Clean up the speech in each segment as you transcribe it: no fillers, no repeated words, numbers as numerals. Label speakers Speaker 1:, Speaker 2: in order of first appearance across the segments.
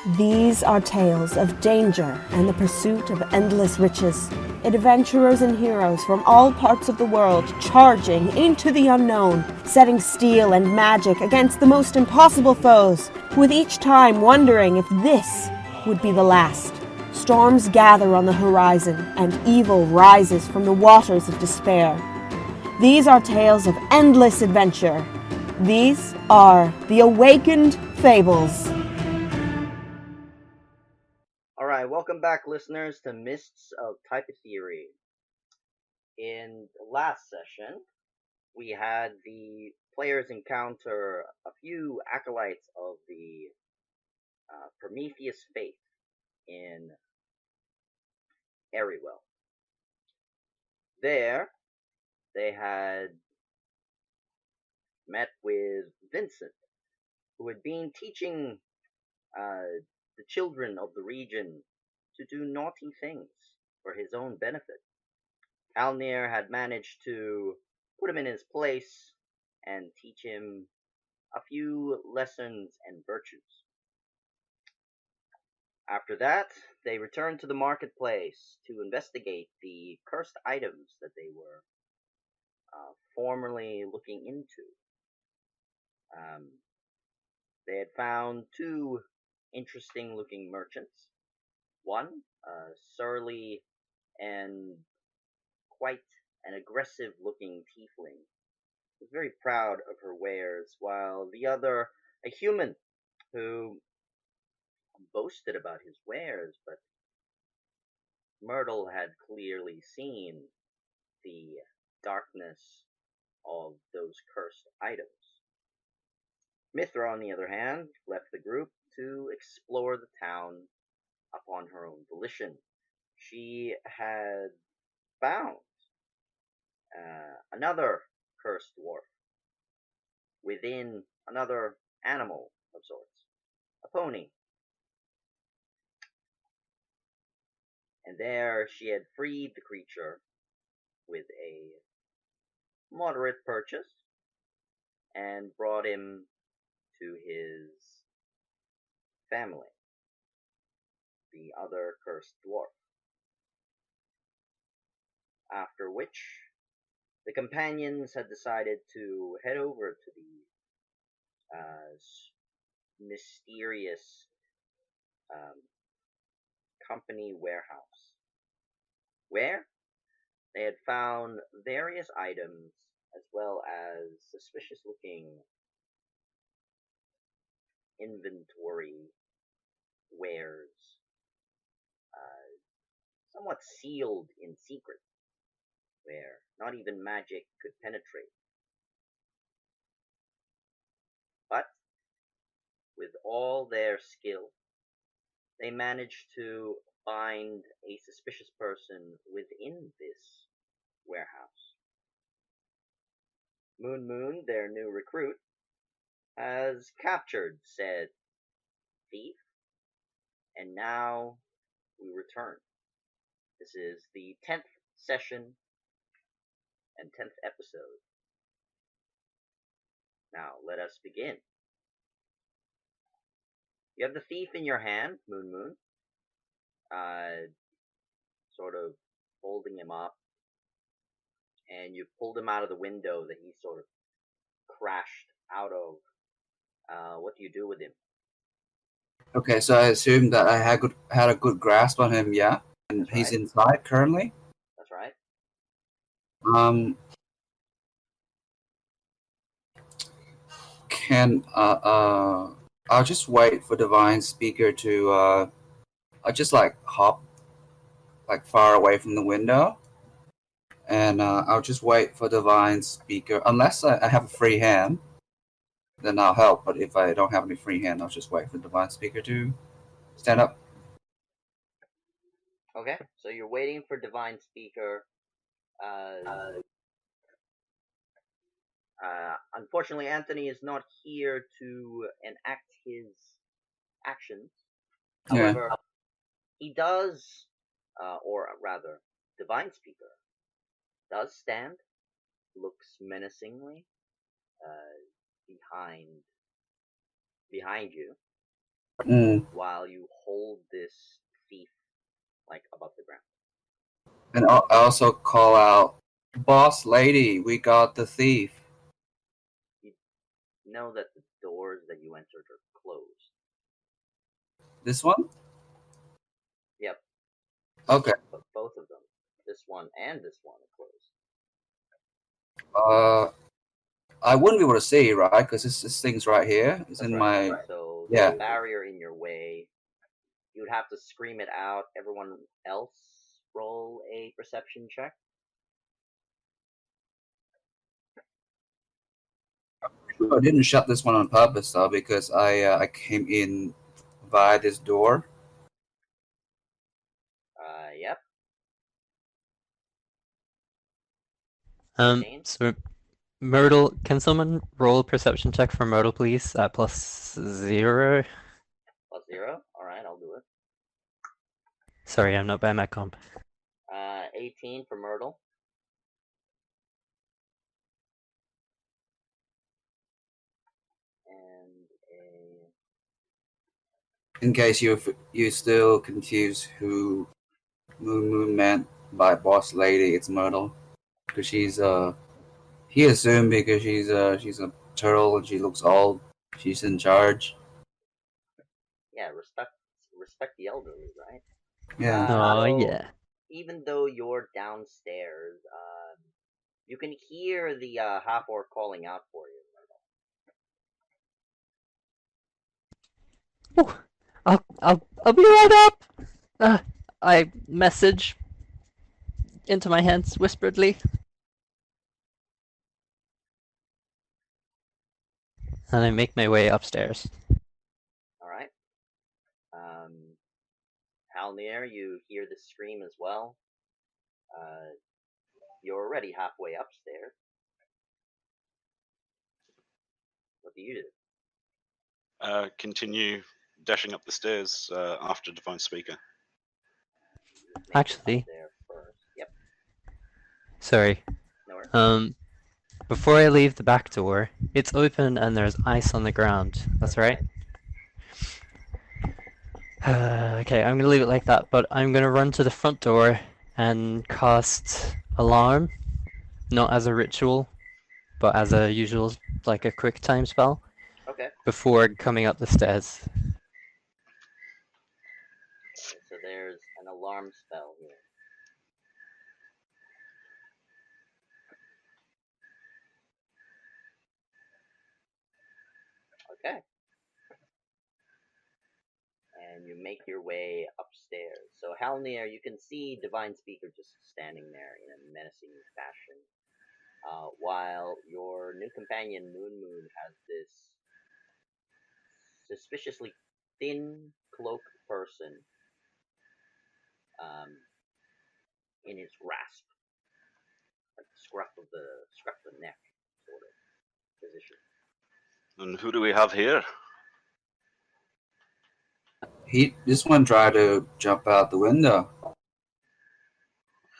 Speaker 1: These are tales of danger and the pursuit of endless riches. Adventurers and heroes from all parts of the world charging into the unknown, setting steel and magic against the most impossible foes, with each time wondering if this would be the last. Storms gather on the horizon, and evil rises from the waters of despair. These are tales of endless adventure. These are the Awakened Fables.
Speaker 2: Alright, welcome back, listeners, to Mysts of Typertheria. In the last session, we had the players encounter a few acolytes of the Prometheus faith in Eriwell. There, they had met with Vincent, who had been teaching the children of the region to do naughty things for his own benefit. Alnir had managed to put him in his place and teach him a few lessons and virtues. After that, they returned to the marketplace to investigate the cursed items that they were formerly looking into. They had found two interesting looking merchants. One, a surly and quite an aggressive looking tiefling, was very proud of her wares, while the other, a human, who boasted about his wares, but Myrtle had clearly seen the darkness of those cursed items. Mithra, on the other hand, left the group to explore the town upon her own volition. She had found another cursed dwarf within another animal of sorts, a pony. And there she had freed the creature with a moderate purchase and brought him to his family, the other cursed dwarf. After which, the companions had decided to head over to the mysterious company warehouse, where they had found various items as well as suspicious looking inventory wares, somewhat sealed in secret, where not even magic could penetrate. But with all their skill, they managed to find a suspicious person within this warehouse. Moon, their new recruit, has captured said thief, and now we return. This is the 10th session and 10th episode. Now, let us begin. You have the thief in your hand, Moon, sort of holding him up, and you pulled him out of the window that he sort of crashed out of. What do you do with him?
Speaker 3: Okay, so I assume that I had a good grasp on him, yeah? And
Speaker 2: That's
Speaker 3: he's
Speaker 2: right.
Speaker 3: inside currently?
Speaker 2: That's right.
Speaker 3: I'll just wait for Divine Speaker to, I'll just, hop, far away from the window. And I'll just wait for Divine Speaker. Unless I have a free hand, then I'll help. But if I don't have any free hand, I'll just wait for Divine Speaker to stand up.
Speaker 2: Okay, so you're waiting for Divine Speaker. Unfortunately, Anthony is not here to enact his actions. However, he does, or rather, Divine Speaker does stand, looks menacingly behind you. while you hold this thief like above the ground.
Speaker 3: And I also call out, "Boss lady, we got the thief."
Speaker 2: You know that the doors that you entered are closed.
Speaker 3: This one?
Speaker 2: Yep.
Speaker 3: Okay.
Speaker 2: But both of them, this one and this one, are closed.
Speaker 3: I wouldn't be able to see, right? Because this thing's right here. It's
Speaker 2: That's
Speaker 3: in
Speaker 2: right.
Speaker 3: my.
Speaker 2: So
Speaker 3: Yeah.
Speaker 2: the barrier in your way, you'd have to scream it out. Everyone else roll a perception check.
Speaker 3: I didn't shut this one on purpose though, because I came in via this door.
Speaker 2: Yep.
Speaker 4: So Myrtle, can someone roll a perception check for Myrtle, please? At +0.
Speaker 2: +0. All right, I'll do it.
Speaker 4: Sorry, I'm not by my comp.
Speaker 2: 18 for Myrtle. And
Speaker 3: In case you still confused who Moon meant by boss lady, it's Myrtle, because he assumed because she's a turtle and she looks old, she's in charge.
Speaker 2: yeah, respect the elderly, right?
Speaker 3: Yeah.
Speaker 4: Oh,
Speaker 2: So
Speaker 4: yeah.
Speaker 2: even though you're downstairs, you can hear the half orc calling out for you.
Speaker 4: Oh, I'll be right up. I message into my hands whisperedly, and I make my way upstairs.
Speaker 2: All right. Halnir, you hear the scream as well. You're already halfway upstairs. What do you do?
Speaker 5: Continue dashing up the stairs after Divine Speaker.
Speaker 4: Actually,
Speaker 2: there first. Yep.
Speaker 4: Sorry.
Speaker 2: No worries.
Speaker 4: Before I leave the back door, it's open and there's ice on the ground. That's right? Okay, I'm gonna leave it like that, but I'm gonna run to the front door and cast Alarm, not as a ritual, but as a usual, like a quick time spell.
Speaker 2: Okay.
Speaker 4: Before coming up the stairs.
Speaker 2: Okay, so there's an alarm spell here. Okay. And you make your way upstairs. So Halnir, you can see Divine Speaker just standing there in a menacing fashion, while your new companion Moon has this suspiciously thin cloaked person in his grasp, like the scruff of the neck sort of position.
Speaker 5: And who do we have here?
Speaker 3: This one tried to jump out the window.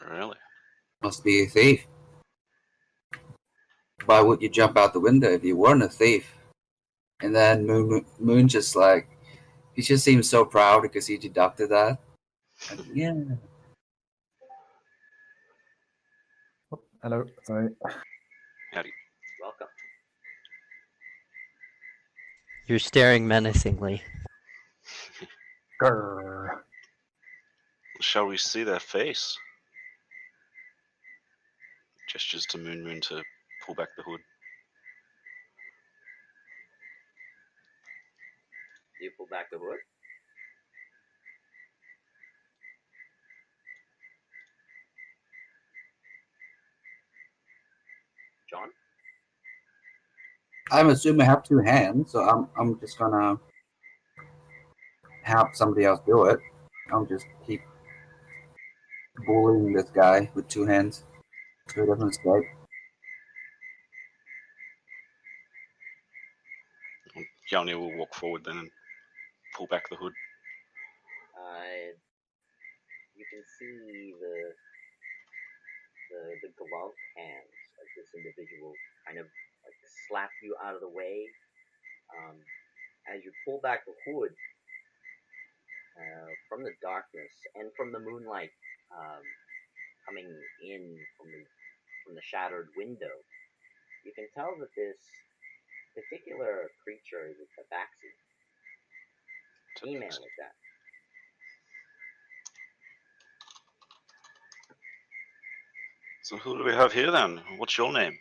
Speaker 5: Really?
Speaker 3: Must be a thief. Why would you jump out the window if you weren't a thief? And then Moon just like, he just seems so proud because he deducted that. And yeah.
Speaker 6: Hello, sorry.
Speaker 5: Howdy.
Speaker 2: Welcome.
Speaker 4: You're staring menacingly.
Speaker 6: Grrr.
Speaker 5: Shall we see their face? Gestures to Moon to pull back the hood.
Speaker 2: You pull back the hood. John?
Speaker 3: I'm assuming I have two hands, so I'm just gonna have somebody else do it. I'll just keep bullying this guy with two hands so he doesn't escape.
Speaker 5: Yalnir will walk forward then and pull back the hood.
Speaker 2: You can see the gloved hands of this individual kind of like slap you out of the way. As you pull back the hood, from the darkness and from the moonlight coming in from the shattered window, you can tell that this particular creature is a tabaxi. Female at that.
Speaker 5: So who do we have here then? What's your name?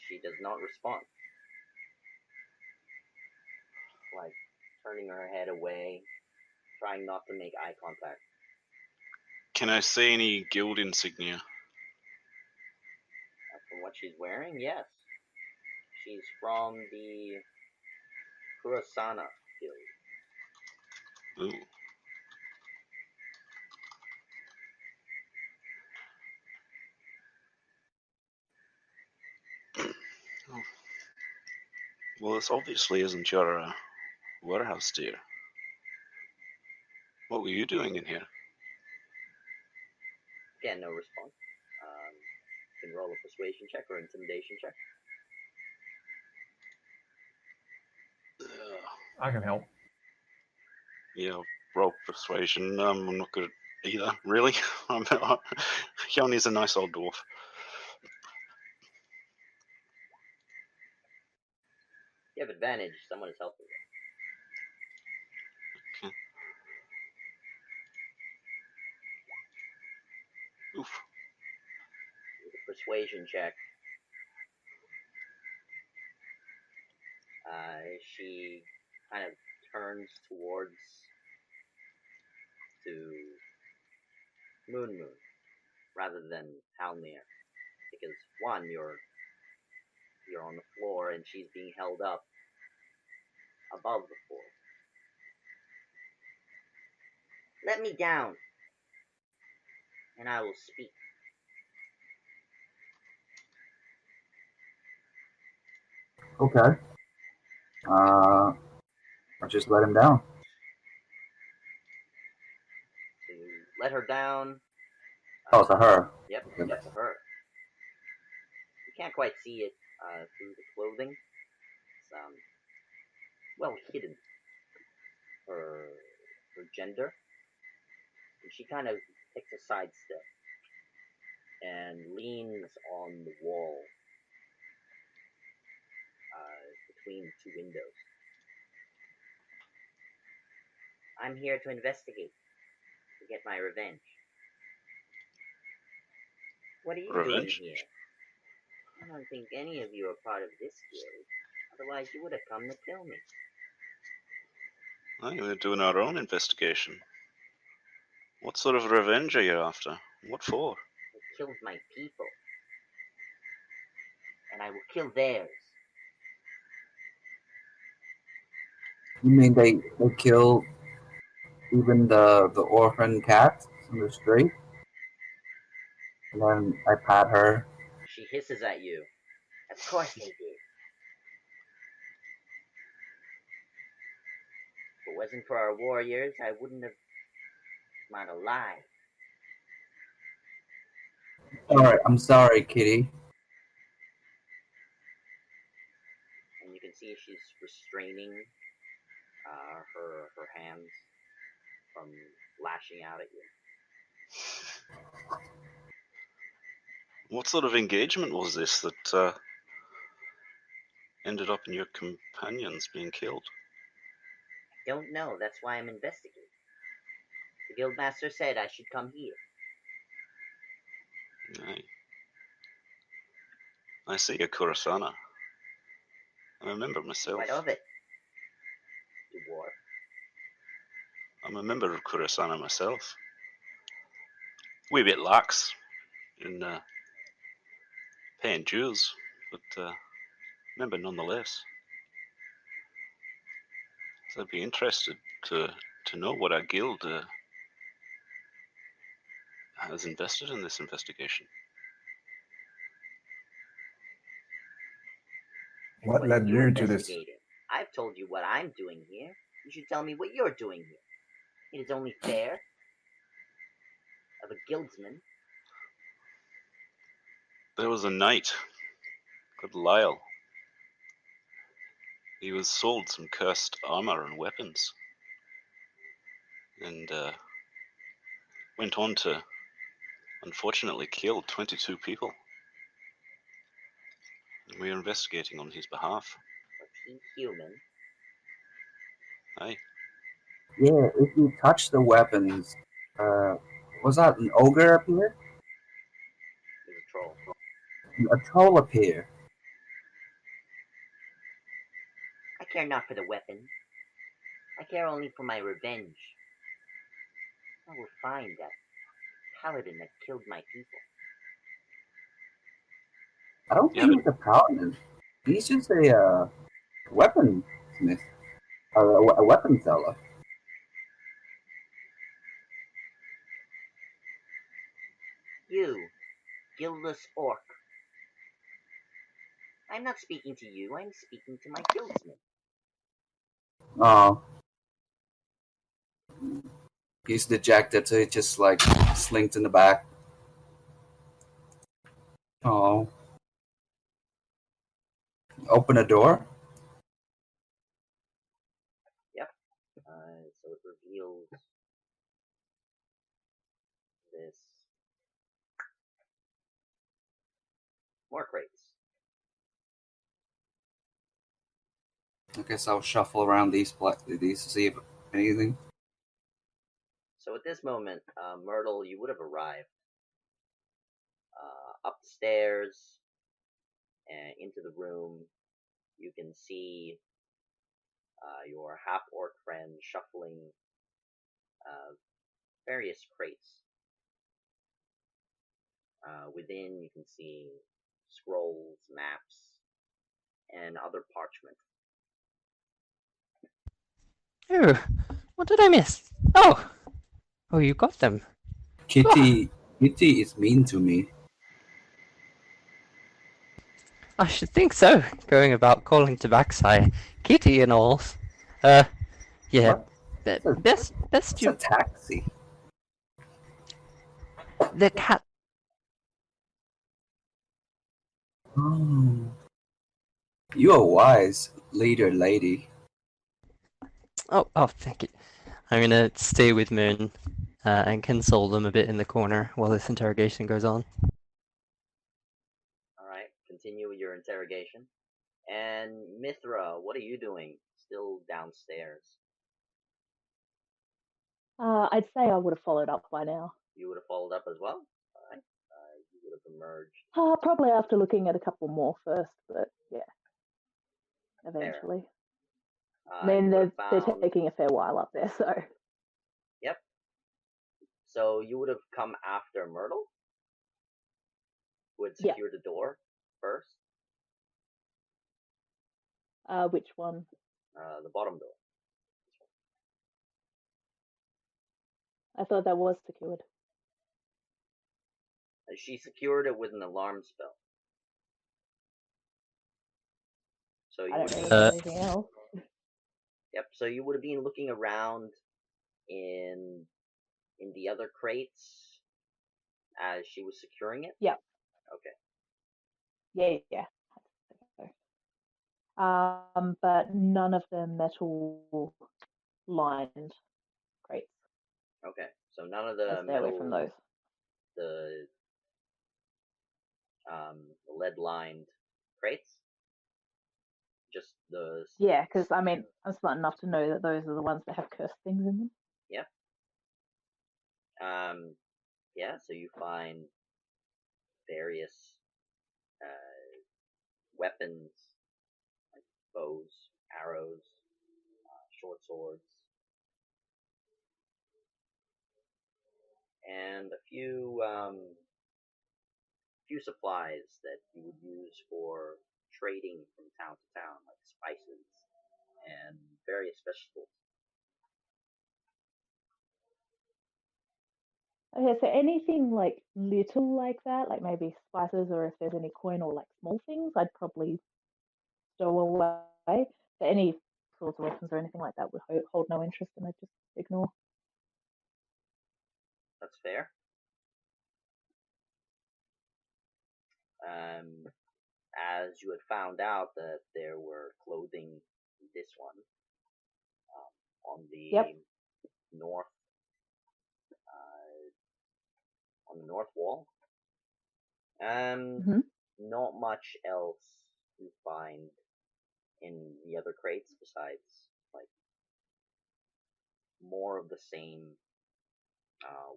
Speaker 2: She does not respond. Like turning her head away, trying not to make eye contact.
Speaker 5: Can I see any guild insignia?
Speaker 2: From what she's wearing, yes. She's from the Kurasana Guild.
Speaker 5: Ooh. Oh. Well, this obviously isn't your warehouse, dear. What were you doing in here?
Speaker 2: Again, no response. You can roll a persuasion check or intimidation check.
Speaker 6: I can help.
Speaker 5: Yeah, roll persuasion. I'm not good at either, really. Yoni's a nice old dwarf.
Speaker 2: You have advantage. Someone is helping you.
Speaker 5: Okay. Oof.
Speaker 2: With a persuasion check, she kind of turns towards to Moon rather than Halmir, because one, you're on the floor and she's being held up above the floor. Let me down, and I will speak.
Speaker 3: Okay. I'll just let him down.
Speaker 2: So you let her down.
Speaker 3: Oh, to her.
Speaker 2: Yep,
Speaker 3: Okay.
Speaker 2: to her. You can't quite see it through the clothing. It's well hidden. Her gender. And she kind of takes a side step and leans on the wall between the two windows. I'm here to investigate, to get my revenge. What are you doing here? I don't think any of you are part of this guild. Otherwise, you would have come to kill me.
Speaker 5: I think we're doing our own investigation. What sort of revenge are you after? What for?
Speaker 2: They killed my people. And I will kill theirs.
Speaker 3: You mean they kill even the orphan cat on the street? And then I pat her.
Speaker 2: She hisses at you. Of course they did. If it wasn't for our warriors, I wouldn't have come out alive.
Speaker 3: Alright, I'm sorry, kitty.
Speaker 2: And you can see she's restraining her hands from lashing out at you.
Speaker 5: What sort of engagement was this that ended up in your companions being killed?
Speaker 2: I don't know, that's why I'm investigating. The guildmaster said I should come here.
Speaker 5: Aye. I see a Kurasana. I'm a member myself.
Speaker 2: What of it? Dwarf.
Speaker 5: I'm a member of Kurasana myself. Wee bit lax in paying dues, but member nonetheless. So I'd be interested to know what our guild has invested in this investigation.
Speaker 6: What led you to this?
Speaker 2: I've told you what I'm doing here. You should tell me what you're doing here. It is only fair of a guildsman.
Speaker 5: There was a knight called Lyle. He was sold some cursed armor and weapons, and went on to unfortunately kill 22 people. We are investigating on his behalf.
Speaker 2: Was he human?
Speaker 5: Hey,
Speaker 3: Yeah, if you touch the weapons, was that an ogre appear?
Speaker 2: He's a troll.
Speaker 3: A troll appear.
Speaker 2: I care not for the weapon. I care only for my revenge. I will find that paladin that killed my people.
Speaker 3: I don't
Speaker 5: Yeah,
Speaker 3: think he's a paladin. He's just a weaponsmith. A weapon seller.
Speaker 2: You, guiltless orc. I'm not speaking to you, I'm speaking to my guildsman.
Speaker 3: Oh. He's dejected, so he just like slinks in the back. Oh. Open a door?
Speaker 2: Yep. So it reveals this. More crates.
Speaker 3: I guess I'll shuffle around these to see if anything.
Speaker 2: So at this moment, Myrtle, you would have arrived up the stairs and into the room. You can see your half-orc friend shuffling various crates. Within, you can see scrolls, maps, and other parchment.
Speaker 4: Oh, what did I miss? Oh, you got them.
Speaker 3: Kitty is mean to me.
Speaker 4: I should think so. Going about calling to backside, Kitty and all. Yeah.
Speaker 3: What?
Speaker 4: Best
Speaker 3: It's a
Speaker 4: you.
Speaker 3: taxi.
Speaker 4: The cat.
Speaker 3: Oh. You are wise, leader lady.
Speaker 4: Oh, thank you. I'm gonna stay with Moon and console them a bit in the corner while this interrogation goes on.
Speaker 2: Alright, continue your interrogation. And Mithra, what are you doing? Still downstairs.
Speaker 7: I'd say I would have followed up by now.
Speaker 2: You would have followed up as well? Alright. You would have emerged.
Speaker 7: Probably after looking at a couple more first, but yeah, eventually. I mean, they're taking a fair while up there, so.
Speaker 2: Yep. So you would have come after Myrtle, who had secured the door first.
Speaker 7: Which one?
Speaker 2: The bottom door.
Speaker 7: I thought that was secured.
Speaker 2: She secured it with an alarm spell. So you
Speaker 7: I
Speaker 2: would
Speaker 7: don't
Speaker 2: have
Speaker 7: know anything else.
Speaker 2: Yep. So you would have been looking around in the other crates as she was securing it.
Speaker 7: Yeah.
Speaker 2: Okay.
Speaker 7: Yeah. But none of the metal lined crates.
Speaker 2: Okay. So none of the
Speaker 7: Stay away from those.
Speaker 2: The lead lined crates. Just the.
Speaker 7: Yeah, because I mean, I'm smart enough to know that those are the ones that have cursed things in them.
Speaker 2: Yep. Yeah. So you find various weapons, like bows, arrows, short swords, and a few supplies that you would use for trading from town to town, like spices and various vegetables.
Speaker 7: Okay, so anything like little like that, like maybe spices, or if there's any coin or like small things, I'd probably stow away. So any sorts of weapons or anything like that would hold no interest, and I'd just ignore.
Speaker 2: That's fair. As you had found out that there were clothing this one on the
Speaker 7: Yep.
Speaker 2: north on the north wall.
Speaker 7: Mhm.
Speaker 2: Not much else you find in the other crates besides like more of the same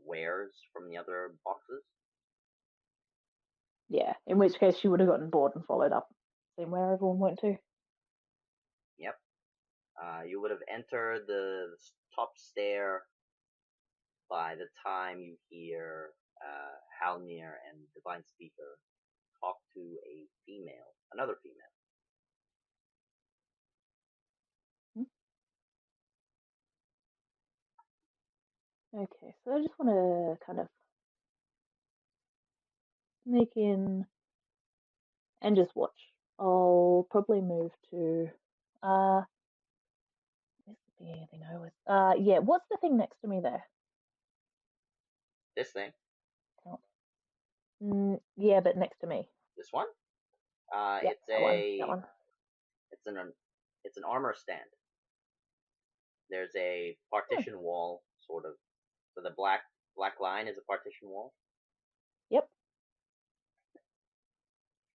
Speaker 2: wares from the other boxes.
Speaker 7: Yeah. In which case, she would have gotten bored and followed up, seen where everyone went to.
Speaker 2: Yep. You would have entered the top stair by the time you hear Halnir and Divine Speaker talk to a female, another female.
Speaker 7: Okay, so I just want to kind of sneak in and just watch. I'll probably move to where's the thing anything I was yeah, what's the thing next to me there?
Speaker 2: This thing,
Speaker 7: Yeah, but next to me.
Speaker 2: this one,
Speaker 7: Yeah,
Speaker 2: it's
Speaker 7: that one.
Speaker 2: it's an armor stand. There's a partition wall, sort of. So the black line is a partition wall.
Speaker 7: Yep.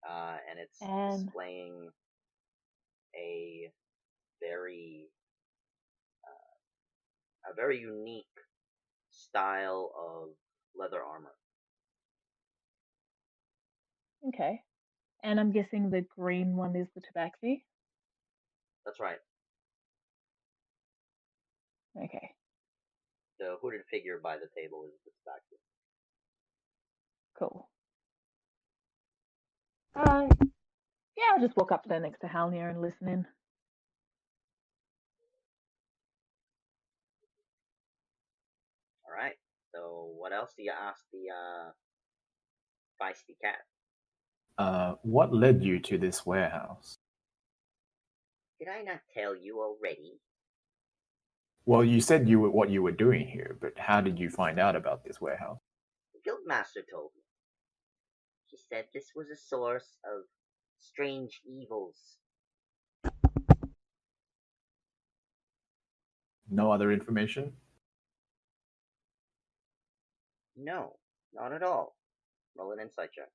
Speaker 2: And it's
Speaker 7: And
Speaker 2: displaying a very unique style of leather armor.
Speaker 7: okay. And I'm guessing the green one is the tabaxi.
Speaker 2: That's right.
Speaker 7: Okay.
Speaker 2: The hooded figure by the table is the tobacco.
Speaker 7: Cool. Yeah, I'll just walk up there next to Halnir and listen in.
Speaker 2: All right. So what else do you ask the feisty cat?
Speaker 6: What led you to this warehouse?
Speaker 2: Did I not tell you already?
Speaker 6: Well, you said what you were doing here, but how did you find out about this warehouse?
Speaker 2: The guildmaster told me. She said this was a source of strange evils.
Speaker 6: No other information?
Speaker 2: No, not at all. Roll an insight check.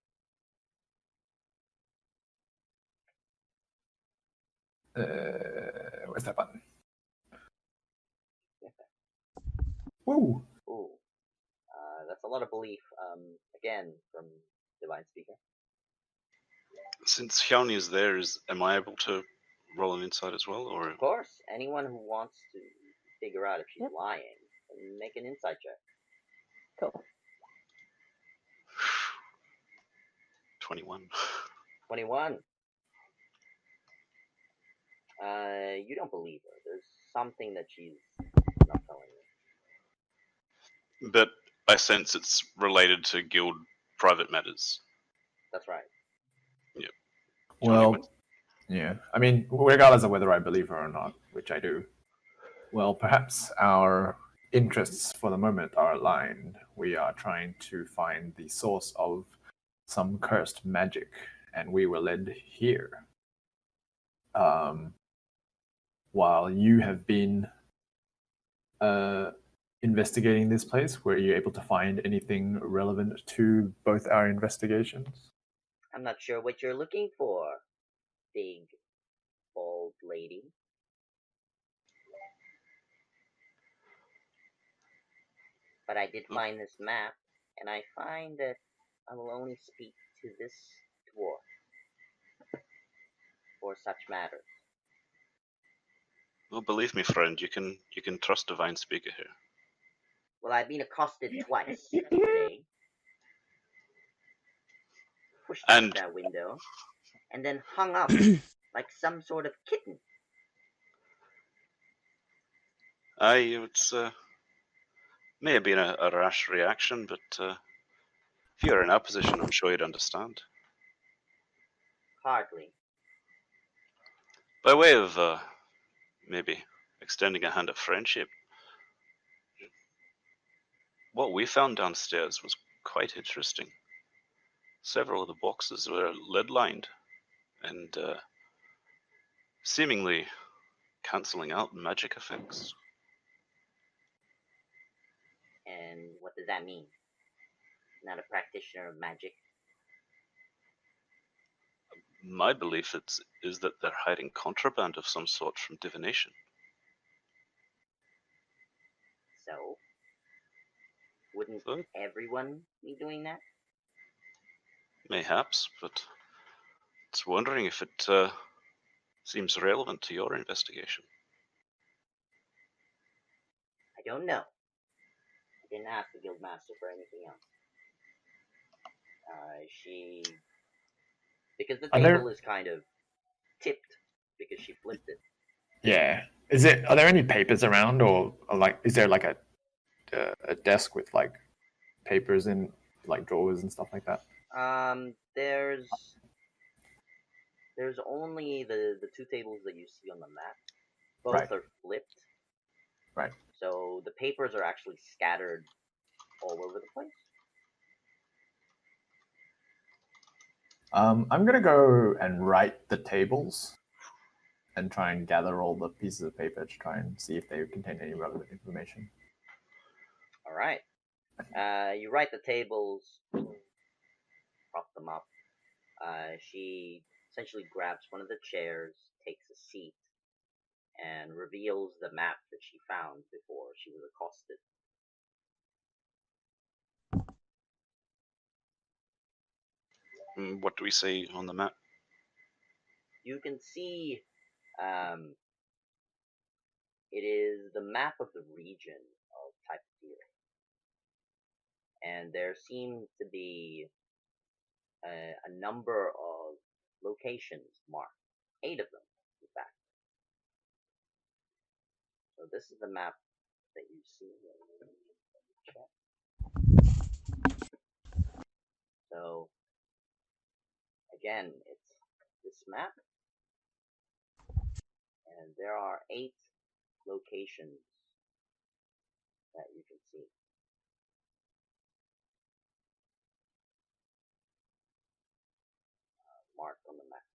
Speaker 6: Where's that button? Woo!
Speaker 2: Ooh. That's a lot of belief. Again, from Divine Speaker.
Speaker 5: Since Hyani is there, am I able to roll an insight as well, or
Speaker 2: Of course, anyone who wants to figure out if she's lying can make an insight check.
Speaker 7: Cool.
Speaker 5: 21?
Speaker 2: 21. You don't believe her. There's something that she's not telling you.
Speaker 5: But I sense it's related to guild private matters.
Speaker 2: That's right.
Speaker 5: Yep.
Speaker 6: Well, yeah. I mean, regardless of whether I believe her or not, which I do, well, perhaps our interests for the moment are aligned. We are trying to find the source of some cursed magic, and we were led here. While you have been investigating this place, were you able to find anything relevant to both our investigations?
Speaker 2: I'm not sure what you're looking for, big, bald lady. But I did find this map, and I find that I will only speak to this dwarf for such matters.
Speaker 5: Well, believe me, friend, you can trust Divine Speaker here.
Speaker 2: Well, I've been accosted twice today. Pushed out that window, and then hung up like some sort of kitten.
Speaker 5: It's may have been a rash reaction, but if you were in our position, I'm sure you'd understand.
Speaker 2: Hardly.
Speaker 5: By way of maybe extending a hand of friendship, what we found downstairs was quite interesting. Several of the boxes were lead-lined, and seemingly cancelling out magic effects.
Speaker 2: And what does that mean? Not a practitioner of magic.
Speaker 5: My belief is that they're hiding contraband of some sort from divination.
Speaker 2: So, wouldn't
Speaker 5: So,
Speaker 2: everyone be doing that?
Speaker 5: mayhaps, but it's wondering if it seems relevant to your investigation.
Speaker 2: I don't know. I didn't ask the guildmaster for anything else. Because the table is kind of tipped because she flipped it.
Speaker 6: Yeah. Are there any papers around, or like, is there like a desk with like papers in like drawers and stuff like that?
Speaker 2: There's only the two tables that you see on the map. Both
Speaker 6: Right.
Speaker 2: are flipped.
Speaker 6: Right.
Speaker 2: So the papers are actually scattered all over the place.
Speaker 6: I'm gonna go and write the tables and try and gather all the pieces of paper to try and see if they contain any relevant information.
Speaker 2: All right. You write the tables, prop them up. She essentially grabs one of the chairs, takes a seat, and reveals the map that she found before she was accosted.
Speaker 5: What do we say on the map?
Speaker 2: You can see it is the map of the region of Typertheria. And there seem to be a number of locations marked. 8 of them, in fact. So this is the map that you see. So, again, it's this map. And there are 8 locations that you can see. Marked on the map.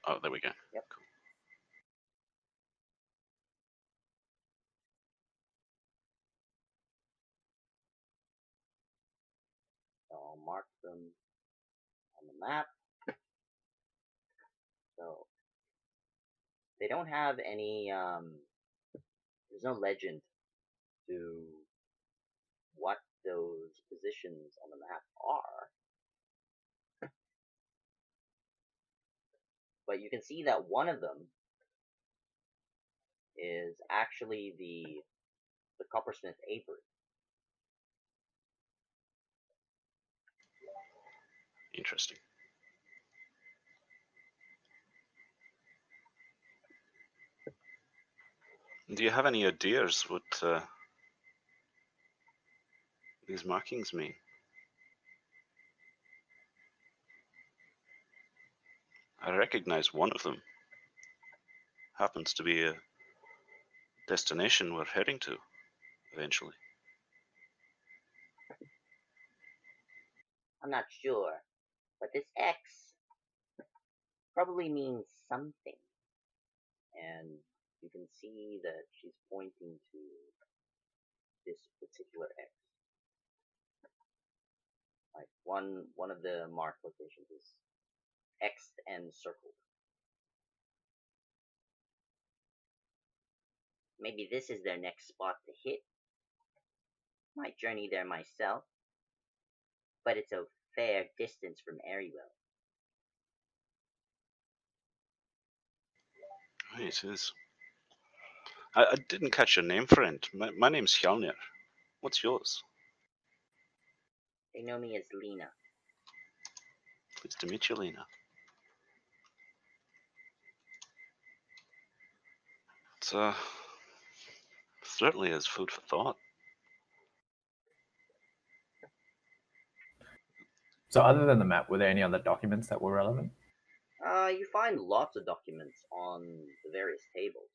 Speaker 5: Oh, there we go.
Speaker 2: Yep.
Speaker 5: Cool.
Speaker 2: So I'll mark them on the map. So they don't have any, there's no legend to what those positions on the map are. But you can see that one of them is actually the coppersmith apiary.
Speaker 5: Interesting. Do you have any ideas what these markings mean? I recognize one of them. Happens to be a destination we're heading to eventually.
Speaker 2: I'm not sure, but this X probably means something. And you can see that she's pointing to this particular X. Like one of the marked locations is X'd and circled. Maybe this is their next spot to hit. Might journey there myself, but it's a fair distance from Arywell.
Speaker 5: It is. I didn't catch your name, friend. My name's Hjalnir. What's yours?
Speaker 2: They know me as Lena.
Speaker 5: Pleased to meet you, Lena. It's certainly is food for thought.
Speaker 6: So other than the map, were there any other documents that were relevant?
Speaker 2: You find lots of documents on the various tables.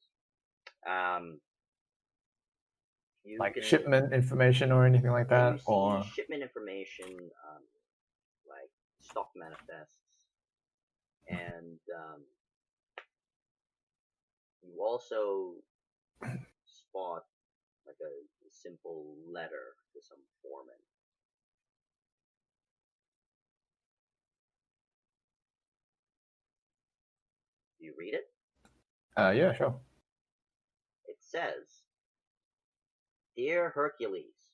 Speaker 6: Like shipment information or anything like that?
Speaker 2: You see shipment information, like stock manifests, and you also spot like a simple letter to some foreman. Do you read it?
Speaker 6: Yeah, sure.
Speaker 2: It says, "Dear Hercules,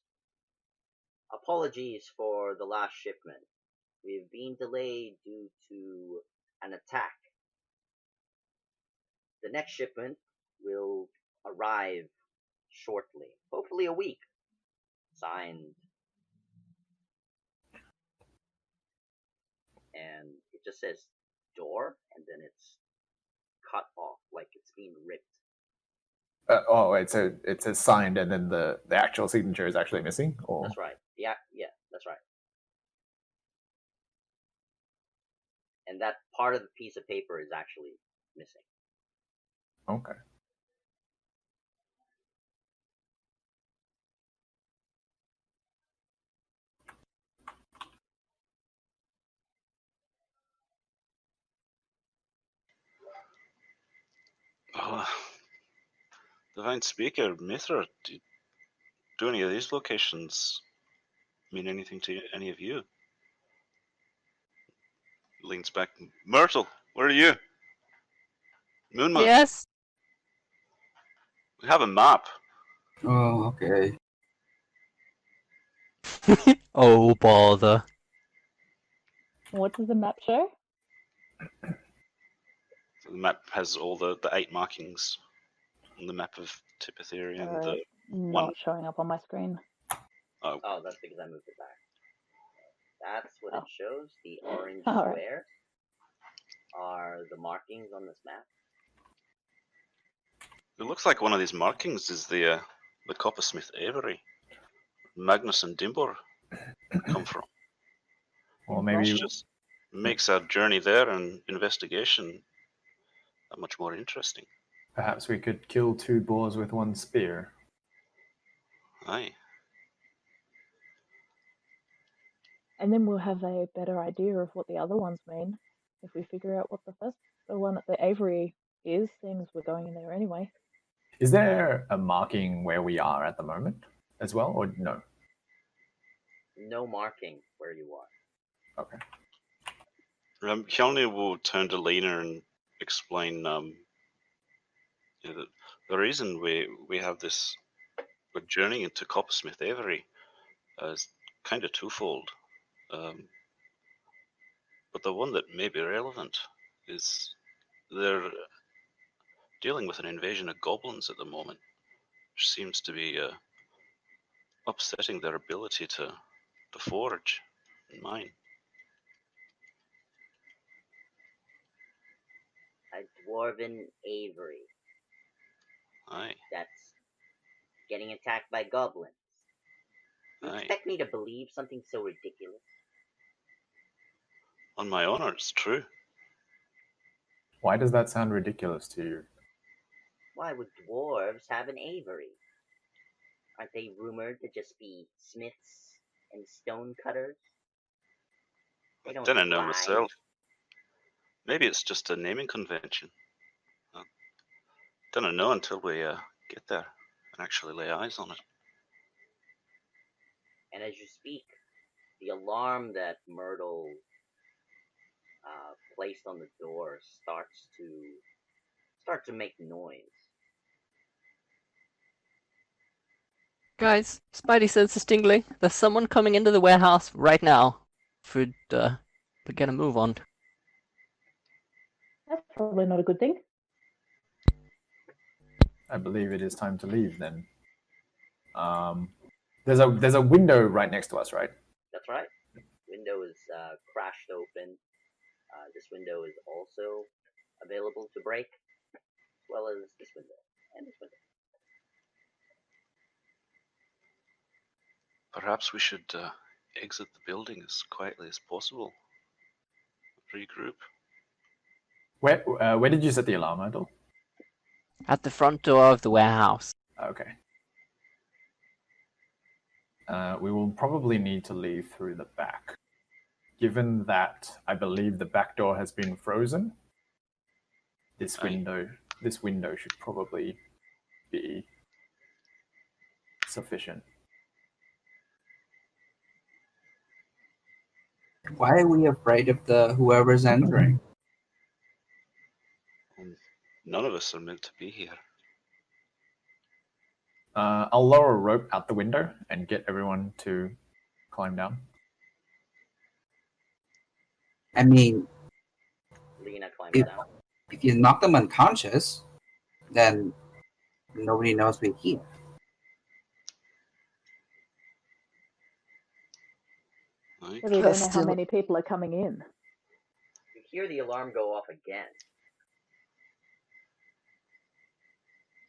Speaker 2: apologies for the last shipment. We've been delayed due to an attack. The next shipment will arrive shortly, hopefully a week. Signed." And it just says door, and then it's cut off, like it's being ripped.
Speaker 6: Oh, wait, so it says signed, and then the actual signature is actually missing? Or...
Speaker 2: That's right. Yeah, that's right. And that part of the piece of paper is actually missing.
Speaker 6: Okay.
Speaker 5: Oh, Divine Speaker, Mithra, do any of these locations mean anything to any of you? Leans back. Myrtle, where are you? Moonmouth,
Speaker 4: Yes.
Speaker 5: we have a map.
Speaker 3: Oh, okay.
Speaker 4: Oh bother.
Speaker 7: What does the map show?
Speaker 5: So the map has all the 8 markings on the map of Typertheria and the
Speaker 7: Not
Speaker 5: one.
Speaker 7: showing up on my screen.
Speaker 2: Oh, that's because I moved it back. That's what it
Speaker 7: Oh.
Speaker 2: shows. The orange
Speaker 7: All right.
Speaker 2: square are the markings on this map.
Speaker 5: It looks like one of these markings is the coppersmith Avery. Magnus and Dimbor come from.
Speaker 6: Or maybe
Speaker 5: Which just makes our journey there and investigation that much more interesting.
Speaker 6: perhaps we could kill 2 boars with 1 spear.
Speaker 5: Aye.
Speaker 7: And then we'll have a better idea of what the other ones mean if we figure out what the one at the Avery is, seeing as we're going in there anyway.
Speaker 6: Is there a marking where we are at the moment as well, or no?
Speaker 2: No marking where you are.
Speaker 6: Okay.
Speaker 5: Kjelny will turn to Lena and explain that the reason we have this we're journeying into Coppersmith Avery is kind of twofold. But the one that may be relevant is they're dealing with an invasion of goblins at the moment, which seems to be upsetting their ability to forage and mine.
Speaker 2: A dwarven Avery
Speaker 5: Aye,
Speaker 2: that's getting attacked by goblins. You
Speaker 5: aye.
Speaker 2: expect me to believe something so ridiculous?
Speaker 5: On my honor, it's true.
Speaker 6: Why does that sound ridiculous to you?
Speaker 2: Why would dwarves have an Avery? Aren't they rumored to just be smiths and stone cutters? They
Speaker 5: I
Speaker 2: don't
Speaker 5: didn't know
Speaker 2: fly.
Speaker 5: myself. Maybe it's just a naming convention. I didn't know until we get there and actually lay eyes on it.
Speaker 2: And as you speak, the alarm that Myrtle placed on the door starts to make noise.
Speaker 4: Guys, Spidey senses tingling. There's someone coming into the warehouse right now. Should get a move on.
Speaker 7: That's probably not a good thing.
Speaker 6: I believe it is time to leave then. There's a window right next to us, right?
Speaker 2: That's right. Window is crashed open. This window is also available to break, as well as this window and this window.
Speaker 5: Perhaps we should exit the building as quietly as possible. Regroup.
Speaker 6: Where did you set the alarm, Idol?
Speaker 4: At the front door of the warehouse.
Speaker 6: Okay. We will probably need to leave through the back. given that I believe the back door has been frozen, this window should probably be sufficient.
Speaker 3: Why are we afraid of whoever's entering?
Speaker 5: None of us are meant to be here.
Speaker 6: I'll lower a rope out the window and get everyone to climb down.
Speaker 3: I mean,
Speaker 2: Lena climbs
Speaker 3: if,
Speaker 2: down.
Speaker 3: if you knock them unconscious, then nobody knows we're here.
Speaker 5: Aye.
Speaker 7: But we don't know how
Speaker 4: Still-
Speaker 7: many people are coming in.
Speaker 2: You hear the alarm go off again.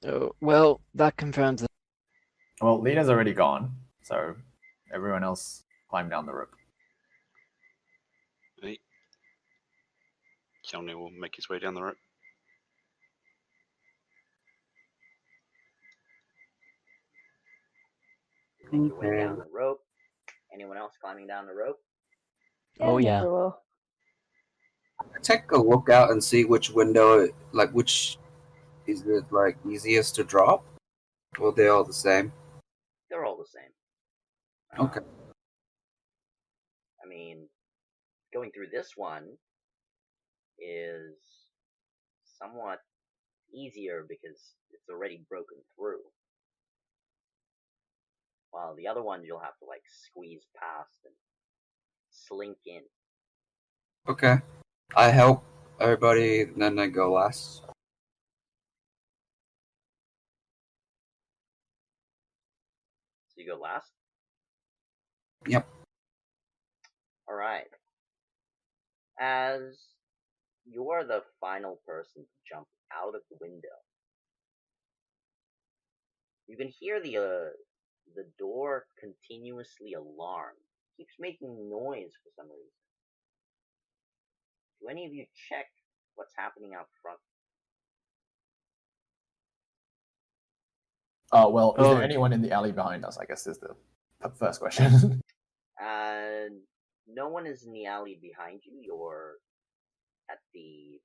Speaker 4: Oh, well, that confirms it.
Speaker 6: Well, Lena's already gone, so everyone else climb down the rope.
Speaker 5: Right. Keone will make his way down the rope.
Speaker 2: Make your way
Speaker 3: Okay.
Speaker 2: down the rope. Anyone else climbing down the rope?
Speaker 4: Oh,
Speaker 7: me
Speaker 4: yeah.
Speaker 7: as well.
Speaker 3: Take a look out and see which window, like which is it like easiest to drop, or they're all the same.
Speaker 2: They're all the same.
Speaker 3: Okay.
Speaker 2: I mean, going through this one is somewhat easier because it's already broken through. While the other one you'll have to like squeeze past and slink in.
Speaker 3: Okay. I help everybody, then I go last.
Speaker 2: So you go last?
Speaker 3: Yep.
Speaker 2: Alright. As you are the final person to jump out of the window, you can hear the door continuously alarm. It keeps making noise for some reason. Do any of you check what's happening out front?
Speaker 6: Oh, well, is
Speaker 4: Oh.
Speaker 6: there anyone in the alley behind us? I guess is the first question.
Speaker 2: No one is in the alley behind you. You're at the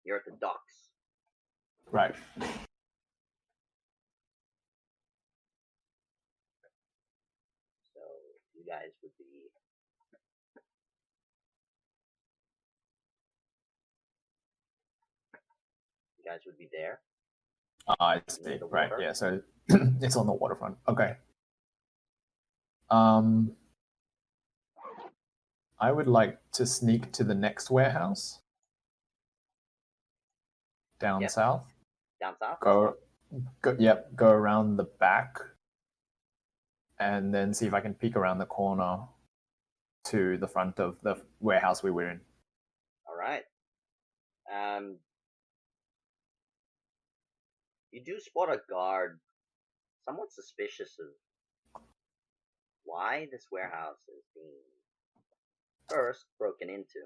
Speaker 2: you're at the docks.
Speaker 6: Right.
Speaker 2: So you guys would be there.
Speaker 6: I see.
Speaker 2: Near the
Speaker 6: Right.
Speaker 2: water.
Speaker 6: Yeah. So it's on the waterfront. Okay. I would like to sneak to the next warehouse down
Speaker 2: Yep.
Speaker 6: south.
Speaker 2: Down south?
Speaker 6: Go around the back, and then see if I can peek around the corner to the front of the warehouse we were in.
Speaker 2: Alright. You do spot a guard somewhat suspicious of why this warehouse is being first broken into.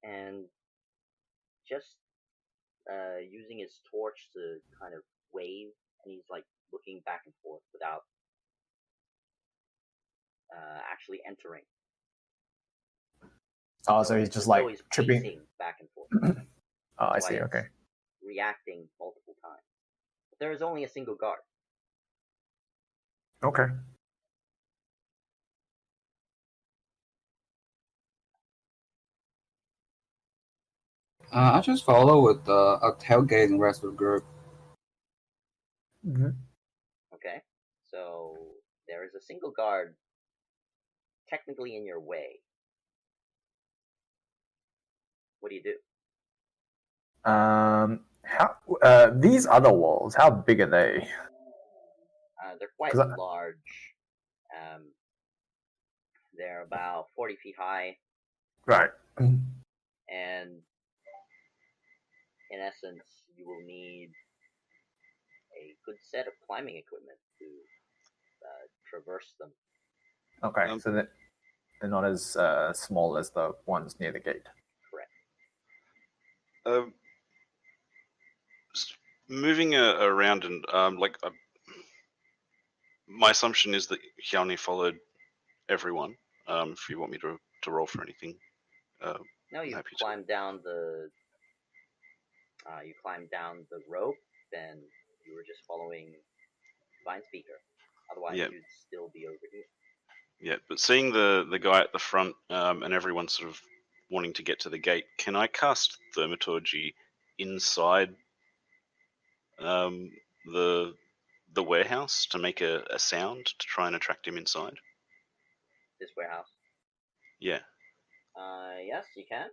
Speaker 2: And just using his torch to kind of wave, and he's like looking back and forth without actually entering.
Speaker 6: Oh, so he's just like
Speaker 2: he's
Speaker 6: tripping.
Speaker 2: pacing back and forth.
Speaker 6: Oh, I
Speaker 2: That's
Speaker 6: see.
Speaker 2: why
Speaker 6: Okay.
Speaker 2: it's reacting multiple times. But there is only a single guard.
Speaker 6: Okay.
Speaker 3: I'll just follow with a tailgate and the rest of the group.
Speaker 6: Mm-hmm.
Speaker 2: Okay? So there is a single guard technically in your way. What do you do?
Speaker 6: How these other walls? How big are they?
Speaker 2: They're quite
Speaker 6: 'Cause I-
Speaker 2: large. They're about 40 feet high,
Speaker 6: Right.
Speaker 2: and in essence, you will need a good set of climbing equipment to traverse them.
Speaker 6: Okay. So they're not as small as the ones near the gate.
Speaker 2: Correct.
Speaker 5: Moving around and my assumption is that Hyani followed everyone. If you want me to roll for anything,
Speaker 2: No,
Speaker 5: I'm
Speaker 2: you
Speaker 5: happy to.
Speaker 2: climbed down the rope, and you were just following Vine Speaker. Otherwise,
Speaker 5: Yeah.
Speaker 2: you'd still be over here.
Speaker 5: Yeah, but seeing the guy at the front and everyone sort of wanting to get to the gate, can I cast Thaumaturgy inside the warehouse to make a sound to try and attract him inside?
Speaker 2: This warehouse.
Speaker 5: Yeah.
Speaker 2: Yes, you can.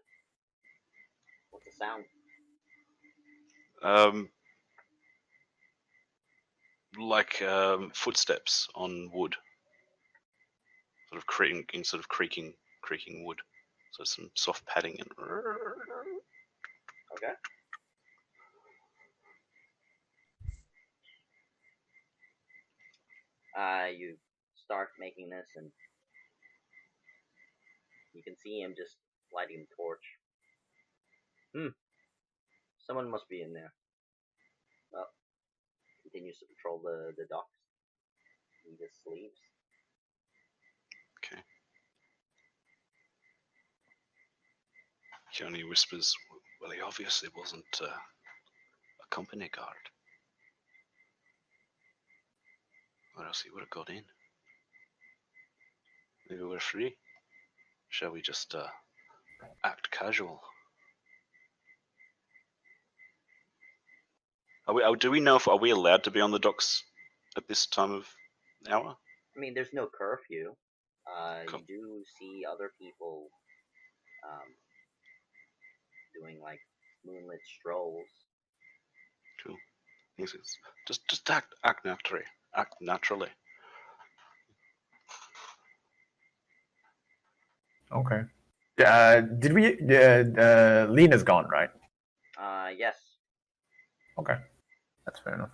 Speaker 2: What's the sound?
Speaker 5: Like footsteps on wood, sort of creaking wood. So some soft padding and.
Speaker 2: Okay. You start making this, and you can see him just lighting the torch. Someone must be in there. Well, continues to patrol the docks. He just sleeps.
Speaker 5: Okay. Johnny whispers, "Well, he obviously wasn't a company guard, or else he would have got in. Maybe we're free. Shall we just act casual? Do we know if are we allowed to be on the docks at this time of hour?
Speaker 2: I mean, there's no curfew.
Speaker 5: Cool.
Speaker 2: You do see other people doing like moonlit strolls.
Speaker 5: Cool. He says, just act naturally. Act naturally.
Speaker 6: Okay. Did we? Lena's gone, right?
Speaker 2: Yes.
Speaker 6: Okay, that's fair enough.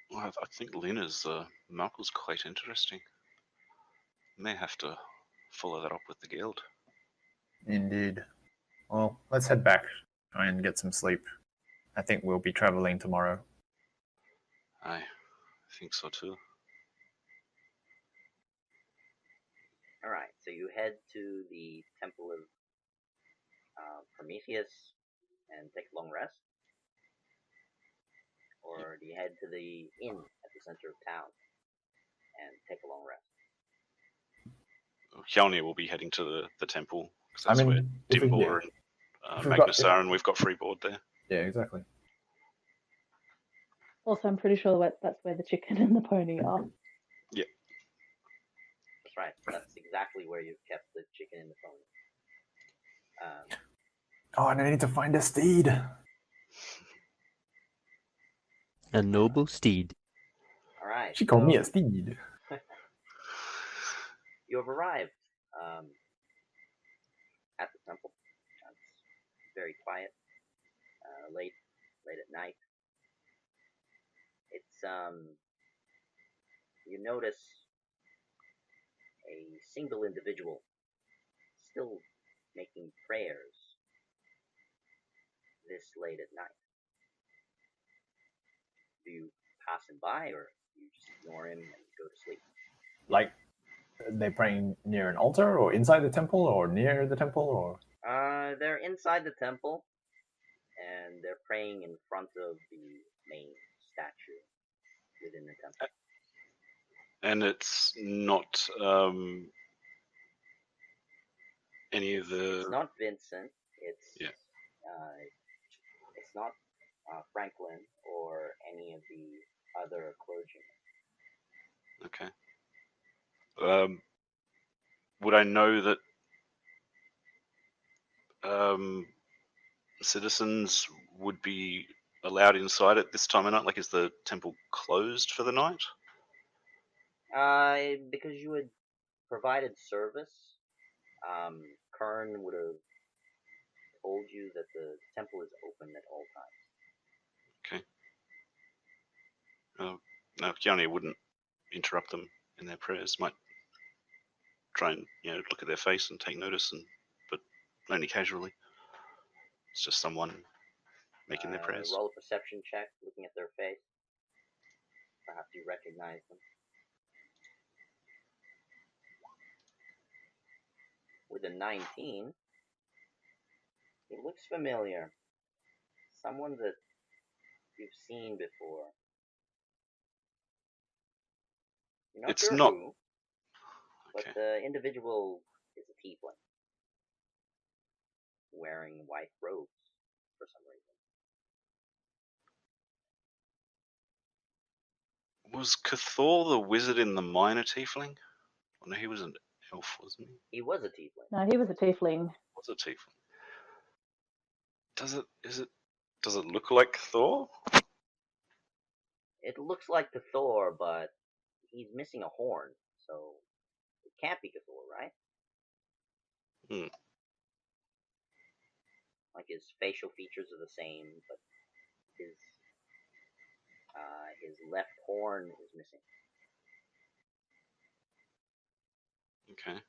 Speaker 5: Well, I think Lena's map was quite interesting. May have to follow that up with the guild.
Speaker 6: Indeed. Well, let's head back, try and get some sleep. I think we'll be traveling tomorrow.
Speaker 5: I think so too.
Speaker 2: Alright, so you head to the Temple of Prometheus and take a long rest? Or do you head to the inn at the center of town and take a long rest?
Speaker 5: Hjalni will be heading to the temple, because that's
Speaker 6: I mean,
Speaker 5: where
Speaker 6: if we-
Speaker 5: Dimbor
Speaker 6: yeah.
Speaker 5: and
Speaker 6: If we've got-
Speaker 5: Magnus are, and we've got free board there.
Speaker 6: Yeah, exactly.
Speaker 7: Also, I'm pretty sure that's where the chicken and the pony are.
Speaker 5: Yeah.
Speaker 2: That's right, that's exactly where you've kept the chicken and the pony.
Speaker 6: Oh, and I need to find a steed.
Speaker 4: A noble steed.
Speaker 2: Alright.
Speaker 6: She called me a steed.
Speaker 2: You have arrived at the temple. It's very quiet. Late at night. It's you notice a single individual still making prayers this late at night. Do you pass him by, or you just ignore him and go to sleep?
Speaker 6: Like, they praying near an altar, or inside the temple, or near the temple, or?
Speaker 2: They're inside the temple, and they're praying in front of the main statue within the temple.
Speaker 5: And it's not any of the.
Speaker 2: It's not Vincent. It's
Speaker 5: Yeah.
Speaker 2: It's not Franklin or any of the other clergymen.
Speaker 5: Okay. Would I know that citizens would be allowed inside at this time of night? Like, is the temple closed for the night?
Speaker 2: Because you had provided service, Kern would have told you that the temple is open at all times.
Speaker 5: Okay. No, Kiani wouldn't interrupt them in their prayers. Might try and look at their face and take notice, but only casually. It's just someone making their prayers.
Speaker 2: Roll a perception check, looking at their face. Perhaps you recognize them. With a 19, it looks familiar. Someone that you've seen before. You're not
Speaker 5: It's
Speaker 2: sure
Speaker 5: not-
Speaker 2: who, but
Speaker 5: Okay.
Speaker 2: the individual is a tiefling, wearing white robes for some reason.
Speaker 5: Was Cathor the wizard in the minor tiefling? Oh, no, he was an elf, wasn't he?
Speaker 2: He was a tiefling.
Speaker 7: No, he was a tiefling.
Speaker 5: Was a tiefling. Does it look like Thor?
Speaker 2: It looks like Cathor, but he's missing a horn, so it can't be Cathor, right?
Speaker 5: Hmm.
Speaker 2: Like his facial features are the same, but his left horn is missing.
Speaker 5: Okay.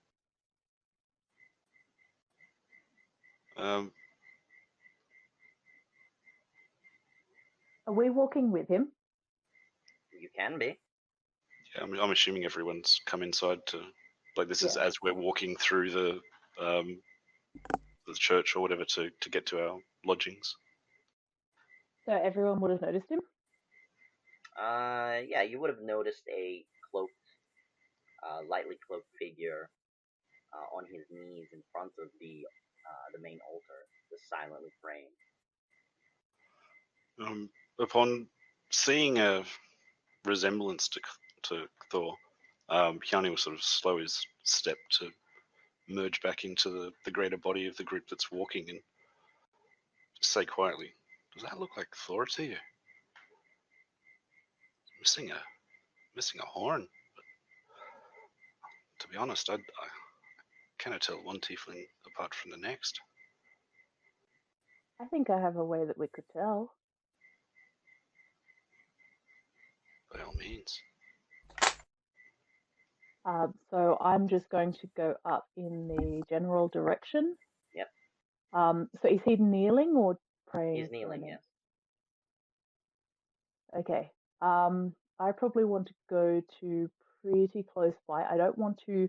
Speaker 7: Are we walking with him?
Speaker 2: You can be.
Speaker 5: Yeah, I'm assuming everyone's come inside to, like, this is
Speaker 7: Yeah.
Speaker 5: as we're walking through the church or whatever to get to our lodgings.
Speaker 7: So everyone would have noticed him?
Speaker 2: Yeah, you would have noticed a cloaked, lightly cloaked figure on his knees in front of the main altar, just silently praying.
Speaker 5: Upon seeing a resemblance to Thor, Keanu will sort of slow his step to merge back into the greater body of the group that's walking and just say quietly, "Does that look like Thor to you? Missing a horn." But to be honest, I cannot tell one tiefling apart from the next.
Speaker 7: I think I have a way that we could tell.
Speaker 5: By all means.
Speaker 7: So I'm just going to go up in the general direction.
Speaker 2: Yep.
Speaker 7: So is he kneeling or praying?
Speaker 2: He's kneeling, yes.
Speaker 7: Okay. I probably want to go to pretty close by. I don't want to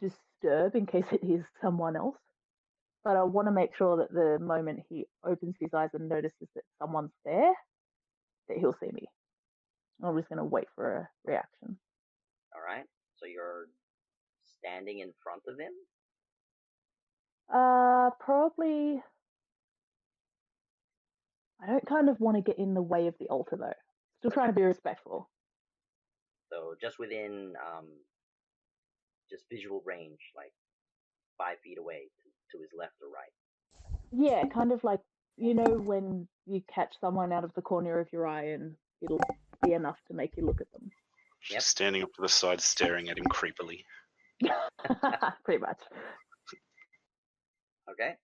Speaker 7: disturb in case it is someone else, but I want to make sure that the moment he opens his eyes and notices that someone's there, that he'll see me. I'm just going to wait for a reaction.
Speaker 2: All right. So you're standing in front of him?
Speaker 7: Probably. I don't kind of want to get in the way of the altar though. Still trying to be respectful.
Speaker 2: So just within just visual range, like 5 feet away to his left or right.
Speaker 7: Yeah, kind of like, you know, when you catch someone out of the corner of your eye and it'll be enough to make you look at them.
Speaker 5: Just standing up to the side, staring at him creepily.
Speaker 7: Pretty much.
Speaker 2: Okay.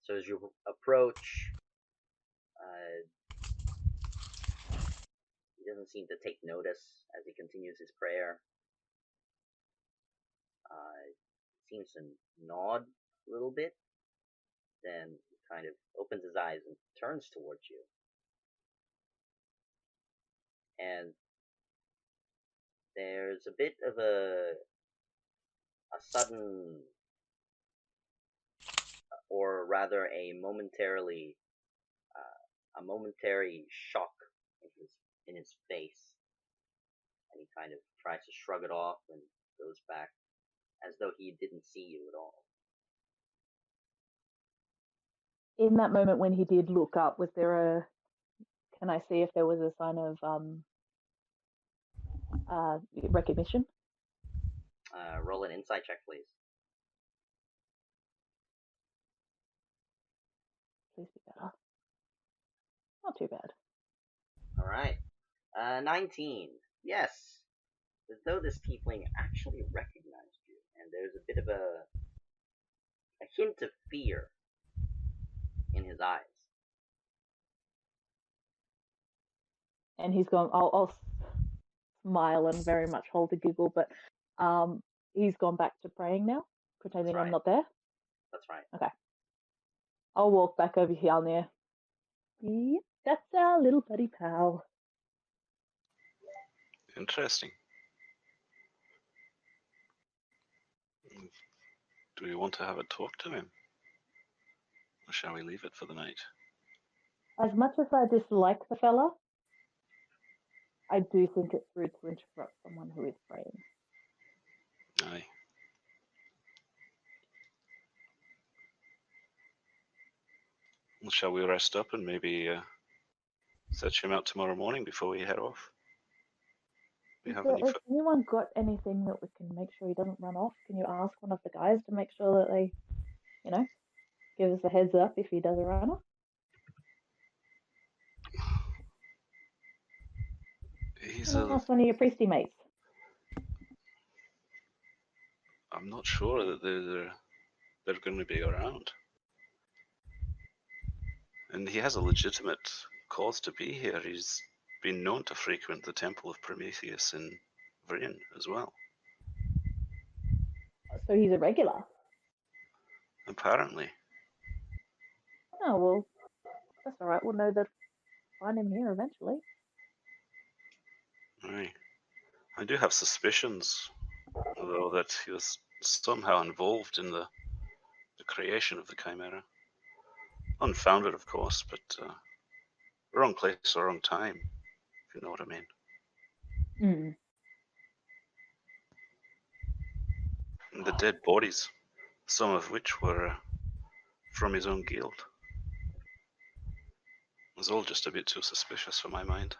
Speaker 2: So as you approach, he doesn't seem to take notice as he continues his prayer. Seems to nod a little bit, then he kind of opens his eyes and turns towards you. And there's a bit of a sudden, or rather a momentary shock in his face, and he kind of tries to shrug it off and goes back as though he didn't see you at all.
Speaker 7: In that moment when he did look up, was there can I see if there was a sign of recognition?
Speaker 2: Roll an insight check, please.
Speaker 7: Please be better. Not too bad.
Speaker 2: All right. 19. Yes. As though this tiefling actually recognized you, and there's a bit of a hint of fear in his eyes.
Speaker 7: And he's gone, I'll smile and very much hold a giggle, but he's gone back to praying now, pretending I'm not there.
Speaker 2: That's right.
Speaker 7: Okay. I'll walk back over here near. Yep, that's our little buddy pal.
Speaker 5: Interesting. Do we want to have a talk to him? Or shall we leave it for the night?
Speaker 7: As much as I dislike the fella, I do think it's rude to interrupt someone who is praying.
Speaker 5: Aye. Well, shall we rest up and maybe search him out tomorrow morning before we head off?
Speaker 7: Has anyone got anything that we can make sure he doesn't run off? Can you ask one of the guys to make sure that they, give us a heads up if he does a run off? Ask one of your priesty mates.
Speaker 5: I'm not sure that they're going to be around. And he has a legitimate cause to be here. He's been known to frequent the Temple of Prometheus in Vrian as well.
Speaker 7: So he's a regular?
Speaker 5: Apparently.
Speaker 7: Oh, well, that's all right. We'll know that find him here eventually.
Speaker 5: Aye. I do have suspicions, though, that he was somehow involved in the creation of the Chimera. Unfounded, of course, but wrong place or wrong time, if you know what I mean.
Speaker 7: Mm.
Speaker 5: And the dead bodies, some of which were from his own guild. It was all just a bit too suspicious for my mind.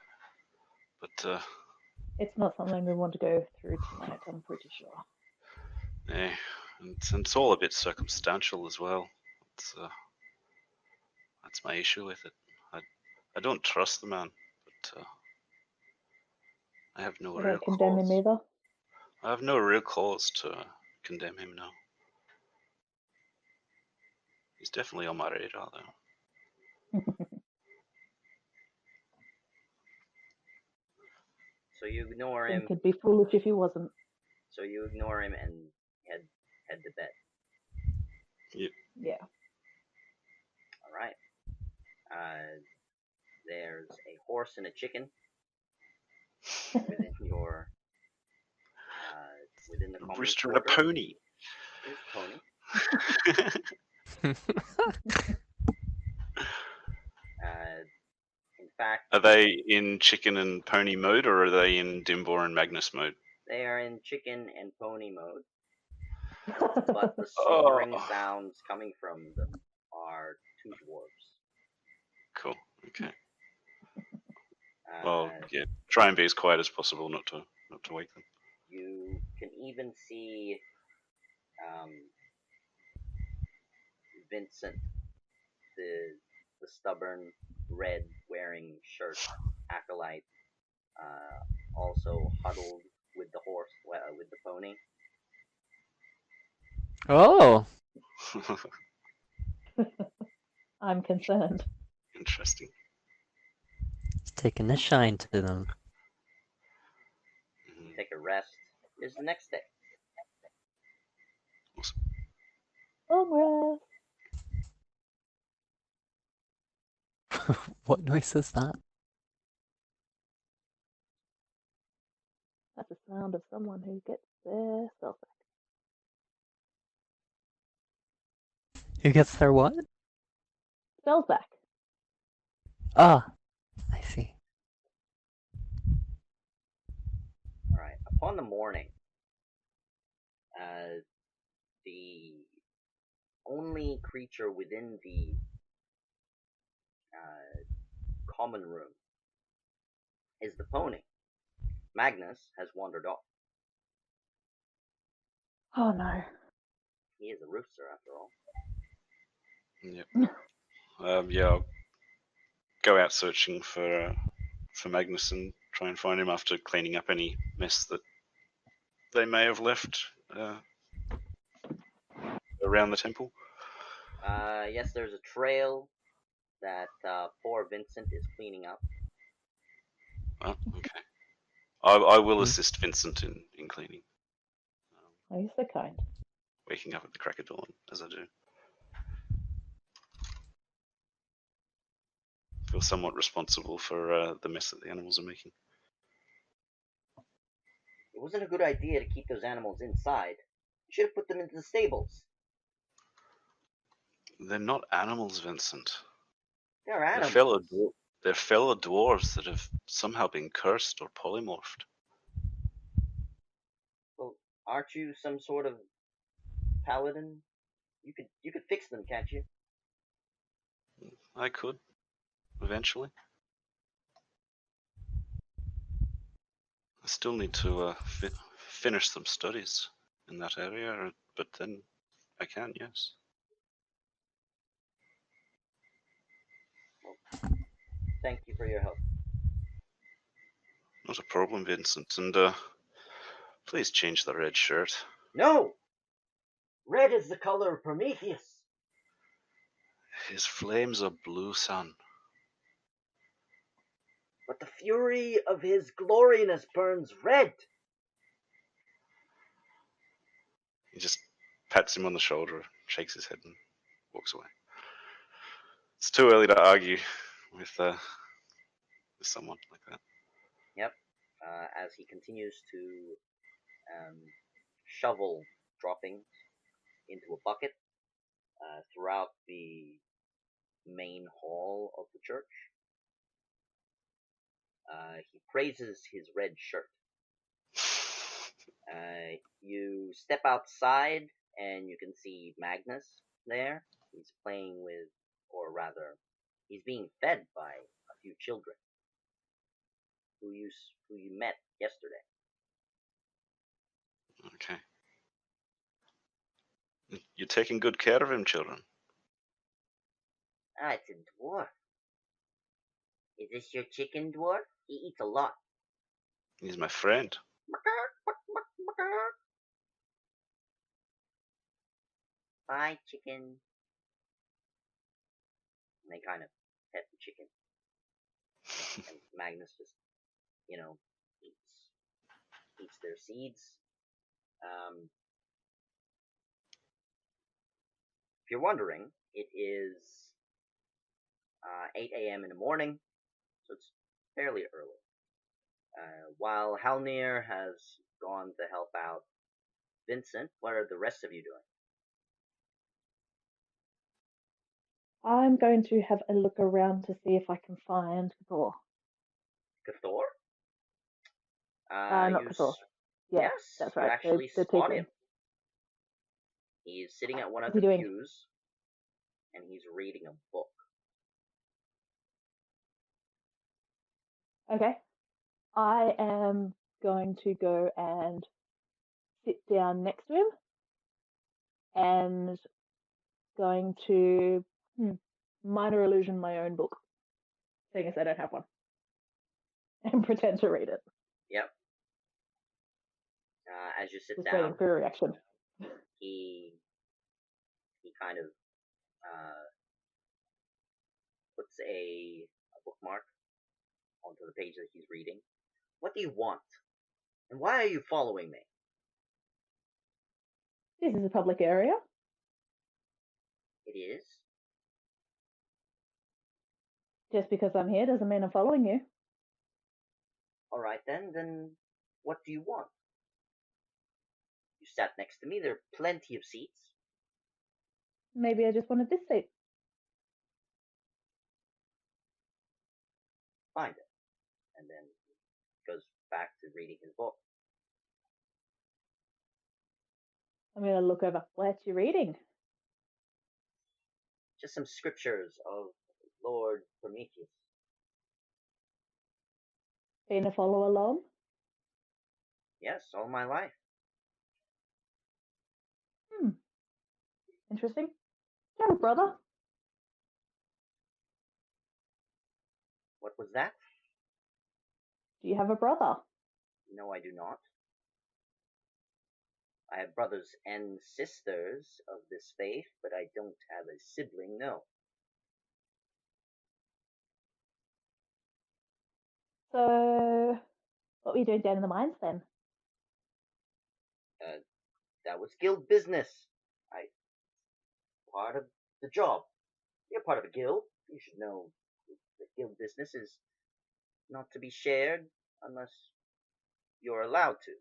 Speaker 5: But
Speaker 7: it's not something we want to go through tonight, I'm pretty sure.
Speaker 5: and it's all a bit circumstantial as well. That's my issue with it. I don't trust the man, but I have no real
Speaker 7: don't condemn him either.
Speaker 5: I have no real cause to condemn him now. He's definitely on my radar, though.
Speaker 2: So you ignore him.
Speaker 7: Could be foolish if he wasn't.
Speaker 2: So you ignore him and head to bed.
Speaker 7: Yeah.
Speaker 2: All right. There's a horse and a chicken within your within the common
Speaker 5: Rooster and a pony.
Speaker 2: There's a pony. In fact,
Speaker 5: are they in chicken and pony mode, or are they in Dimbor and Magnus mode?
Speaker 2: They are in chicken and pony mode, but the snoring sounds coming from them are two dwarves.
Speaker 5: Cool. Okay. Well, yeah. Try and be as quiet as possible, not to wake them.
Speaker 2: You can even see Vincent, the stubborn red wearing shirt acolyte, also huddled with the horse, with the pony.
Speaker 4: Oh.
Speaker 7: I'm concerned.
Speaker 5: Interesting.
Speaker 4: It's taking a shine to them.
Speaker 2: Take a rest. Here's the next day.
Speaker 5: Awesome.
Speaker 7: Long rest.
Speaker 4: What noise is that?
Speaker 7: That's the sound of someone who gets their spells back.
Speaker 4: Who gets their what?
Speaker 7: Spells back.
Speaker 4: Ah, I see.
Speaker 2: Alright, upon the morning, the only creature within the common room is the pony. Magnus has wandered off.
Speaker 7: Oh no.
Speaker 2: He is a rooster after all.
Speaker 5: Yep. Yeah, I'll go out searching for Magnus and try and find him after cleaning up any mess that they may have left around the temple.
Speaker 2: Yes, there's a trail that poor Vincent is cleaning up.
Speaker 5: Oh, okay. I will assist Vincent in cleaning.
Speaker 7: Oh, you're so kind.
Speaker 5: Waking up at the crack of dawn, as I do. feel somewhat responsible for the mess that the animals are making.
Speaker 2: It wasn't a good idea to keep those animals inside. You should have put them into the stables.
Speaker 5: They're not animals, Vincent.
Speaker 2: They're
Speaker 5: They're
Speaker 2: animals.
Speaker 5: they're fellow dwarves that have somehow been cursed or polymorphed.
Speaker 2: Well, aren't you some sort of paladin? You could fix them, can't you?
Speaker 5: I could, eventually. I still need to finish some studies in that area, but then I can, yes.
Speaker 2: Well, thank you for your help.
Speaker 5: Not a problem, Vincent. And please change the red shirt.
Speaker 2: No! Red is the color of Prometheus.
Speaker 5: His flames are blue, son.
Speaker 2: But the fury of his gloriness burns red.
Speaker 5: He just pats him on the shoulder, shakes his head, and walks away. It's too early to argue with someone like that.
Speaker 2: Yep. As he continues to shovel droppings into a bucket throughout the main hall of the church. He praises his red shirt. You step outside and you can see Magnus there. He's playing with, or rather, he's being fed by a few children who you met yesterday.
Speaker 5: Okay. You're taking good care of him, children.
Speaker 2: Ah, it's a dwarf. Is this your chicken, dwarf? He eats a lot.
Speaker 5: He's my friend.
Speaker 2: Bye, chicken. And they kind of pet the chicken. And Magnus just, eats their seeds. If you're wondering, it is 8 a.m. in the morning, so it's fairly early. While Halnir has gone to help out Vincent, what are the rest of you doing?
Speaker 7: I'm going to have a look around to see if I can find Thor.
Speaker 2: Cthor?
Speaker 7: Not Thor. Yeah,
Speaker 2: yes,
Speaker 7: that's
Speaker 2: you
Speaker 7: right.
Speaker 2: actually
Speaker 7: The
Speaker 2: spot
Speaker 7: tiefling.
Speaker 2: him. He's sitting at one of
Speaker 7: What's
Speaker 2: the
Speaker 7: he doing?
Speaker 2: pews, and he's reading a book.
Speaker 7: Okay. I am going to go and sit down next to him and going to minor illusion my own book, seeing as I don't have one, and pretend to read it.
Speaker 2: Yep. As you sit
Speaker 7: Just
Speaker 2: down,
Speaker 7: waiting for a reaction.
Speaker 2: he kind of puts a bookmark onto the page that he's reading. What do you want? And why are you following me?
Speaker 7: This is a public area.
Speaker 2: It is.
Speaker 7: Just because I'm here doesn't mean I'm following you.
Speaker 2: Alright then what do you want? You sat next to me, there are plenty of seats.
Speaker 7: Maybe I just wanted this seat.
Speaker 2: Find it. And then he goes back to reading his book.
Speaker 7: I'm going to look over. What you reading?
Speaker 2: Just some scriptures of Lord Prometheus.
Speaker 7: Been a follow along?
Speaker 2: Yes, all my life.
Speaker 7: Interesting. Do you have a brother?
Speaker 2: What was that?
Speaker 7: Do you have a brother?
Speaker 2: No, I do not. I have brothers and sisters of this faith, but I don't have a sibling, no.
Speaker 7: So, what were you doing down in the mines then?
Speaker 2: That was guild business. Part of the job. You're part of a guild. You should know the guild business is not to be shared unless you're allowed to.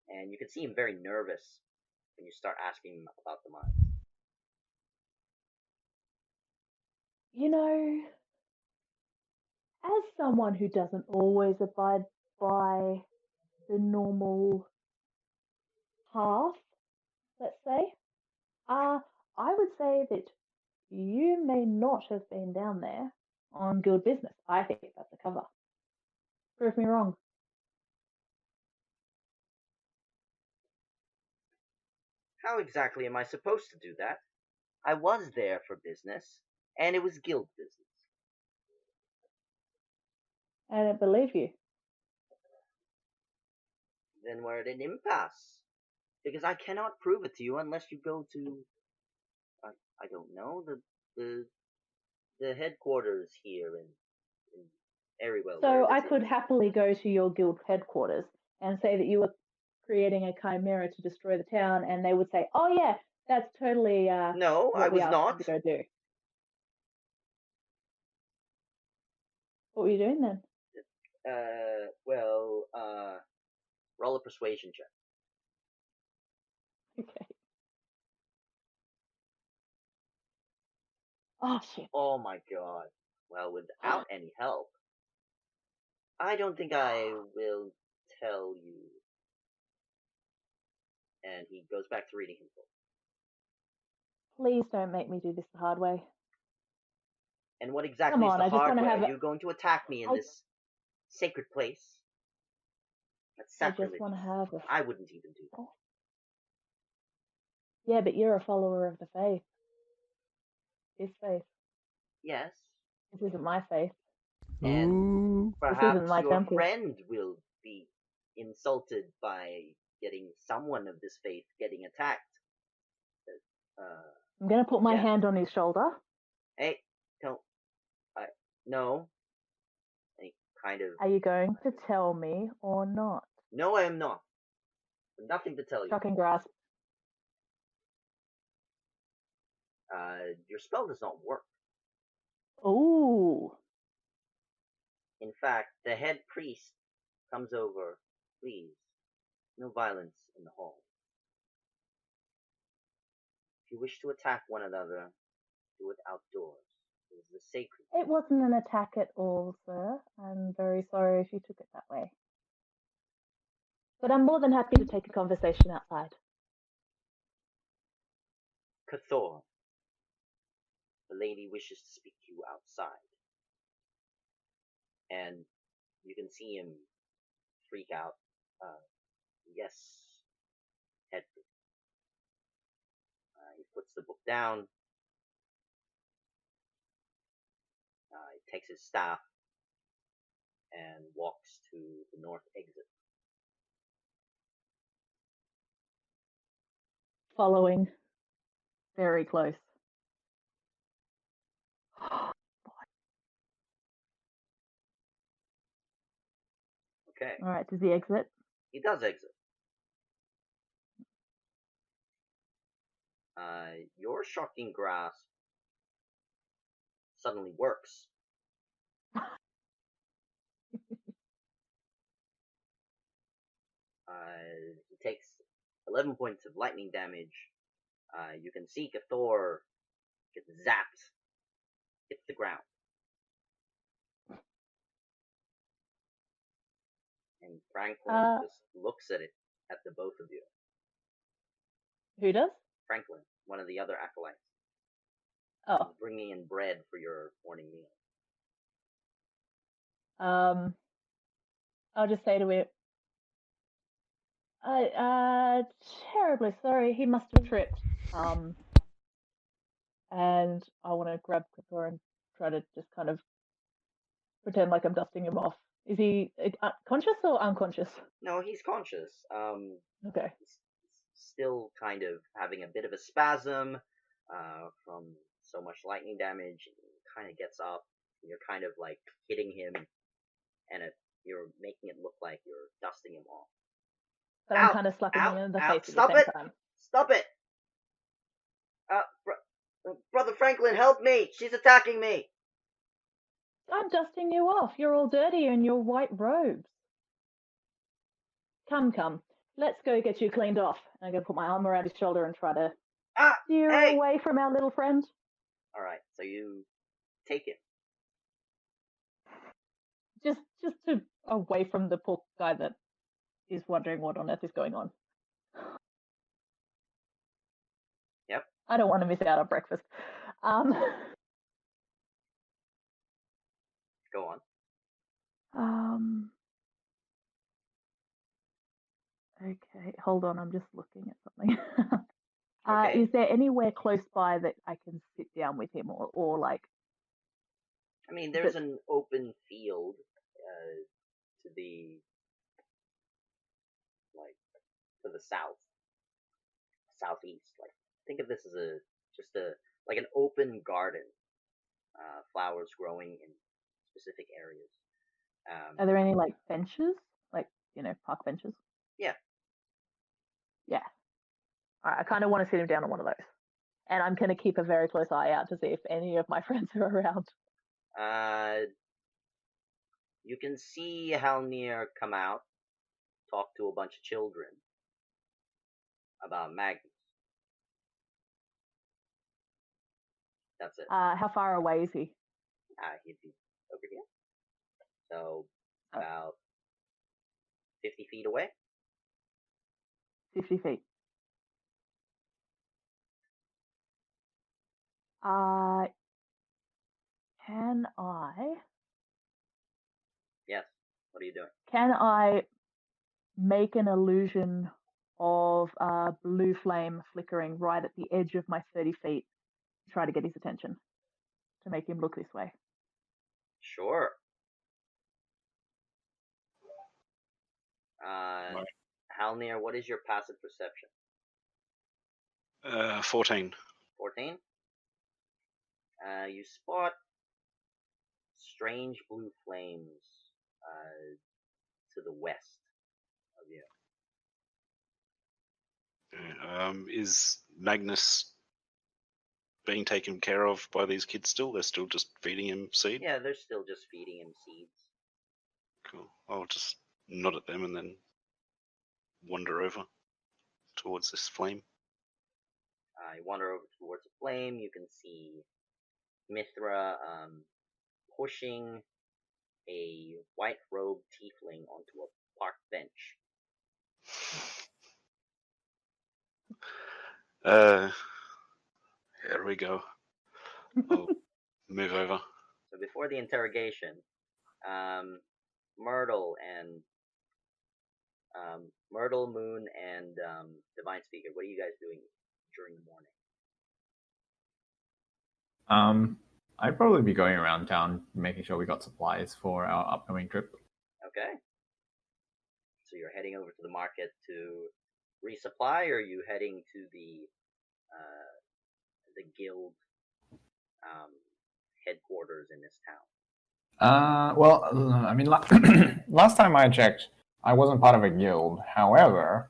Speaker 2: And you can see him very nervous when you start asking him about the mines.
Speaker 7: You know, as someone who doesn't always abide by the normal path, let's say, I would say that you may not have been down there on guild business. I think that's a cover. Prove me wrong.
Speaker 2: How exactly am I supposed to do that? I was there for business, and it was guild business.
Speaker 7: I don't believe you.
Speaker 2: Then we're at an impasse. Because I cannot prove it to you unless you go to, I don't know, the headquarters here in Erywell.
Speaker 7: So I could happily go to your guild headquarters and say that you were creating a chimera to destroy the town, and they would say, "Oh yeah, that's totally
Speaker 2: No, I
Speaker 7: what we
Speaker 2: was
Speaker 7: asked
Speaker 2: not.
Speaker 7: you to go do." What were you doing then?
Speaker 2: Roll a persuasion check.
Speaker 7: Okay. Oh shit.
Speaker 2: Oh my god. Well, without any help, I don't think I will tell you. And he goes back to reading his book.
Speaker 7: Please don't make me do this the hard way.
Speaker 2: And what exactly
Speaker 7: Come
Speaker 2: is
Speaker 7: on,
Speaker 2: the
Speaker 7: I just
Speaker 2: hard
Speaker 7: want
Speaker 2: way?
Speaker 7: to have.
Speaker 2: Are you going to attack me in this sacred place? That's
Speaker 7: I
Speaker 2: sacrilegious.
Speaker 7: just want to have.
Speaker 2: I wouldn't even do that.
Speaker 7: Yeah, but you're a follower of the faith. His faith.
Speaker 2: Yes.
Speaker 7: This isn't my faith.
Speaker 2: And
Speaker 4: Ooh.
Speaker 2: perhaps
Speaker 7: isn't my
Speaker 2: your
Speaker 7: temple.
Speaker 2: friend will be insulted by getting someone of this faith getting attacked.
Speaker 7: I'm gonna put my
Speaker 2: yeah.
Speaker 7: hand on his shoulder.
Speaker 2: Hey, don't. No. Any kind of.
Speaker 7: Are you going to tell me or not?
Speaker 2: No, I am not. Nothing to tell you.
Speaker 7: Shocking grasp.
Speaker 2: Your spell does not work.
Speaker 7: Ooh.
Speaker 2: In fact, the head priest comes over. Please, no violence in the hall. If you wish to attack one another, do it outdoors. It is the sacred.
Speaker 7: It wasn't an attack at all, sir. I'm very sorry if you took it that way. But I'm more than happy to take a conversation outside.
Speaker 2: Cathor, the lady wishes to speak to you outside. And you can see him freak out. Yes, head priest. He puts the book down. He takes his staff and walks to the north exit.
Speaker 7: Following. Very close.
Speaker 2: Okay.
Speaker 7: All right, does he exit?
Speaker 2: He does exit. Your shocking grasp suddenly works. He takes 11 points of lightning damage. You can see Cathor get zapped, hits the ground. And Franklin just looks at the both of you.
Speaker 7: Who does?
Speaker 2: Franklin, one of the other acolytes.
Speaker 7: Oh.
Speaker 2: He's bringing in bread for your morning meal.
Speaker 7: I'll just say to him, terribly sorry, he must have tripped. And I want to grab Cathor and try to just kind of pretend like I'm dusting him off. Is he conscious or unconscious?
Speaker 2: No, he's conscious.
Speaker 7: Okay.
Speaker 2: He's still kind of having a bit of a spasm from so much lightning damage. He kind of gets up. You're kind of like hitting him, and you're making it look like you're dusting him off.
Speaker 7: But I'm kind of slapping him in the face at the same time.
Speaker 2: Stop it! Brother Franklin, help me! She's attacking me!
Speaker 7: I'm dusting you off. You're all dirty in your white robes. Come. Let's go get you cleaned off. I'm going to put my arm around his shoulder and try to steer
Speaker 2: Hey!
Speaker 7: away from our little friend.
Speaker 2: All right, so you take it.
Speaker 7: Just to away from the poor guy that is wondering what on earth is going on.
Speaker 2: Yep.
Speaker 7: I don't want to miss out on breakfast.
Speaker 2: Go on.
Speaker 7: Okay, hold on. I'm just looking at something.
Speaker 2: Okay.
Speaker 7: Is there anywhere close by that I can sit down with him, or like?
Speaker 2: I mean, there's an open field to the to the southeast. Like, think of this as just an open garden, flowers growing in specific areas.
Speaker 7: Are there any like benches, like park benches?
Speaker 2: Yeah.
Speaker 7: Yeah. All right, I kind of want to sit him down on one of those, and I'm going to keep a very close eye out to see if any of my friends are around.
Speaker 2: You can see Halnir come out, talk to a bunch of children about Magnus. That's it.
Speaker 7: How far away is he?
Speaker 2: He'd be over here. So about 50 feet away.
Speaker 7: 50 feet. Can I?
Speaker 2: Yes. What are you doing?
Speaker 7: Can I make an illusion of blue flame flickering right at the edge of my 30 feet to try to get his attention, to make him look this way?
Speaker 2: Sure. Halnir, what is your passive perception?
Speaker 5: 14.
Speaker 2: 14? You spot strange blue flames to the west of you.
Speaker 5: Is Magnus being taken care of by these kids still? They're still just feeding him seed?
Speaker 2: Yeah, they're still just feeding him seeds.
Speaker 5: Cool. I'll just nod at them and then wander over towards this flame.
Speaker 2: You wander over towards the flame. You can see Mithra pushing a white-robed tiefling onto a park bench.
Speaker 5: Here we go. I'll move over.
Speaker 2: So before the interrogation, Myrtle, Moon, and Divine Speaker, what are you guys doing during the morning?
Speaker 6: I'd probably be going around town making sure we got supplies for our upcoming trip.
Speaker 2: Okay. So you're heading over to the market to resupply, or are you heading to the guild headquarters in this town?
Speaker 6: Well, I mean, last time I checked, I wasn't part of a guild. However,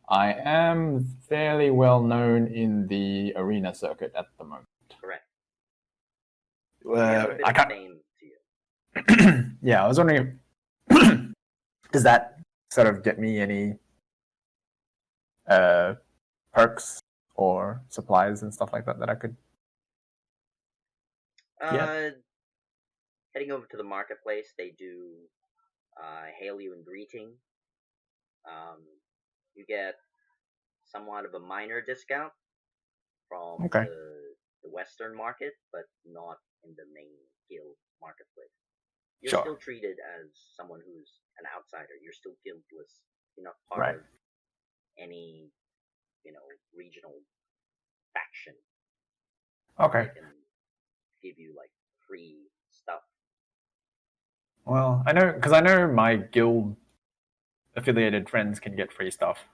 Speaker 6: I am fairly well known in the arena circuit at the moment.
Speaker 2: Correct. I can't. Fame to
Speaker 6: you. Yeah, I was wondering, does that sort of get me any perks or supplies and stuff like that I could get?
Speaker 2: Heading over to the marketplace, they do hail you in greeting. You get somewhat of a minor discount from the Western market, but not in the main guild marketplace. You're still treated as someone who's an outsider. You're still guildless. You're not part of any, regional faction.
Speaker 6: Okay.
Speaker 2: They can give you like free stuff.
Speaker 6: Well, I know my guild affiliated friends can get free stuff.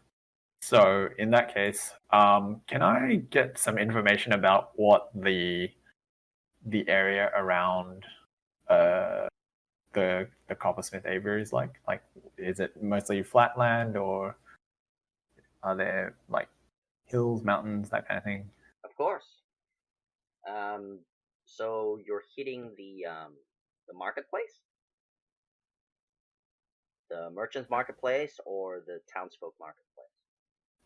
Speaker 6: So in that case, can I get some information about what the area around the Coppersmith Aviary is like? Like, is it mostly flat land, or are there like hills, mountains, that kind of thing?
Speaker 2: Of course. So you're hitting the the marketplace, the merchant's marketplace, or the townsfolk marketplace?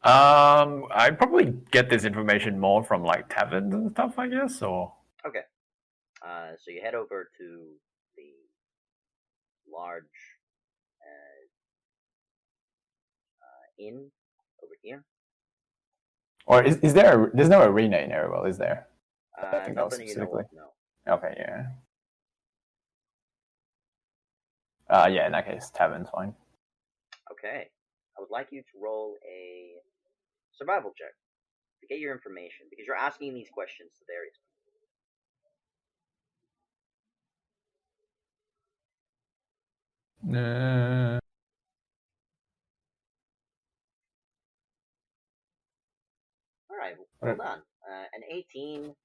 Speaker 6: I probably get this information more from like taverns and stuff, I guess, or
Speaker 2: Okay. So you head over to the large inn over here.
Speaker 6: or is there? There's no arena in Arewell, is there? I think that was
Speaker 2: Nothing you know
Speaker 6: specifically.
Speaker 2: of, no.
Speaker 6: Okay, yeah. Yeah, in that case, tavern's fine.
Speaker 2: Okay. I would like you to roll a survival check to get your information, because you're asking these questions to various people. Alright, well done. An 18,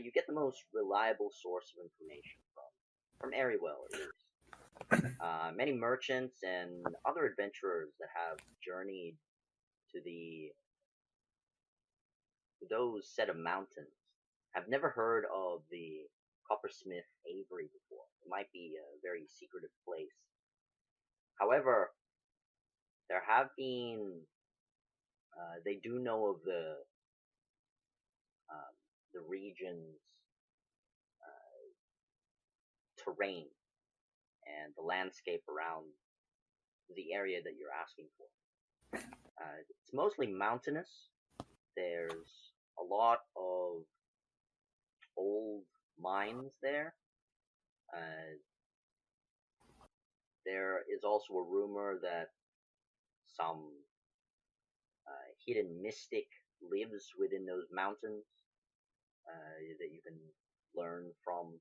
Speaker 2: you get the most reliable source of information from Arywell, at least. Many merchants and other adventurers that have journeyed to those set of mountains have never heard of the coppersmith Avery before. It might be a very secretive place. However, there have been they do know of the region's terrain and the landscape around the area that you're asking for. It's mostly mountainous. There's a lot of old mines there. There is also a rumor that some hidden mystic lives within those mountains that you can learn from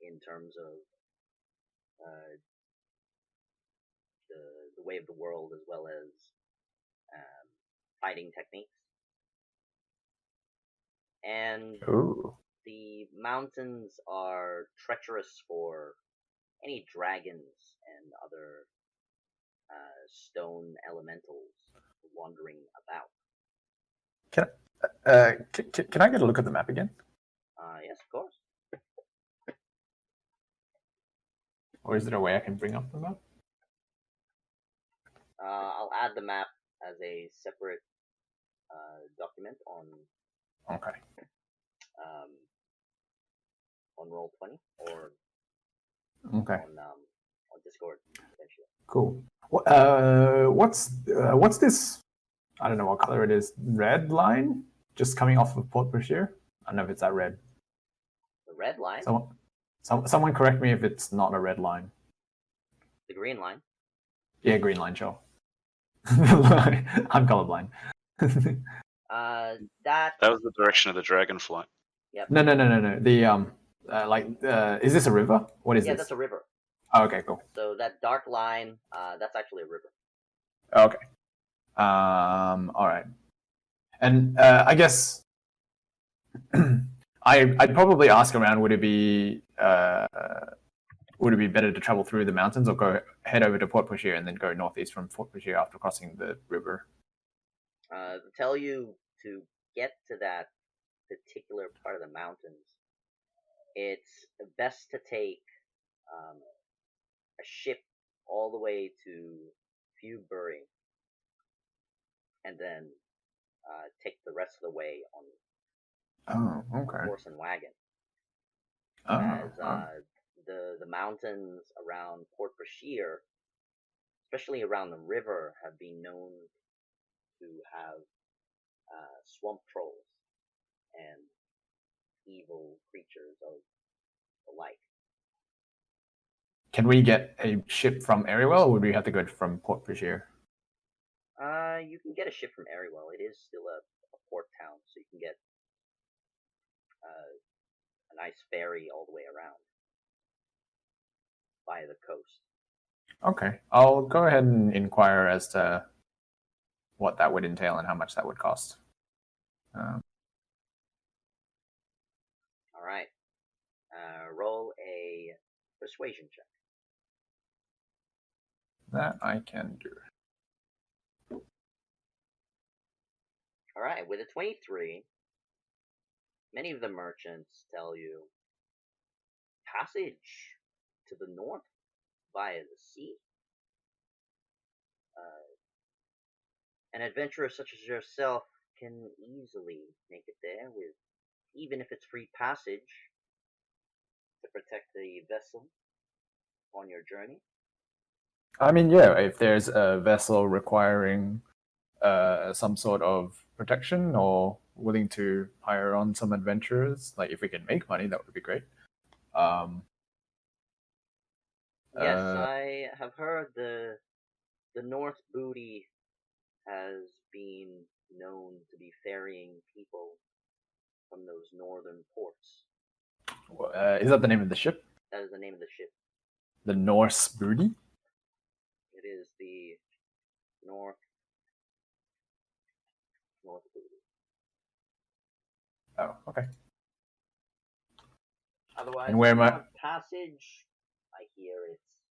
Speaker 2: in terms of the way of the world, as well as fighting techniques. And
Speaker 6: Ooh.
Speaker 2: the mountains are treacherous for any dragons and other stone elementals wandering about.
Speaker 6: Can I get a look at the map again?
Speaker 2: Yes, of course.
Speaker 6: Or is there a way I can bring up the map?
Speaker 2: I'll add the map as a separate document on
Speaker 6: Okay.
Speaker 2: On Roll20 or
Speaker 6: Okay.
Speaker 2: on Discord eventually.
Speaker 6: Cool. What's this? I don't know what color it is. Red line just coming off of Port Brashear. I don't know if it's that red.
Speaker 2: The red line?
Speaker 6: Someone correct me if it's not a red line.
Speaker 2: The green line?
Speaker 6: Yeah, green line, sure. I'm colorblind.
Speaker 2: That
Speaker 5: was the direction of the dragonfly.
Speaker 2: Yep.
Speaker 6: No. The is this a river? What is this?
Speaker 2: Yeah, that's a river.
Speaker 6: Oh, okay, cool.
Speaker 2: So that dark line, that's actually a river.
Speaker 6: Okay. All right. And I guess I'd probably ask around. Would it be better to travel through the mountains, or head over to Port Brashear and then go northeast from Port Brashear after crossing the river?
Speaker 2: To tell you to get to that particular part of the mountains, it's best to take a ship all the way to Fewbury and then take the rest of the way on horse and wagon. As the mountains around Port Brashear, especially around the river, have been known to have swamp trolls and evil creatures of the like.
Speaker 6: Can we get a ship from Arewell, or would we have to go from Port Brashear?
Speaker 2: You can get a ship from Arewell. It is still a port town, so you can get a nice ferry all the way around via the coast.
Speaker 6: Okay, I'll go ahead and inquire as to what that would entail and how much that would cost.
Speaker 2: All right. Roll a persuasion check.
Speaker 6: That I can do.
Speaker 2: All right. With a 23, many of the merchants tell you passage to the north via the sea. An adventurer such as yourself can easily make it there with, even if it's free passage, to protect the vessel on your journey.
Speaker 6: I mean, yeah, if there's a vessel requiring some sort of protection or willing to hire on some adventurers, like if we can make money, that would be great.
Speaker 2: Yes, I have heard the North Booty has been known to be ferrying people from those northern ports.
Speaker 6: Is that the name of the ship?
Speaker 2: That is the name of the ship.
Speaker 6: The Norse Booty?
Speaker 2: It is the North Booty.
Speaker 6: Oh, okay.
Speaker 2: Otherwise,
Speaker 6: and where am I?
Speaker 2: Passage, I hear it's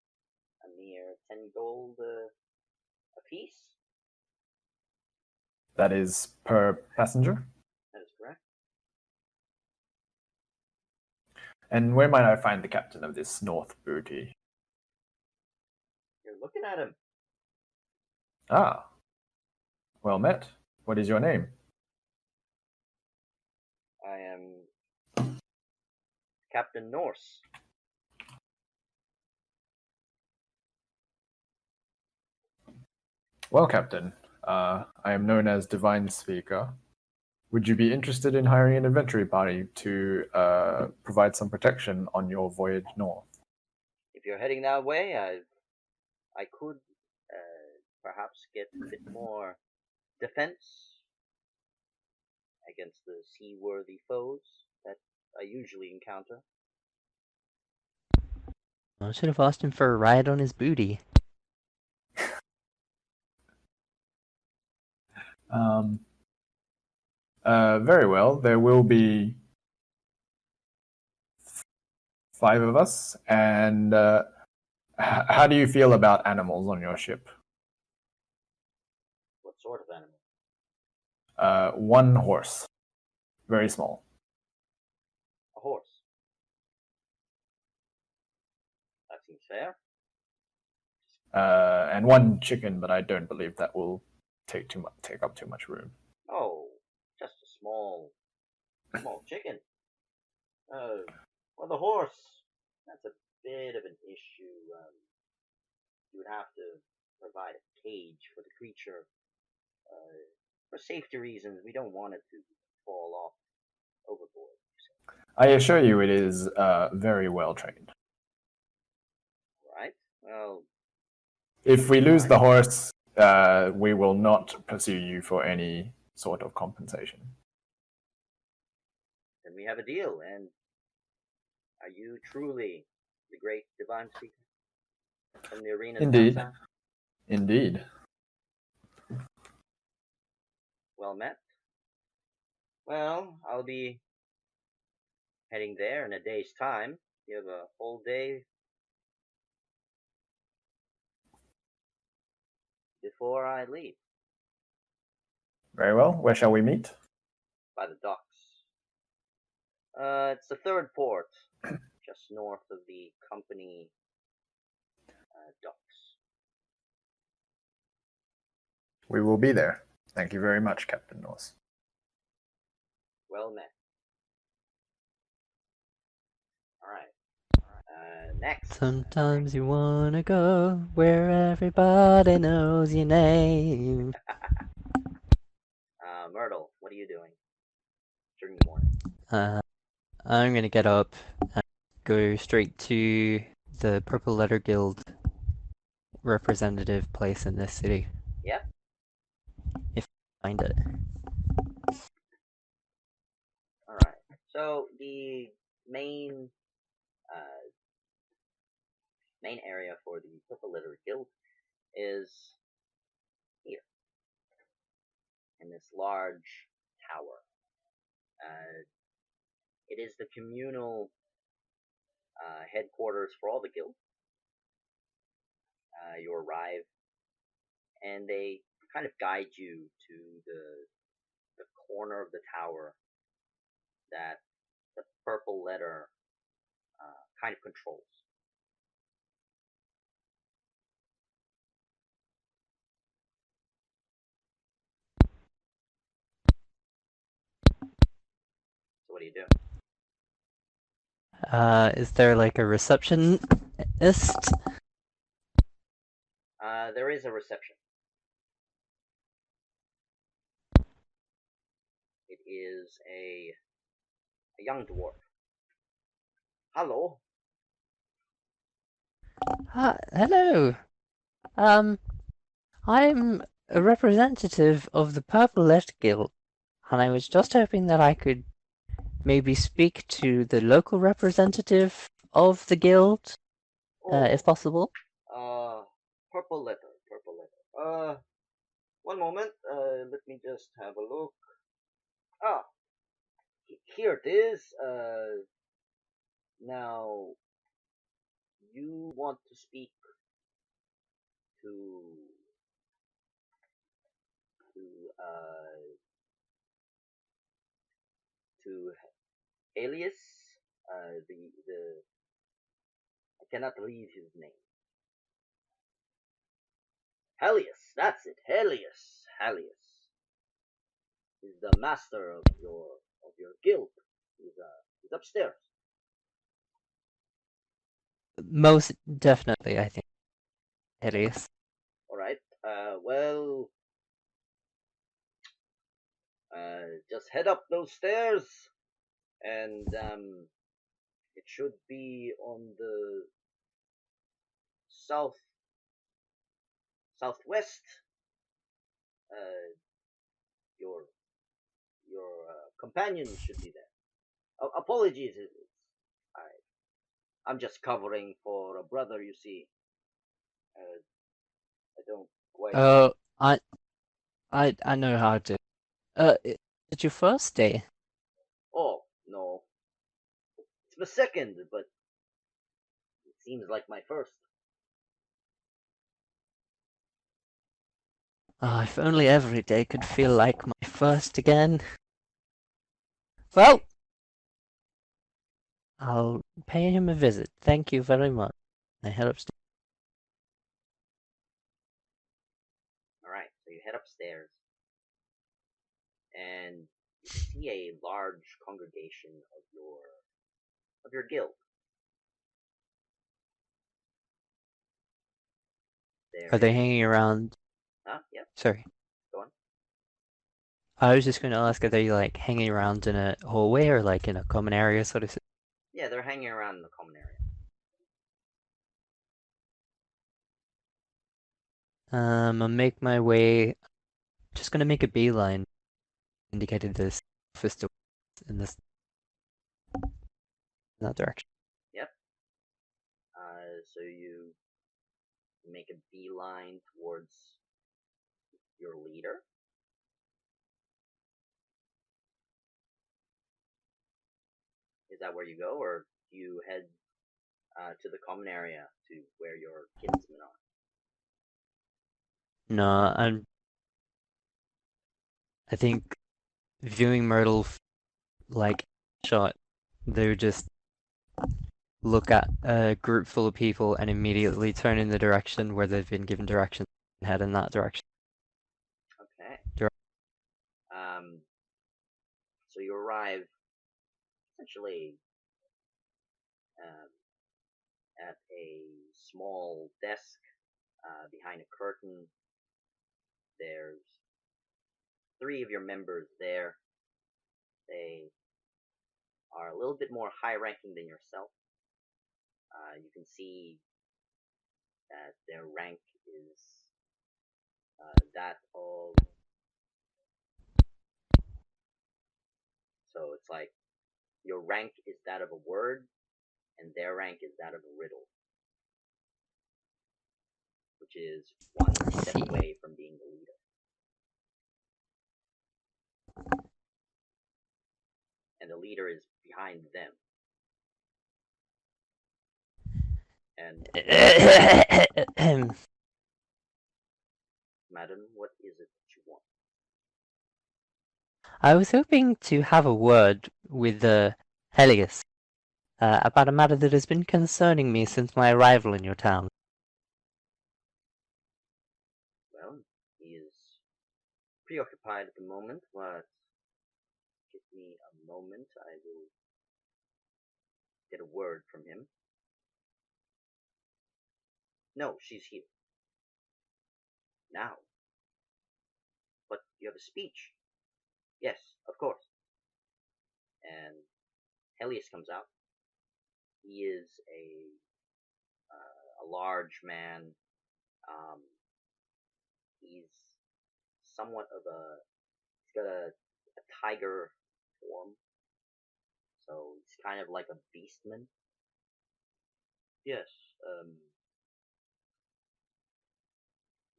Speaker 2: a mere 10 gold a piece.
Speaker 6: That is per passenger?
Speaker 2: That is correct.
Speaker 6: And where might I find the captain of this North Booty?
Speaker 2: You're looking at him.
Speaker 6: Ah. Well met. What is your name?
Speaker 2: I am Captain Norse.
Speaker 6: Well, Captain, I am known as Divine Speaker. Would you be interested in hiring an adventuring party to provide some protection on your voyage north?
Speaker 2: If you're heading that way, I could perhaps get a bit more defense against the seaworthy foes that I usually encounter.
Speaker 4: I should have asked him for a ride on his booty.
Speaker 6: Very well. There will be 5 of us. And how do you feel about animals on your ship?
Speaker 2: What sort of animal?
Speaker 6: 1 horse. Very small.
Speaker 2: A horse. That seems fair.
Speaker 6: And 1 chicken, but I don't believe that will take up too much room.
Speaker 2: Oh, just a small chicken. Well, the horse, that's a bit of an issue. You would have to provide a cage for the creature. For safety reasons, we don't want it to fall off overboard.
Speaker 6: I assure you it is very well trained.
Speaker 2: Right? Well,
Speaker 6: if we lose the horse, we will not pursue you for any sort of compensation.
Speaker 2: Then we have a deal. And are you truly the great divine speaker from the arena?
Speaker 6: Indeed. Indeed.
Speaker 2: Well met. Well, I'll be heading there in a day's time. You have a whole day before I leave.
Speaker 6: Very well. Where shall we meet?
Speaker 2: By the docks. It's the 3rd port, just north of the company docks.
Speaker 6: We will be there. Thank you very much, Captain Norse.
Speaker 2: Well met. Alright. Next.
Speaker 4: Sometimes you wanna go where everybody knows your name.
Speaker 2: Myrtle, what are you doing during the morning?
Speaker 4: I'm gonna get up and go straight to the Purple Letter Guild representative place in this city.
Speaker 2: Yep.
Speaker 4: If I find it.
Speaker 2: Alright. So the main area for the Purple Letter Guild is here, in this large tower. It is the communal headquarters for all the guilds. You arrive, and they kind of guide you to the corner of the tower that the Purple Letter kind of controls. So what do you do?
Speaker 4: Is there like a receptionist?
Speaker 2: There is a reception. It is a young dwarf. Hello.
Speaker 4: Hello. I'm a representative of the Purple Letter Guild, and I was just hoping that I could maybe speak to the local representative of the guild, if possible.
Speaker 2: Purple letter. One moment. Let me just have a look. Ah, here it is. Now you want to speak to to uh to Alias. The I cannot read his name. Helius, that's it. Helius is the master of your guild. He's upstairs.
Speaker 4: Most definitely, I think. Hideous.
Speaker 2: All right. Well, just head up those stairs, and it should be on the southwest. Your companion should be there. Apologies, I'm just covering for a brother. You see, I don't quite.
Speaker 4: Oh, I know how to. It's your first day.
Speaker 2: Oh no, it's my second, but it seems like my first.
Speaker 4: Oh, if only every day could feel like my first again. Well, I'll pay him a visit. Thank you very much. I head upstairs.
Speaker 2: All right, so you head upstairs, and you see a large congregation of your guild.
Speaker 4: Are they hanging around?
Speaker 2: Huh? Yep.
Speaker 4: Sorry.
Speaker 2: Go on.
Speaker 4: I was just going to ask, are they like hanging around in a hallway or like in a common area sort of thing?
Speaker 2: Yeah, they're hanging around in the common area.
Speaker 4: I'll make my way. Just gonna make a beeline, indicated this office door in that direction.
Speaker 2: Yep. So you make a beeline towards your leader. Is that where you go, or do you head to the common area to where your kinsmen are?
Speaker 4: No, I think viewing Myrtle like shot, they would just look at a group full of people and immediately turn in the direction where they've been given directions and head in that direction.
Speaker 2: Okay. So you arrive essentially at a small desk behind a curtain. There's 3 of your members there. They are a little bit more high-ranking than yourself. You can see that their rank is that of... So it's like your rank is that of a word, and their rank is that of a riddle, which is one step away from being the leader. And the leader is behind them. And madam, what is it that you want?
Speaker 4: I was hoping to have a word with Helios. about a matter that has been concerning me since my arrival in your town.
Speaker 2: Well, he is preoccupied at the moment, but give me a moment. I will get a word from him. No, she's here. Now. But you have a speech. Yes, of course. And Helios comes out. He is a large man. He's somewhat of he's got a tiger form. So he's kind of like a beastman. Yes,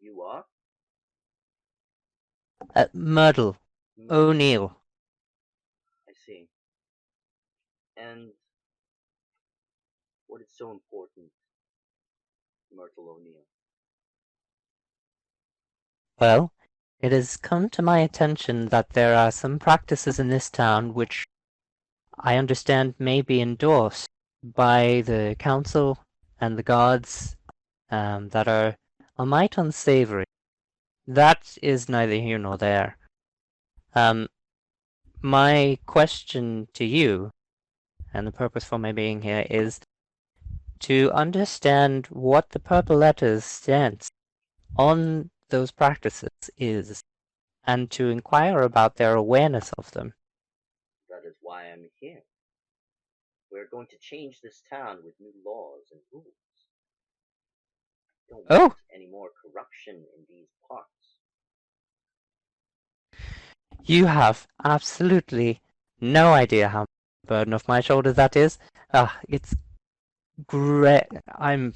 Speaker 2: you are?
Speaker 4: Myrtle O'Neill.
Speaker 2: I see. And what is so important, Myrtle O'Neill?
Speaker 4: Well, it has come to my attention that there are some practices in this town which I understand may be endorsed by the council and the gods that are a mite unsavory. That is neither here nor there. My question to you, and the purpose for my being here, is to understand what the Purple Letter's stance on those practices is, and to inquire about their awareness of them.
Speaker 2: That is why I'm here. We're going to change this town with new laws and rules. Don't want any more corruption in these parts.
Speaker 4: You have absolutely no idea how much burden off my shoulders that is. It's great. I'm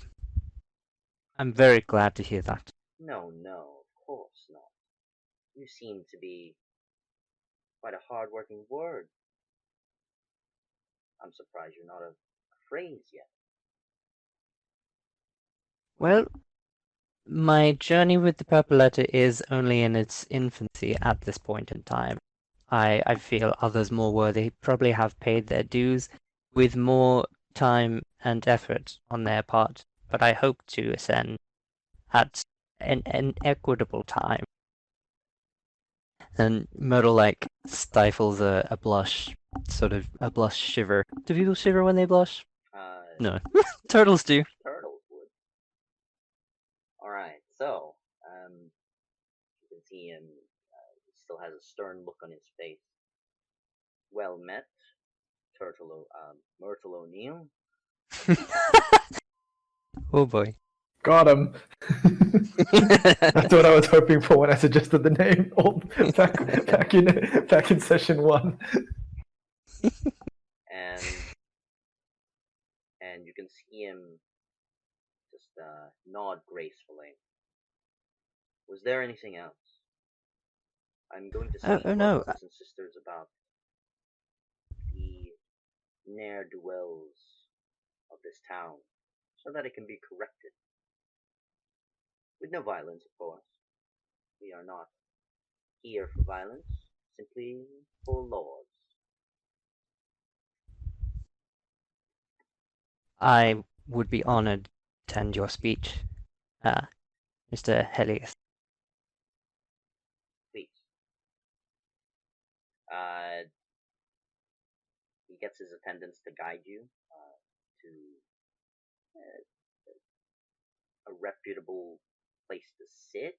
Speaker 4: very glad to hear that.
Speaker 2: No, of course not. You seem to be quite a hard-working word. I'm surprised you're not a phrase yet.
Speaker 4: Well, my journey with the Purple Letter is only in its infancy at this point in time. I feel others more worthy probably have paid their dues with more time and effort on their part, but I hope to ascend at an equitable time. And Myrtle stifles a blush, sort of a blush shiver. Do people shiver when they blush? No. Turtles do.
Speaker 2: Turtles would. Alright, so, you can see him, he still has a stern look on his face. Well met, Myrtle O'Neill.
Speaker 4: Oh boy.
Speaker 6: Got him. That's what I was hoping for when I suggested the name back in session 1.
Speaker 2: And you can see him just nod gracefully. Was there anything else? I'm going to speak to our brothers and sisters about the ne'er-do-wells of this town, so that it can be corrected. With no violence, of course. We are not here for violence, simply for laws.
Speaker 4: I would be honored to attend your speech, Mr. Helios.
Speaker 2: Please. He gets his attendants to guide you to a reputable place to sit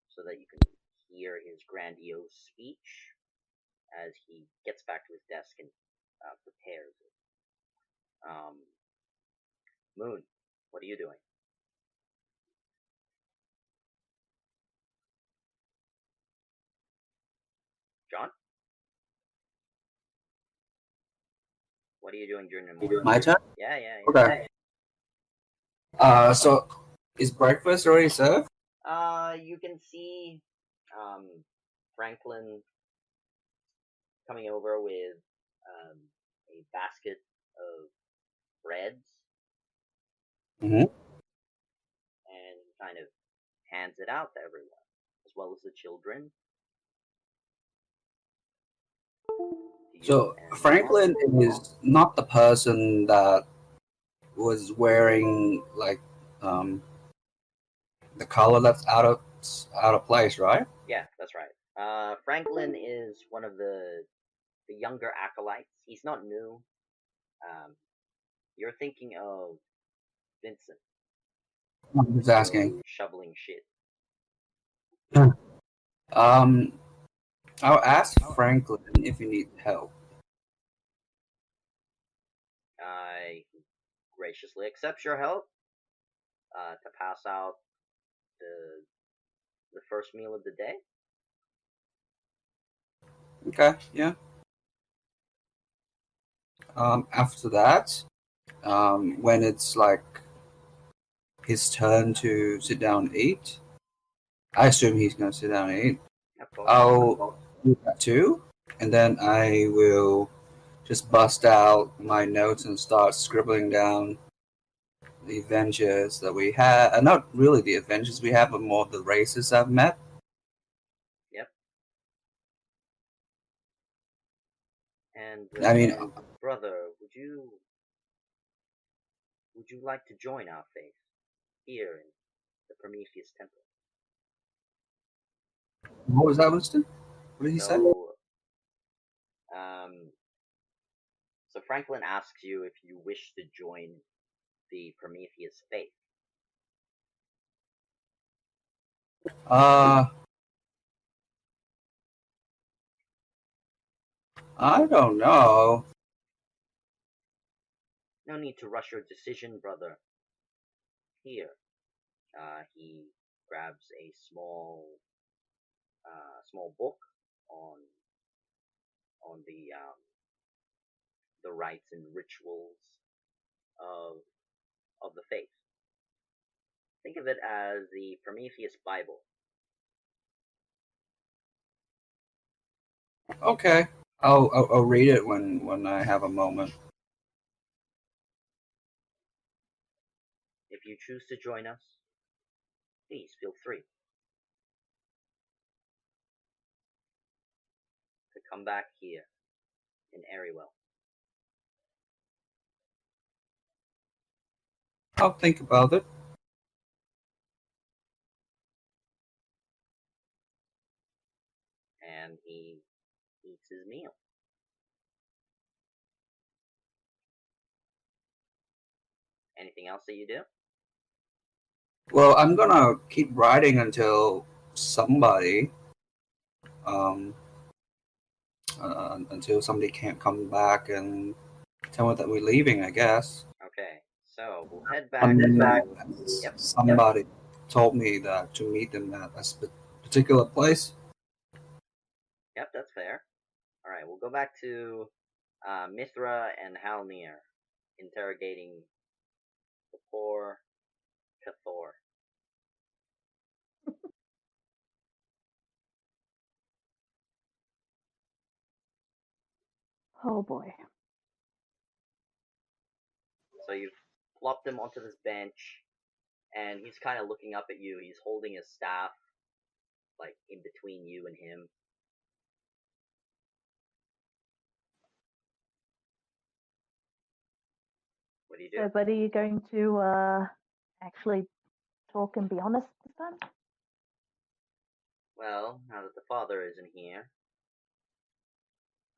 Speaker 2: so that you can hear his grandiose speech as he gets back to his desk and prepares it. Moon, what are you doing? John? What are you doing during the morning?
Speaker 3: My turn?
Speaker 2: Yeah.
Speaker 3: Okay. So is breakfast already served?
Speaker 2: You can see Franklin coming over with a basket of breads.
Speaker 3: Mm-hmm.
Speaker 2: And kind of hands it out to everyone, as well as the children.
Speaker 3: So Franklin is not the person that was wearing like the color that's out of place, right?
Speaker 2: Yeah, that's right. Franklin is one of the younger acolytes. He's not new. Um, you're thinking of Vincent,
Speaker 3: I'm just
Speaker 2: still
Speaker 3: asking.
Speaker 2: shoveling shit.
Speaker 3: Um, I'll ask Franklin if he needs help.
Speaker 2: I graciously accepts your help to pass out the first meal of the day.
Speaker 3: Okay, yeah. After that, when it's like his turn to sit down and eat, I assume he's gonna sit down and eat.
Speaker 2: Of course.
Speaker 3: I'll do that too, and then I will just bust out my notes and start scribbling down the adventures that we had. Not really the adventures we have, but more the races I've met.
Speaker 2: Yep. And
Speaker 3: I mean,
Speaker 2: brother, would you like to join our faith here in the Prometheus Temple?
Speaker 3: what was that, Winston? What did he say?
Speaker 2: Um, so Franklin asks you if you wish to join the Prometheus faith.
Speaker 3: Uh, I don't know.
Speaker 2: No need to rush your decision, brother. Here, he grabs a small book on the rites and rituals of the faith. Think of it as the Prometheus Bible.
Speaker 3: Okay, I'll read it when I have a moment.
Speaker 2: If you choose to join us, please feel free to come back here in Arrywell.
Speaker 3: I'll think about it.
Speaker 2: And he eats his meal. Anything else that you do?
Speaker 3: Well, I'm gonna keep writing until somebody, um, until somebody can't come back and tell me that we're leaving. I guess.
Speaker 2: Okay, so we'll head back to. Yep.
Speaker 3: Somebody told me that to meet them at a particular place.
Speaker 2: Yep, that's fair. All right, we'll go back to Mithra and Halnir interrogating the poor Cathor.
Speaker 7: Oh boy.
Speaker 2: So you've plopped him onto this bench, and he's kind of looking up at you. He's holding his staff, like, in between you and him. What do you do?
Speaker 7: So, but are you going to actually talk and be honest this time?
Speaker 2: Well, now that the father isn't here,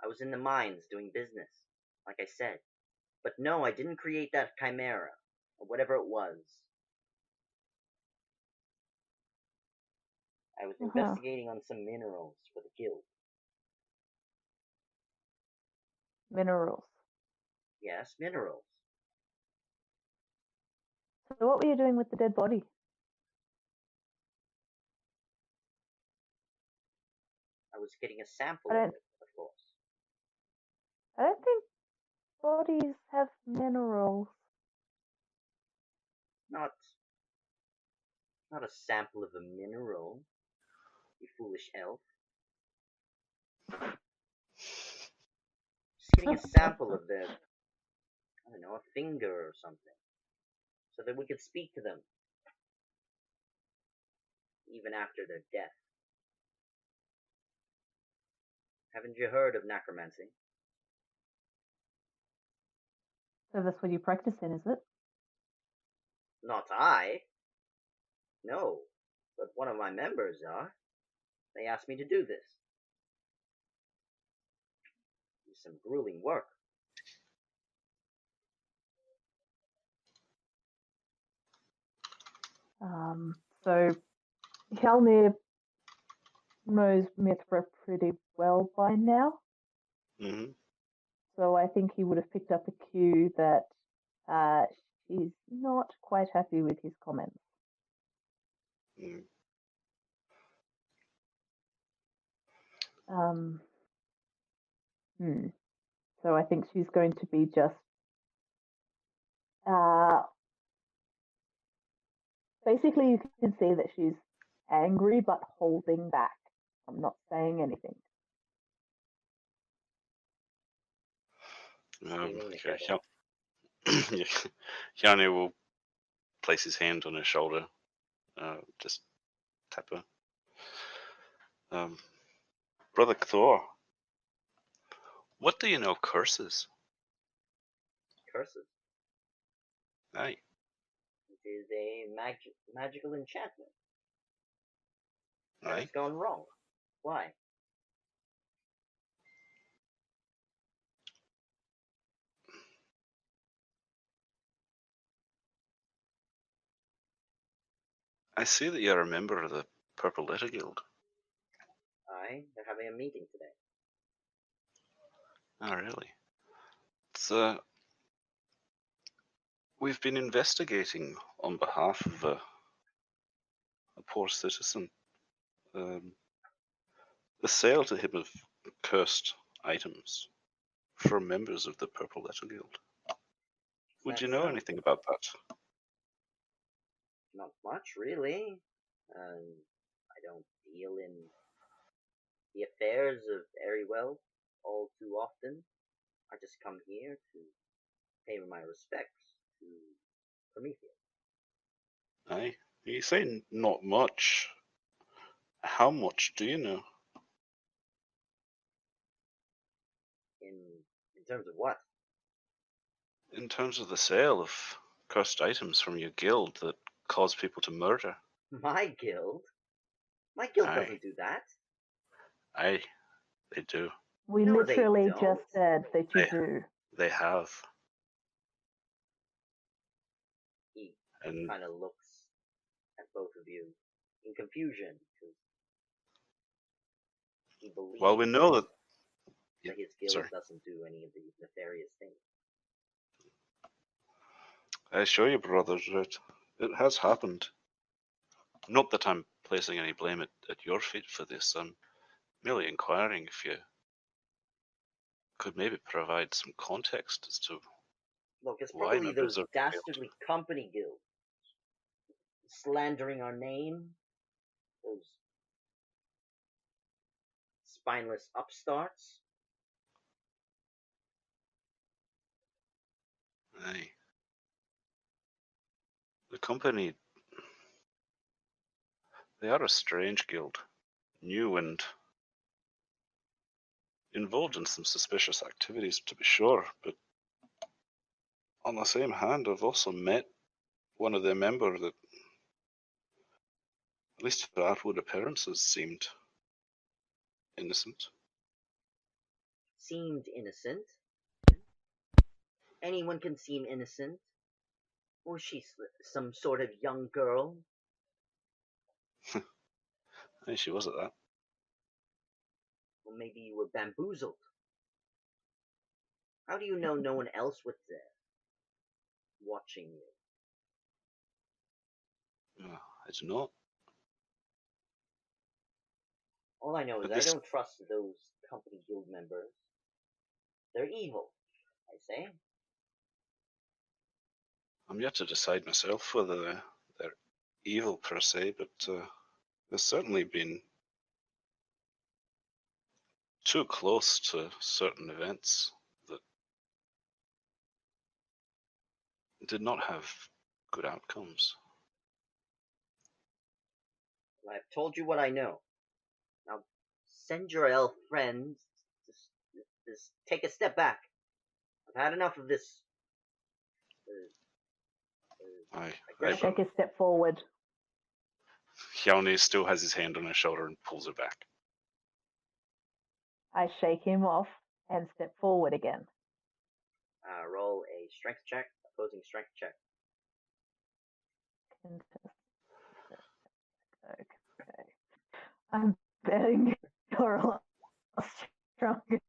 Speaker 2: I was in the mines doing business, like I said. But no, I didn't create that chimera, or whatever it was. I was investigating on some minerals for the guild.
Speaker 7: Minerals.
Speaker 2: Yes, minerals.
Speaker 7: So what were you doing with the dead body?
Speaker 2: I was getting a sample of it, of course.
Speaker 7: I don't think bodies have minerals.
Speaker 2: Not a sample of a mineral, you foolish elf. Just getting a sample of their, I don't know, a finger or something, so that we could speak to them, even after their death. Haven't you heard of necromancy?
Speaker 7: So that's what you practice in, is it?
Speaker 2: Not I. No. But one of my members are. They asked me to do this. It's some grueling work.
Speaker 7: So Hjalmir knows Mithra pretty well by now.
Speaker 5: Mm-hmm.
Speaker 7: So I think he would have picked up a cue that she's not quite happy with his comments.
Speaker 5: Mm.
Speaker 7: So I think she's going to be just basically, you can see that she's angry but holding back. I'm not saying anything.
Speaker 2: Cleaning the
Speaker 5: Okay.
Speaker 2: kettle.
Speaker 5: Hjarni will place his hand on her shoulder, just tap her. Brother Thor, what do you know curses?
Speaker 2: Curses.
Speaker 5: Aye.
Speaker 2: It is a magical enchantment. That
Speaker 5: Aye.
Speaker 2: has gone wrong. Why?
Speaker 5: I see that you're a member of the Purple Letter Guild.
Speaker 2: Aye, they're having a meeting today.
Speaker 5: Oh, really? It's, we've been investigating on behalf of a poor citizen. The sale to him of cursed items from members of the Purple Letter Guild. Would you know
Speaker 2: so?
Speaker 5: anything about that?
Speaker 2: Not much, really. I don't deal in the affairs of Errywell all too often. I just come here to pay my respects to Prometheus.
Speaker 5: Aye. You say not much. How much do you know?
Speaker 2: In terms of what?
Speaker 5: In terms of the sale of cursed items from your guild that cause people to murder.
Speaker 2: My guild? My guild
Speaker 5: Aye.
Speaker 2: doesn't do that.
Speaker 5: Aye, they do.
Speaker 7: We
Speaker 2: No, they
Speaker 7: literally
Speaker 2: don't.
Speaker 7: just said that you
Speaker 5: They-
Speaker 7: do.
Speaker 5: They have.
Speaker 2: He
Speaker 5: And
Speaker 2: kind of looks at both of you in confusion because he believes
Speaker 5: well, we know that. Yeah,
Speaker 2: that his guild
Speaker 5: sorry.
Speaker 2: doesn't do any of these nefarious things.
Speaker 5: I assure you, brother, that it has happened. Not that I'm placing any blame at your feet for this. I'm merely inquiring if you could maybe provide some context as to
Speaker 2: Look, it's
Speaker 5: why
Speaker 2: probably
Speaker 5: members
Speaker 2: those
Speaker 5: of the guild.
Speaker 2: dastardly company guilds slandering our name, those spineless upstarts.
Speaker 5: Aye. The company, they are a strange guild. New and involved in some suspicious activities, to be sure, but on the same hand, I've also met one of their members that, at least to outward appearances, seemed innocent.
Speaker 2: Seemed innocent. Anyone can seem innocent. Was she some sort of young girl?
Speaker 5: Aye, she was at that.
Speaker 2: Or maybe you were bamboozled. How do you know no one else was there, watching you?
Speaker 5: I do not.
Speaker 2: All I know is
Speaker 5: But
Speaker 2: I
Speaker 5: this,
Speaker 2: don't trust those company guild members. They're evil, I say.
Speaker 5: I'm yet to decide myself whether they're evil per se, but there's certainly been too close to certain events that did not have good outcomes.
Speaker 2: I've told you what I know. Now, send your elf friends. Just take a step back. I've had enough of this
Speaker 5: I
Speaker 2: guess
Speaker 7: Take a step forward.
Speaker 5: Hjalni still has his hand on her shoulder and pulls her back.
Speaker 7: I shake him off and step forward again.
Speaker 2: Roll a strength check, opposing strength check.
Speaker 7: Okay. I'm betting you're a lot stronger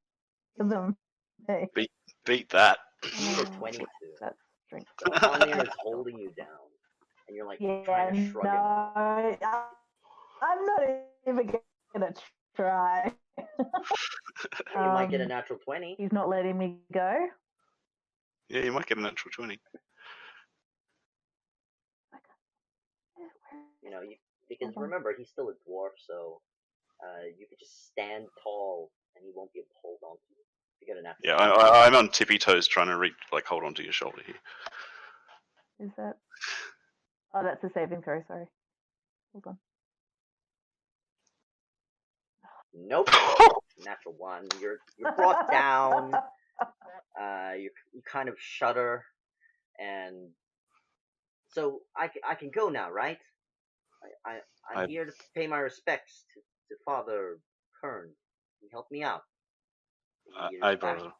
Speaker 7: than me.
Speaker 5: Beat that.
Speaker 2: You need a 22.
Speaker 7: That's strength.
Speaker 2: So Halnir is holding you down, and you're like trying to shrug him off.
Speaker 7: I'm not even gonna try.
Speaker 2: You might get a natural 20.
Speaker 7: He's not letting me go.
Speaker 5: Yeah, you might get a natural 20.
Speaker 2: Because remember, he's still a dwarf, so you could just stand tall, and he won't be able to hold on to you. You get a natural.
Speaker 5: Yeah, I'm on tippy toes trying to hold onto your shoulder here.
Speaker 7: Is that? Oh, that's a saving throw. Sorry. Hold on.
Speaker 2: Nope. Natural 1. You're brought down. You kind of shudder, and so I can go now, right? I'm here to pay my respects to Father Kern. He helped me out.
Speaker 5: Aye, brother.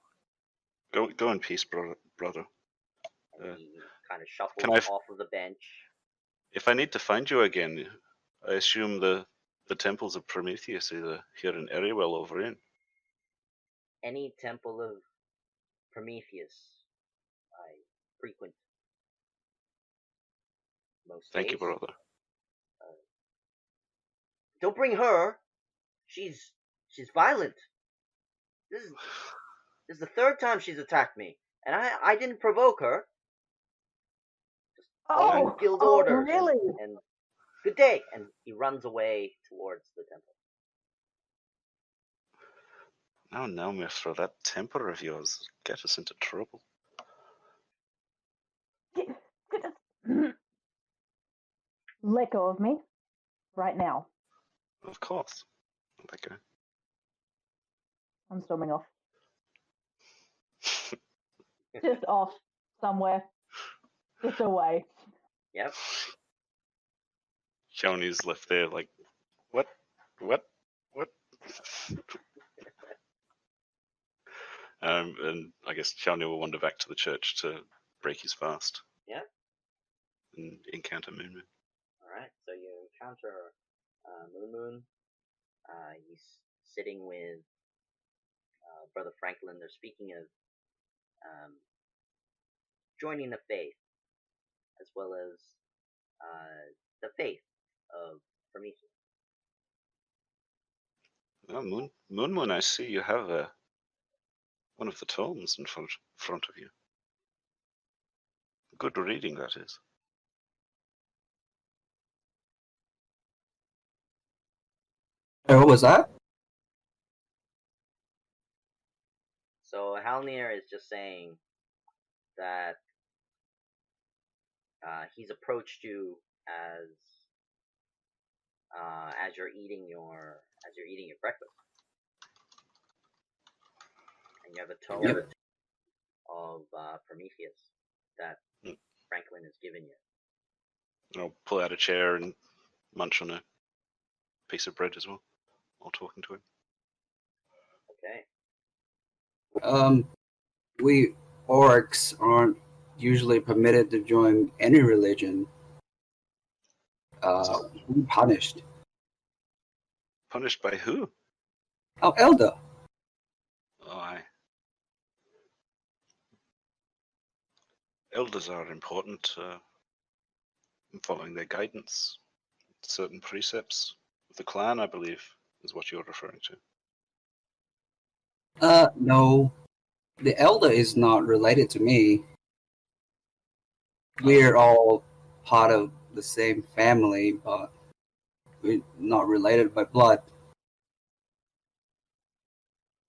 Speaker 5: Go in peace, brother.
Speaker 2: And he kind of shuffles off of the bench.
Speaker 5: If I need to find you again, I assume the temples of Prometheus either here in Eriwell over in.
Speaker 2: Any temple of Prometheus, I frequent. Most
Speaker 5: Thank
Speaker 2: days.
Speaker 5: you, brother.
Speaker 2: Don't bring her. She's violent. This is the third time she's attacked me, and I didn't provoke her. Just following guild orders.
Speaker 7: Really?
Speaker 2: And good day. And he runs away towards the temple.
Speaker 5: Now, Mithra, that temper of yours get us into trouble.
Speaker 7: Let go of me, right now.
Speaker 5: Of course. Okay.
Speaker 7: I'm storming off. Just off somewhere. Just away.
Speaker 2: Yep.
Speaker 5: Shoni's left there like, what? And I guess Shoni will wander back to the church to break his fast.
Speaker 2: Yeah.
Speaker 5: And encounter Moon Moon.
Speaker 2: Alright, so you encounter Moon Moon. He's sitting with Brother Franklin. They're speaking of joining the faith, as well as the faith of Prometheus.
Speaker 5: Oh, Moon, I see you have one of the tomes in front of you. Good reading, that is.
Speaker 3: What was that?
Speaker 2: So Halnir is just saying that he's approached you as you're eating your breakfast, and you have a tome of Prometheus that Franklin has given you.
Speaker 5: I'll pull out a chair and munch on a piece of bread as well while talking to him.
Speaker 2: Okay.
Speaker 3: We orcs aren't usually permitted to join any religion. We're punished.
Speaker 5: Punished by who?
Speaker 3: Oh, Elder.
Speaker 5: Oh, aye. Elders are important in following their guidance. Certain precepts of the clan, I believe, is what you're referring to.
Speaker 3: No. The Elder is not related to me. We're all part of the same family, but we're not related by blood.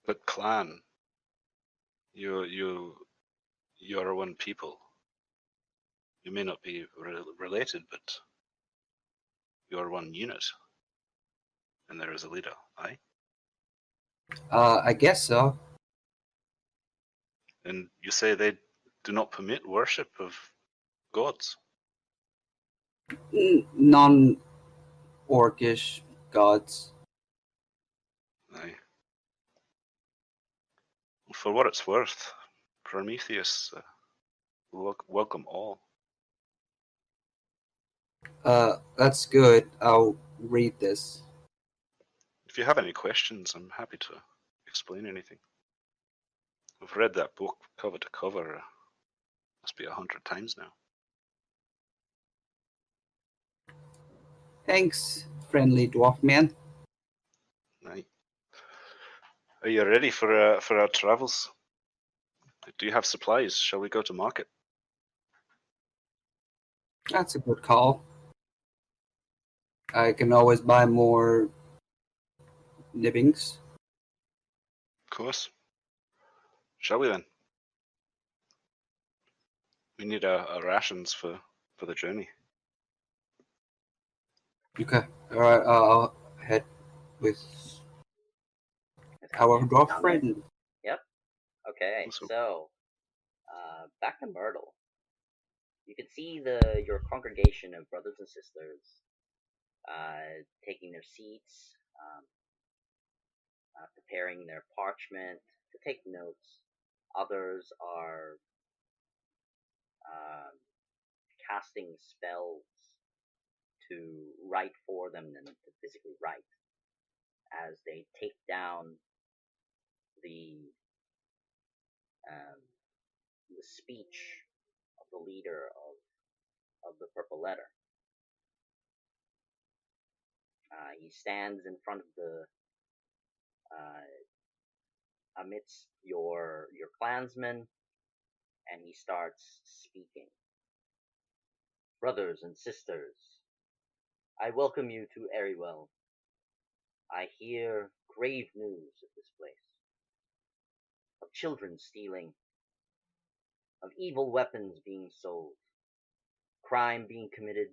Speaker 5: But clan, you're one people. You may not be related, but you're one unit, and there is a leader. Aye.
Speaker 3: I guess so.
Speaker 5: And you say they do not permit worship of gods?
Speaker 3: Non-orcish gods.
Speaker 5: Aye. For what it's worth, Prometheus welcome all.
Speaker 3: That's good. I'll read this.
Speaker 5: If you have any questions, I'm happy to explain anything. I've read that book cover to cover, must be 100 times now.
Speaker 3: Thanks, friendly dwarf man.
Speaker 5: Right. Are you ready for our travels? Do you have supplies? Shall we go to market?
Speaker 3: That's a good call. I can always buy more nibbings.
Speaker 5: Of course. Shall we then? We need our rations for the journey.
Speaker 3: Okay. Alright, I'll head with our dwarf
Speaker 2: Sound
Speaker 3: friend.
Speaker 2: good? Yep. Okay,
Speaker 5: Awesome.
Speaker 2: so back to Myrtle. You can see your congregation of brothers and sisters taking their seats, preparing their parchment to take notes. Others are casting spells to write for them and to physically write as they take down the speech of the leader of the Purple Letter. He stands in front of the amidst your clansmen, and he starts speaking. Brothers and sisters, I welcome you to Eriwell. I hear grave news of this place, of children stealing, of evil weapons being sold, crime being committed,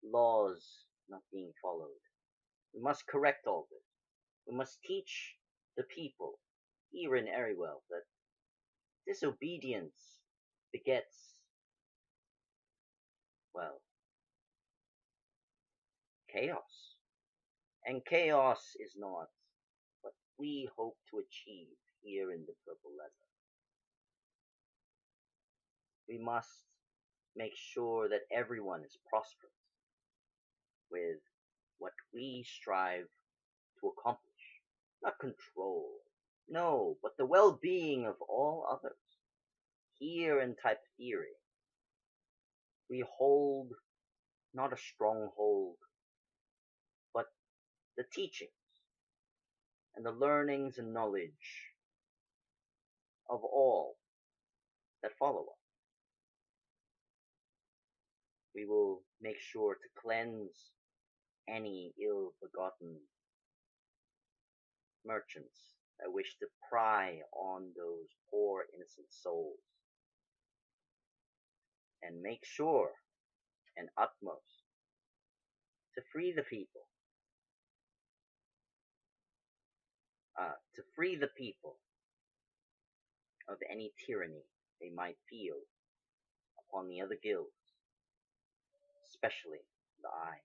Speaker 2: laws not being followed. We must correct all this. We must teach the people here in Eriwell that disobedience begets, well, chaos. And chaos is not what we hope to achieve here in the Purple Leather. We must make sure that everyone is prosperous with what we strive to accomplish. Not control, no, but the well-being of all others. Here in Typertheria, we hold not a stronghold, but the teachings and the learnings and knowledge of all that follow us. We will make sure to cleanse any ill-begotten merchants that wish to pry on those poor innocent souls, and make sure and utmost to free the people, of any tyranny they might feel upon the other guilds, especially the Eye.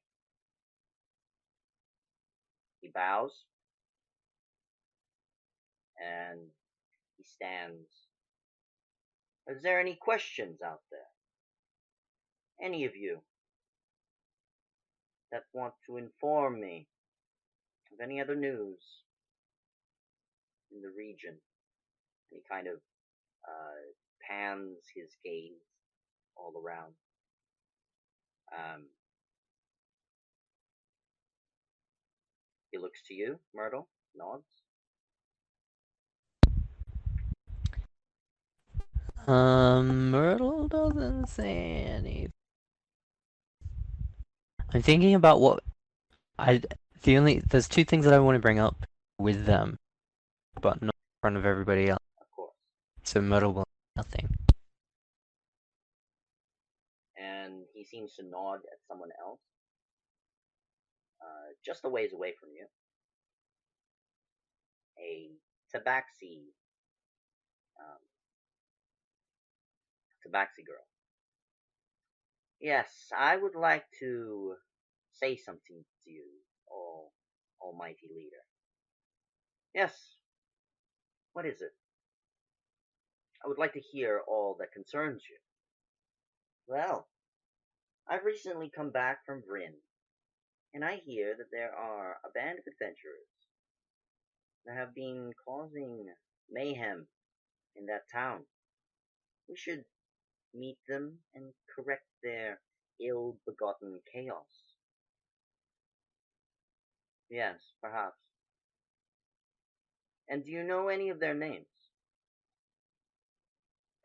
Speaker 2: He bows and he stands. Is there any questions out there? Any of you that want to inform me of any other news in the region? And he kind of pans his gaze all around. He looks to you, Myrtle, nods.
Speaker 4: Myrtle doesn't say anything. I'm thinking about what there's two things that I want to bring up with them, but not in front of everybody else.
Speaker 2: Of course.
Speaker 4: So Myrtle will nothing.
Speaker 2: And he seems to nod at someone else, just a ways away from you. A tabaxi girl. Yes, I would like to say something to you, Almighty Leader. Yes, what is it? I would like to hear all that concerns you. Well, I've recently come back from Vryn, and I hear that there are a band of adventurers that have been causing mayhem in that town. We should meet them and correct their ill-begotten chaos. Yes, perhaps. And do you know any of their names?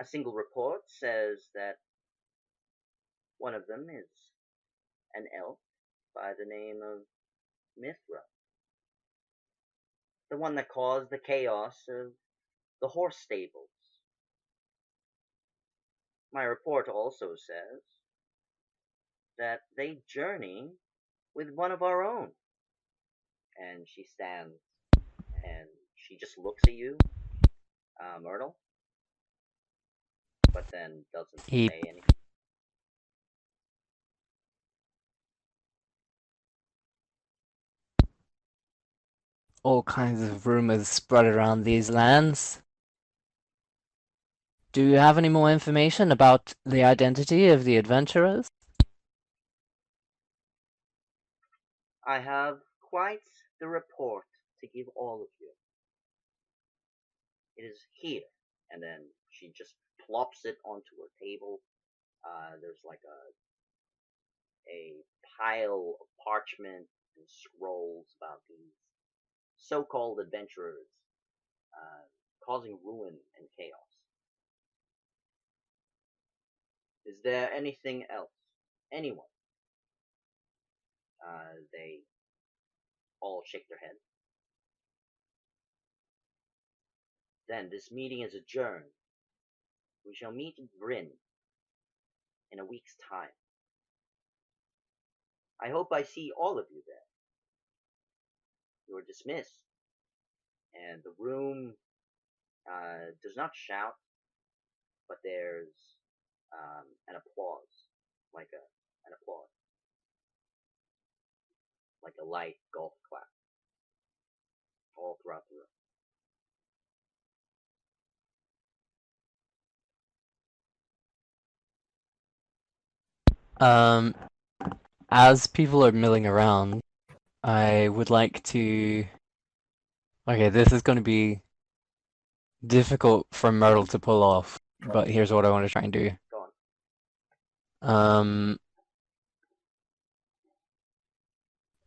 Speaker 2: A single report says that one of them is an elf by the name of Mithra, the one that caused the chaos of the horse stables. My report also says that they journey with one of our own. And she stands and she just looks at you, Myrtle, but then doesn't
Speaker 4: He
Speaker 2: say anything.
Speaker 4: all kinds of rumors spread around these lands. Do you have any more information about the identity of the adventurers?
Speaker 2: I have quite the report to give all of you. It is here. And then she just plops it onto her table. There's like a pile of parchment and scrolls about these so-called adventurers causing ruin and chaos. Is there anything else? Anyone? They all shake their head. Then this meeting is adjourned. We shall meet in Vryn in a week's time. I hope I see all of you there. You are dismissed. And the room does not shout, but there's an applause, an applause, like a light golf clap, all throughout the room.
Speaker 4: As people are milling around, I would like to. Okay, this is going to be difficult for Myrtle to pull off, but here's what I want to try and do.
Speaker 2: Go on.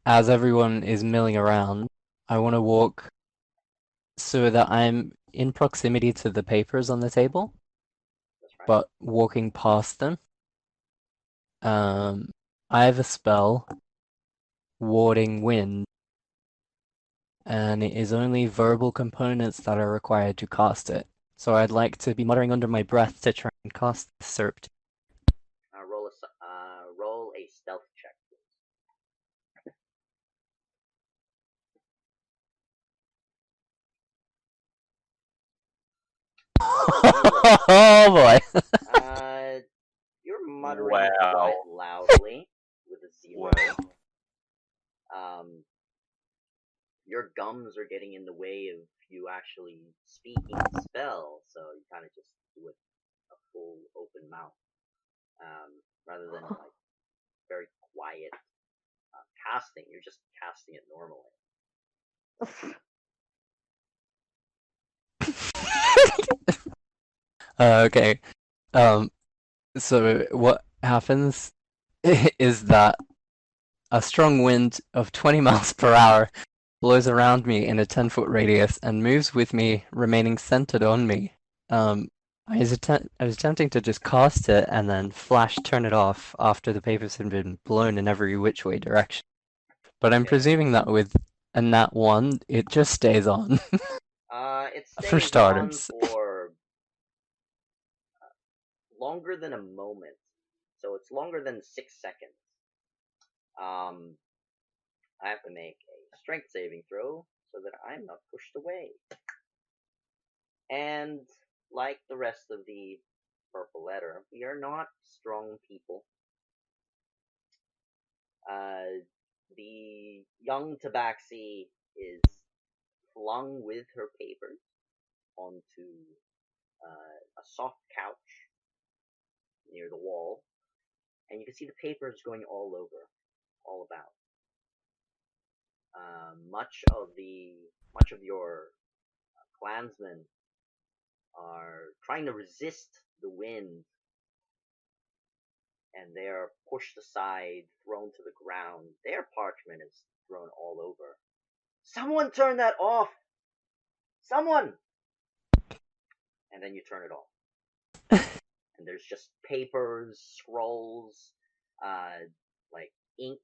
Speaker 4: As everyone is milling around, I want to walk so that I'm in proximity to the papers on the table,
Speaker 2: That's right.
Speaker 4: but walking past them. I have a spell, Warding Wind, and it is only verbal components that are required to cast it. So I'd like to be muttering under my breath to try and cast Serpt.
Speaker 2: Roll a stealth check, please.
Speaker 4: Oh boy!
Speaker 2: You're muttering quite
Speaker 5: Wow.
Speaker 2: loudly with a 0.
Speaker 5: Wow.
Speaker 2: Your gums are getting in the way of you actually speaking the spell, so you kind of just do it a full open mouth, rather than like very quiet casting. You're just casting it normally.
Speaker 4: Okay. So what happens is that a strong wind of 20 miles per hour blows around me in a 10-foot radius and moves with me, remaining centered on me. I was attempting to just cast it and then flash turn it off after the papers had been blown in every which way direction. But I'm
Speaker 2: Okay.
Speaker 4: presuming that with a nat 1, it just stays on.
Speaker 2: It
Speaker 4: For
Speaker 2: stays on
Speaker 4: starters.
Speaker 2: for longer than a moment, so it's longer than 6 seconds. I have to make a strength saving throw so that I'm not pushed away. And like the rest of the purple letter, we are not strong people. The young tabaxi is flung with her papers onto a soft couch near the wall, and you can see the papers going all over, all about. Much of your clansmen are trying to resist the wind, and they are pushed aside, thrown to the ground. Their parchment is thrown all over. Someone turn that off! Someone! And then you turn it off. And there's just papers, scrolls, like ink,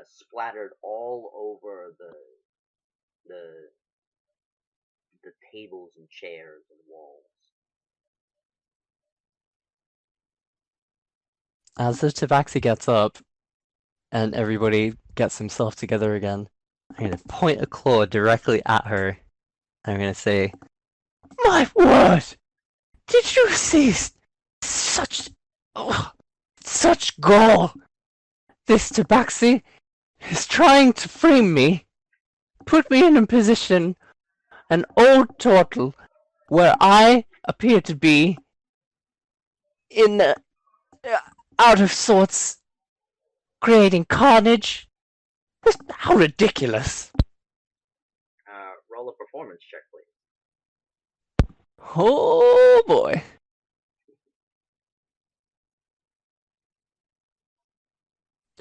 Speaker 2: splattered all over the tables and chairs and walls.
Speaker 4: As the tabaxi gets up and everybody gets himself together again, I'm going to point a claw directly at her. I'm going to say, "My word! Did you see such gall? This tabaxi is trying to frame me, put me in a position, an old turtle, where I appear to be in out of sorts, creating carnage. How ridiculous!"
Speaker 2: Roll a performance check, please.
Speaker 4: Oh boy.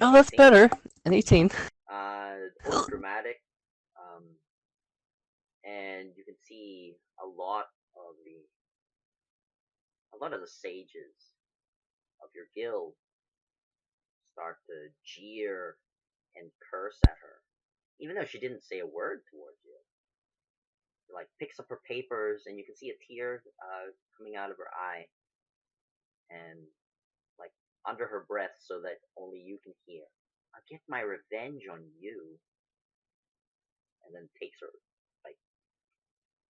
Speaker 4: Oh, that's
Speaker 2: 18.
Speaker 4: better. An 18.
Speaker 2: More dramatic, and you can see a lot of the sages of your guild start to jeer and curse at her, even though she didn't say a word towards you. She, like, picks up her papers, and you can see a tear coming out of her eye, and, like, under her breath, so that only you can hear, "I'll get my revenge on you," and then takes her, like,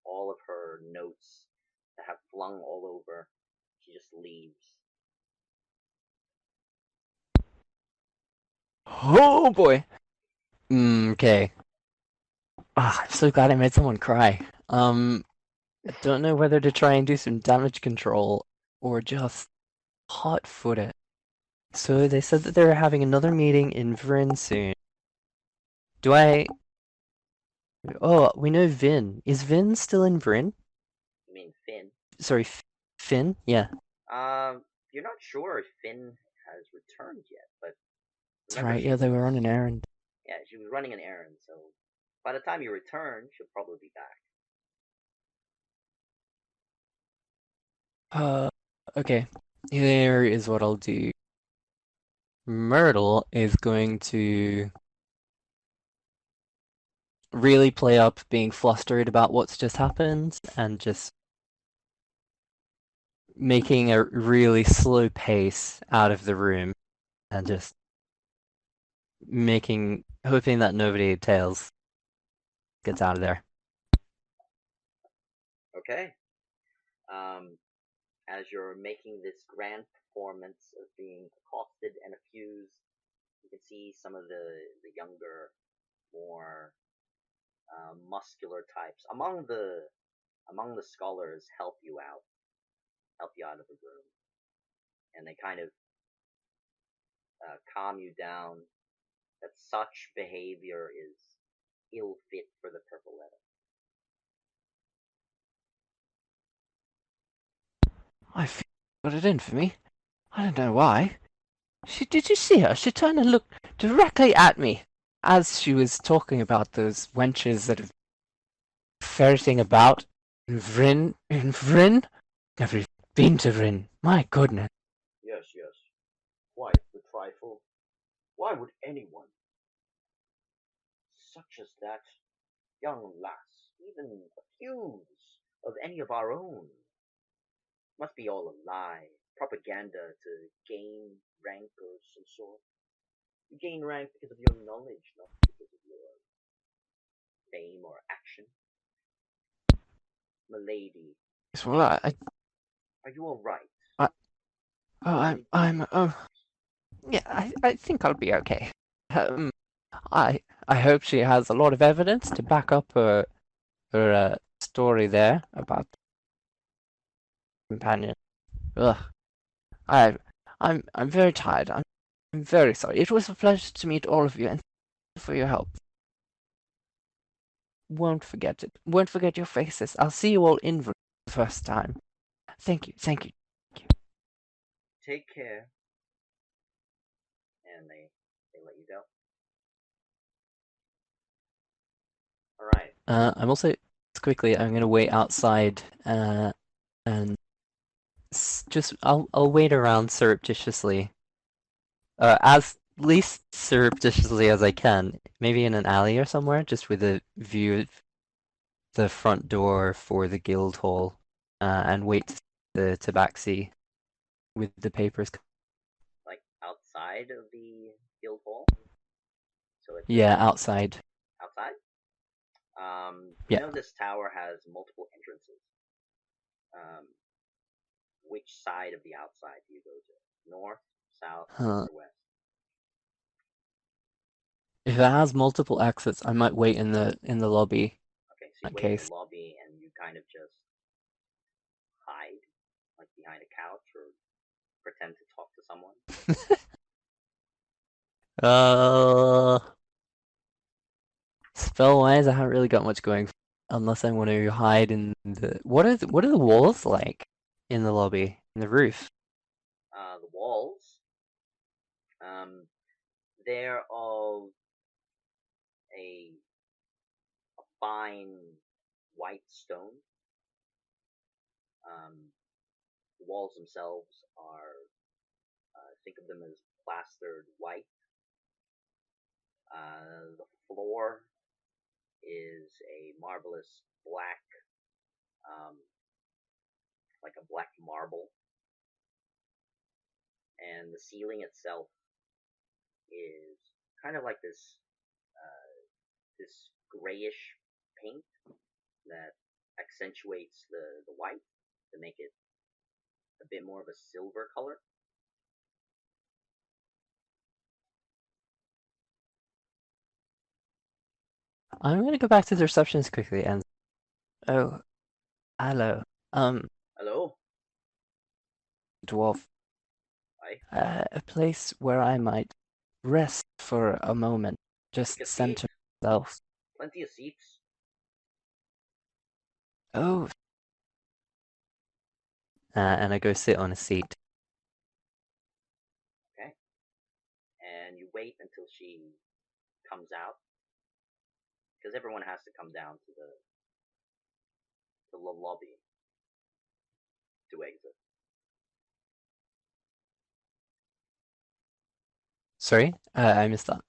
Speaker 2: all of her notes that have flung all over. She just leaves.
Speaker 4: Oh boy. Okay. I'm so glad I made someone cry. I don't know whether to try and do some damage control or just hot-foot it. So they said that they were having another meeting in Vryn soon. Do I... Oh, we know Vin. Is Vin still in Vryn?
Speaker 2: You mean Finn?
Speaker 4: Sorry, Finn? Yeah.
Speaker 2: You're not sure if Finn has returned yet, but
Speaker 4: That's right, yeah, they were on an errand.
Speaker 2: Yeah, she was running an errand, so by the time you return, she'll probably be back.
Speaker 4: Okay. Here is what I'll do. Myrtle is going to really play up being flustered about what's just happened and just making a really slow pace out of the room and just hoping that nobody tails gets out of there.
Speaker 2: Okay. As you're making this grand performance of being accosted and accused, you can see some of the younger, more muscular types among the scholars help you out of the room, and they kind of calm you down that such behavior is ill fit for the purple letter.
Speaker 4: I feel got it in for me. I don't know why. Did you see her? She turned and looked directly at me as she was talking about those wenches that have ferreting about in Vryn. In Vryn? Never even been to Vryn. My goodness.
Speaker 2: Yes. Quite the trifle. Why would anyone, such as that young lass, even accuse of any of our own? Must be all a lie, propaganda to gain rank or some sort. You gain rank because of your knowledge, not because of your fame or action. Milady,
Speaker 4: Well,
Speaker 2: are you all right?
Speaker 4: yeah, I think I'll be okay. Um, I hope she has a lot of evidence to back up her story there about the companion. Ugh. I'm very tired. I'm very sorry. It was a pleasure to meet all of you, and thank you for your help. Won't forget it. Won't forget your faces. I'll see you all in for the first time. Thank you. Thank you.
Speaker 2: Take care. And they let you go. All right.
Speaker 4: I'm also quickly. I'm gonna wait outside. And just I'll wait around surreptitiously. As least surreptitiously as I can. Maybe in an alley or somewhere, just with a view of the front door for the guild hall, and wait to see the tabaxi with the papers.
Speaker 2: Like outside of the guild hall. So it's
Speaker 4: Yeah, outside.
Speaker 2: outside.
Speaker 4: Yeah.
Speaker 2: You know this tower has multiple entrances. Which side of the outside do you go to? North, south,
Speaker 4: Huh.
Speaker 2: or west?
Speaker 4: If it has multiple exits, I might wait in the lobby.
Speaker 2: Okay, so you
Speaker 4: In
Speaker 2: wait in
Speaker 4: case.
Speaker 2: the lobby and you kind of just hide, like behind a couch, or pretend to talk to someone.
Speaker 4: Spell-wise, I haven't really got much going, unless I want to hide in the. What are the walls like in the lobby? In the roof?
Speaker 2: The walls, they're of a fine white stone. The walls themselves are, think of them as plastered white. The floor is a marvelous black, like a black marble. And the ceiling itself is kind of like this grayish paint that accentuates the white to make it a bit more of a silver color.
Speaker 4: I'm gonna go back to the receptionist quickly and. Oh, hello.
Speaker 2: Hello?
Speaker 4: Dwarf.
Speaker 2: Hi.
Speaker 4: A place where I might rest for a moment. Just
Speaker 2: Take a seat.
Speaker 4: center myself.
Speaker 2: Plenty of seats.
Speaker 4: Oh. And I go sit on a seat.
Speaker 2: Okay. And you wait until she comes out. Because everyone has to come down to the lobby to exit.
Speaker 4: Sorry, I missed that.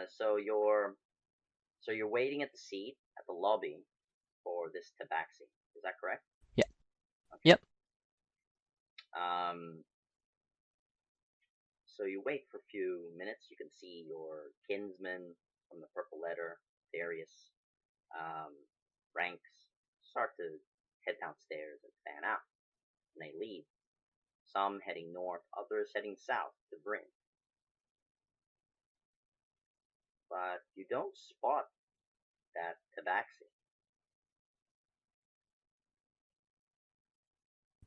Speaker 2: So you're waiting at the seat at the lobby for this tabaxi. Is that correct?
Speaker 4: Yeah.
Speaker 2: Okay.
Speaker 4: Yep.
Speaker 2: So you wait for a few minutes. You can see your kinsmen from the purple letter, various ranks, start to head downstairs and fan out. And they leave. Some heading north, others heading south to Bryn. But you don't spot that tabaxi.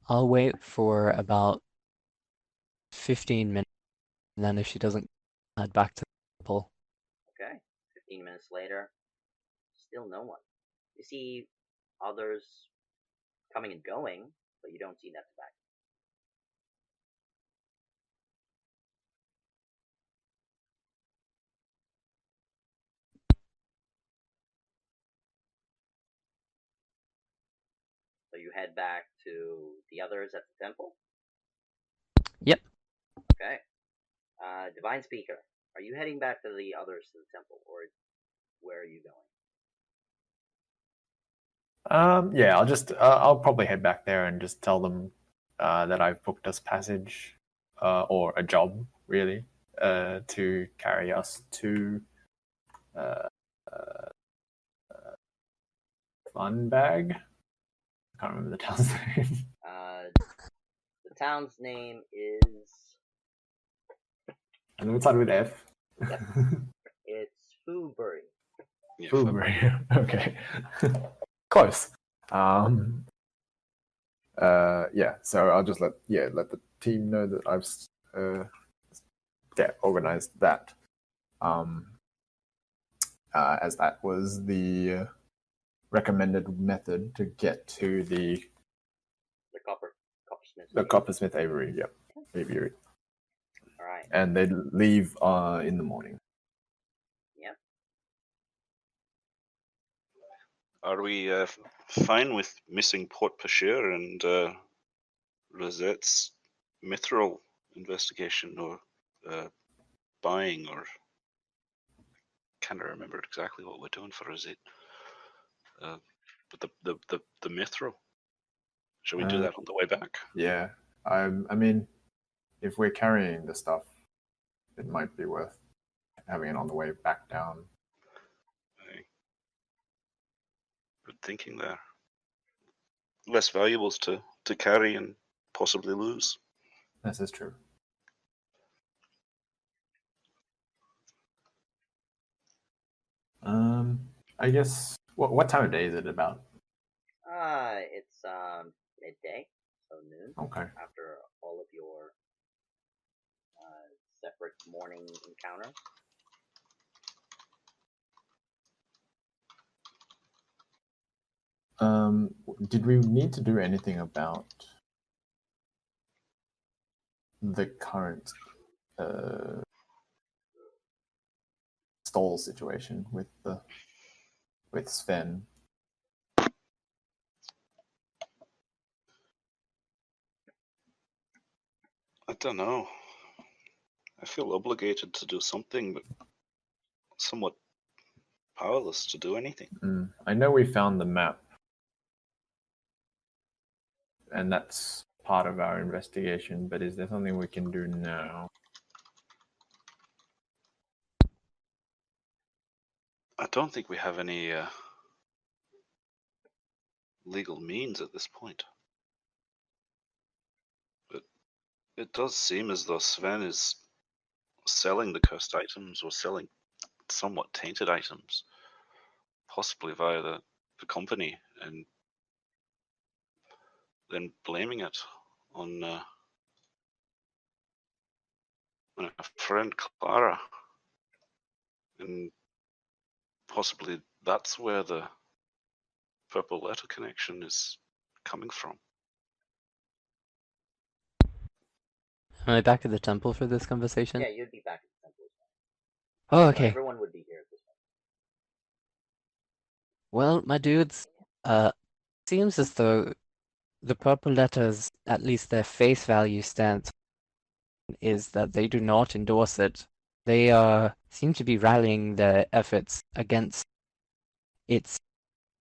Speaker 4: I'll wait for about 15 minutes, and then if she doesn't, head back to the temple.
Speaker 2: Okay. 15 minutes later, still no one. You see others coming and going, but you don't see that tabaxi. So you head back to the others at the temple?
Speaker 4: Yep.
Speaker 2: Okay. Divine Speaker, are you heading back to the others to the temple, or where are you going?
Speaker 6: Yeah, I'll probably head back there and just tell them that I've booked us passage or a job really to carry us to Funbag. I can't remember the town's name.
Speaker 2: The town's name is...
Speaker 6: I know it started with F.
Speaker 2: Yep. It's Foobury.
Speaker 5: Yeah,
Speaker 6: February. Okay. Close. Yeah, so I'll just let the team know that I've organized that. As that was the recommended method to get to the
Speaker 2: coppersmith.
Speaker 6: coppersmith aviary. Yep, aviary.
Speaker 2: All right.
Speaker 6: And they leave in the morning.
Speaker 2: Yep.
Speaker 5: Are we fine with missing Port Pashir and Rosette's mithril investigation, or buying, or can't remember exactly what we're doing for Rosette? But the mithril. Shall we do that on the way back?
Speaker 6: Yeah, I mean, if we're carrying the stuff, it might be worth having it on the way back down.
Speaker 5: Good thinking there. Less valuables to carry and possibly lose.
Speaker 6: This is true. I guess what time of day is it about?
Speaker 2: It's midday, so noon.
Speaker 6: Okay.
Speaker 2: After all of your separate morning encounters.
Speaker 6: Did we need to do anything about the current stall situation with Sven?
Speaker 5: I don't know. I feel obligated to do something, but somewhat powerless to do anything.
Speaker 6: I know we found the map, and that's part of our investigation, but is there something we can do now?
Speaker 5: I don't think we have any legal means at this point. But it does seem as though Sven is selling the cursed items, or selling somewhat tainted items, possibly via the company, and then blaming it on a friend, Clara. And possibly that's where the purple letter connection is coming from.
Speaker 4: Am I back at the temple for this conversation?
Speaker 2: Yeah, you'd be back at the temple.
Speaker 4: Oh,
Speaker 2: So
Speaker 4: okay.
Speaker 2: everyone would be here at this point.
Speaker 4: Well, my dudes, seems as though the purple letters, at least their face value stance, is that they do not endorse it. They seem to be rallying their efforts against its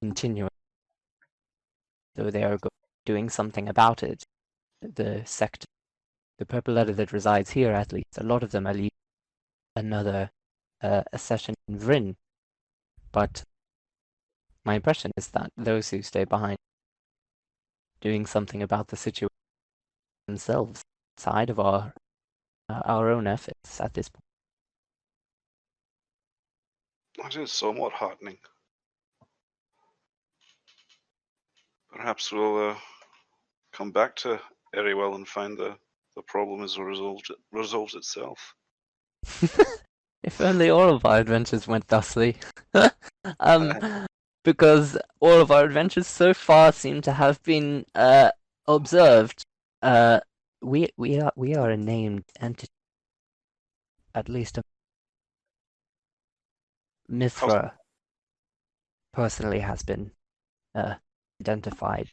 Speaker 4: continuing, though they are doing something about it. The sect, the purple letter that resides here, at least, a lot of them are leading another accession in Vryn. But my impression is that those who stay behind doing something about the situation themselves, outside of our own efforts at this point.
Speaker 5: That is somewhat heartening. Perhaps we'll come back to Eriwell and find the problem is resolved itself.
Speaker 4: If only all of our adventures went thusly. Because all of our adventures so far seem to have been observed. We are a named entity. At least Mithra personally has been identified.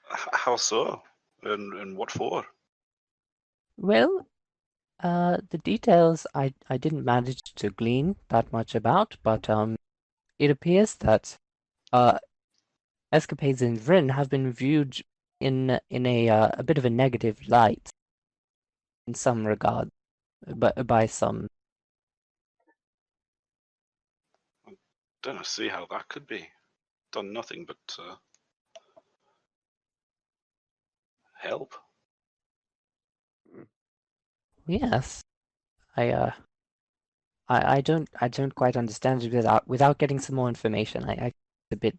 Speaker 5: How so? And what for?
Speaker 4: Well, the details I didn't manage to glean that much about, but it appears that escapades in Vryn have been viewed in a bit of a negative light in some regard, but by some.
Speaker 5: Don't see how that could be. Done nothing but help.
Speaker 4: Yes, I don't quite understand it without getting some more information. It's a bit,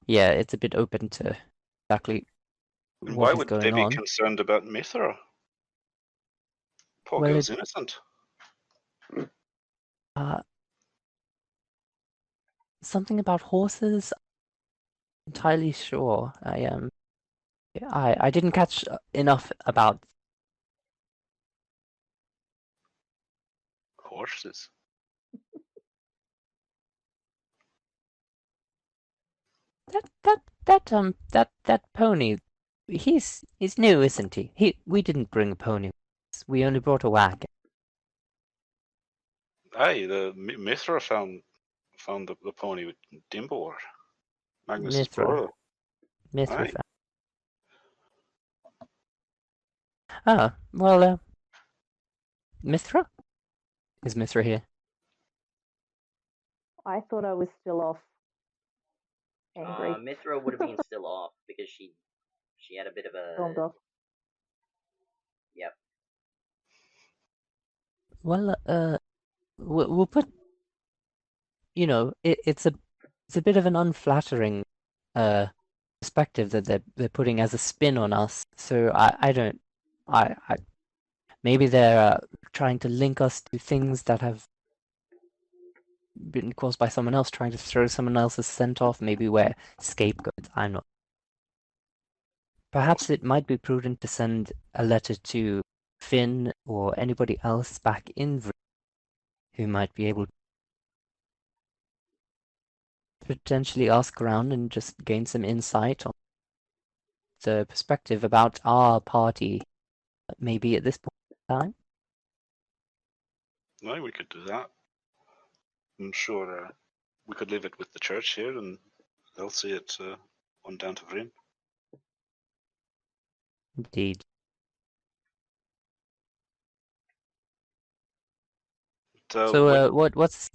Speaker 4: yeah, it's a bit open to exactly
Speaker 5: And
Speaker 4: what
Speaker 5: why
Speaker 4: is
Speaker 5: would they
Speaker 4: going
Speaker 5: be
Speaker 4: on.
Speaker 5: concerned about Mithra? Poor
Speaker 4: Well,
Speaker 5: girl's innocent.
Speaker 4: Something about horses. Entirely sure. I didn't catch enough about
Speaker 5: Horses.
Speaker 4: that pony. He's new, isn't he? We didn't bring a pony. We only brought a wagon.
Speaker 5: Aye, the Mithra found the pony with Dimbor, Magnus's brother.
Speaker 4: Mithra.
Speaker 5: Aye.
Speaker 4: Well, Mithra? Is Mithra here?
Speaker 7: I thought I was still off. Angry.
Speaker 2: Mithra would have been still off because she had a bit of
Speaker 7: Stormed
Speaker 2: a
Speaker 7: off.
Speaker 2: yep.
Speaker 4: Well, we'll put. You know, it's a bit of an unflattering perspective that they're putting as a spin on us. So I don't. I maybe they're trying to link us to things that have been caused by someone else, trying to throw someone else's scent off. Maybe we're scapegoats. I'm not. Perhaps it might be prudent to send a letter to Finn or anybody else back in who might be able to potentially ask around and just gain some insight on the perspective about our party, maybe at this point in time.
Speaker 5: Aye, we could do that. I'm sure we could leave it with the church here, and they'll see it on down to Vryn.
Speaker 4: Indeed. So, what's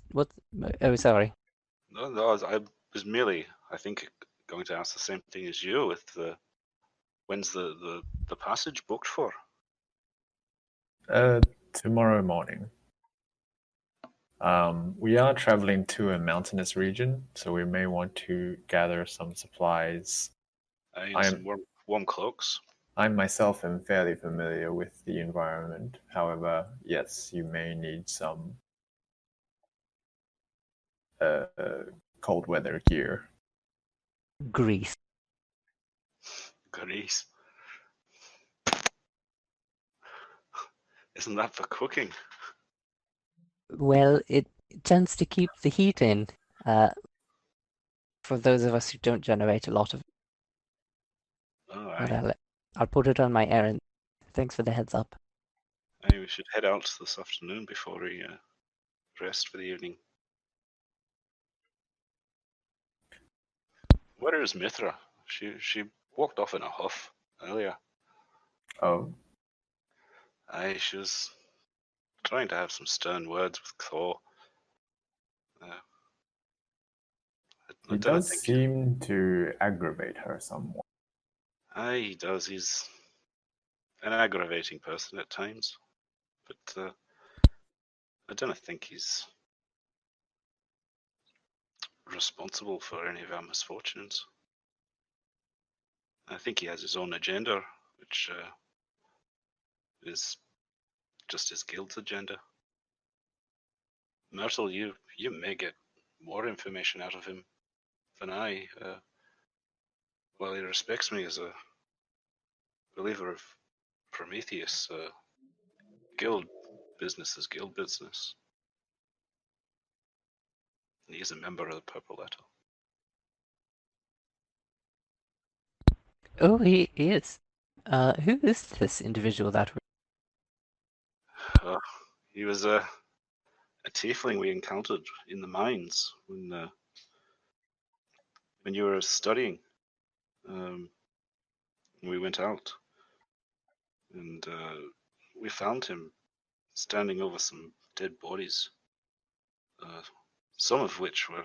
Speaker 4: oh, sorry.
Speaker 5: No, I was merely, I think, going to ask the same thing as you. With when's the passage booked for?
Speaker 6: Tomorrow morning. We are traveling to a mountainous region, so we may want to gather some supplies.
Speaker 5: Some warm cloaks.
Speaker 6: I myself am fairly familiar with the environment. However, yes, you may need some cold weather gear.
Speaker 4: Greece.
Speaker 5: Grease. Isn't that for cooking?
Speaker 4: Well, it tends to keep the heat in. For those of us who don't generate a lot of it.
Speaker 5: Oh,
Speaker 4: But I'll put it on my errand. Thanks for the heads up.
Speaker 5: We should head out this afternoon before we rest for the evening. Where is Mithra? She walked off in a huff earlier.
Speaker 6: Oh.
Speaker 5: She was trying to have some stern words with Thor.
Speaker 6: He does seem to aggravate her somewhat.
Speaker 5: Aye, he does. He's an aggravating person at times. But I don't think he's responsible for any of our misfortunes. I think he has his own agenda, which is just his guild's agenda. Myrtle, you may get more information out of him than I. While he respects me as a believer of Prometheus, guild business is guild business. And he is a member of the Purple Letter.
Speaker 4: Oh, he is. Who is this individual that
Speaker 5: He was a tiefling we encountered in the mines when you were studying. We went out, and we found him standing over some dead bodies, some of which were, in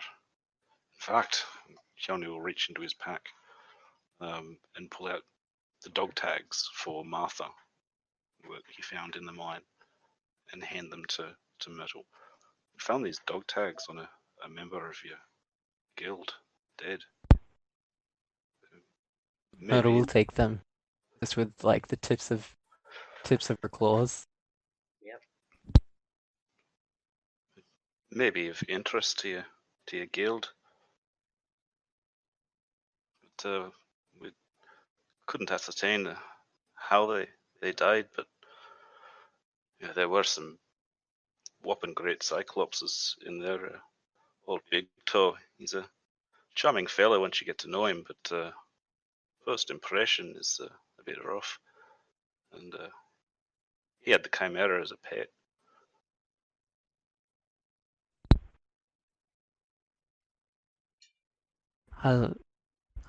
Speaker 5: fact, Keanu will reach into his pack and pull out the dog tags for Martha, what he found in the mine and hand them to Myrtle. We found these dog tags on a member of your guild, dead.
Speaker 4: Myrtle
Speaker 5: Maybe
Speaker 4: will take them, just with like the tips of her claws.
Speaker 2: Yep.
Speaker 5: maybe of interest to your guild. But we couldn't ascertain how they died, but yeah, there were some whopping great cyclopses in there. Old Big Toe, he's a charming fellow once you get to know him, but first impression is a bit rough. And he had the Chimera as a pet.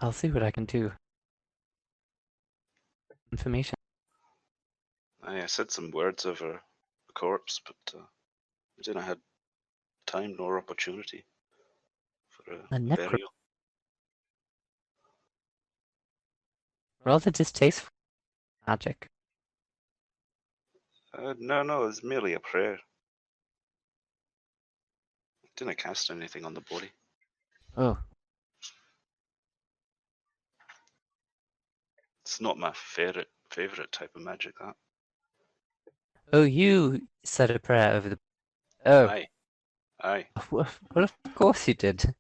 Speaker 4: I'll see what I can do. Information.
Speaker 5: I said some words over the corpse, but I didn't have time nor opportunity for
Speaker 4: A
Speaker 5: a
Speaker 4: necro.
Speaker 5: burial.
Speaker 4: Rather distasteful magic.
Speaker 5: No, it's merely a prayer. I didn't cast anything on the body.
Speaker 4: Oh,
Speaker 5: It's not my favorite type of magic, that.
Speaker 4: oh, you said a prayer over the. Oh,
Speaker 5: Aye.
Speaker 4: well, of course you did.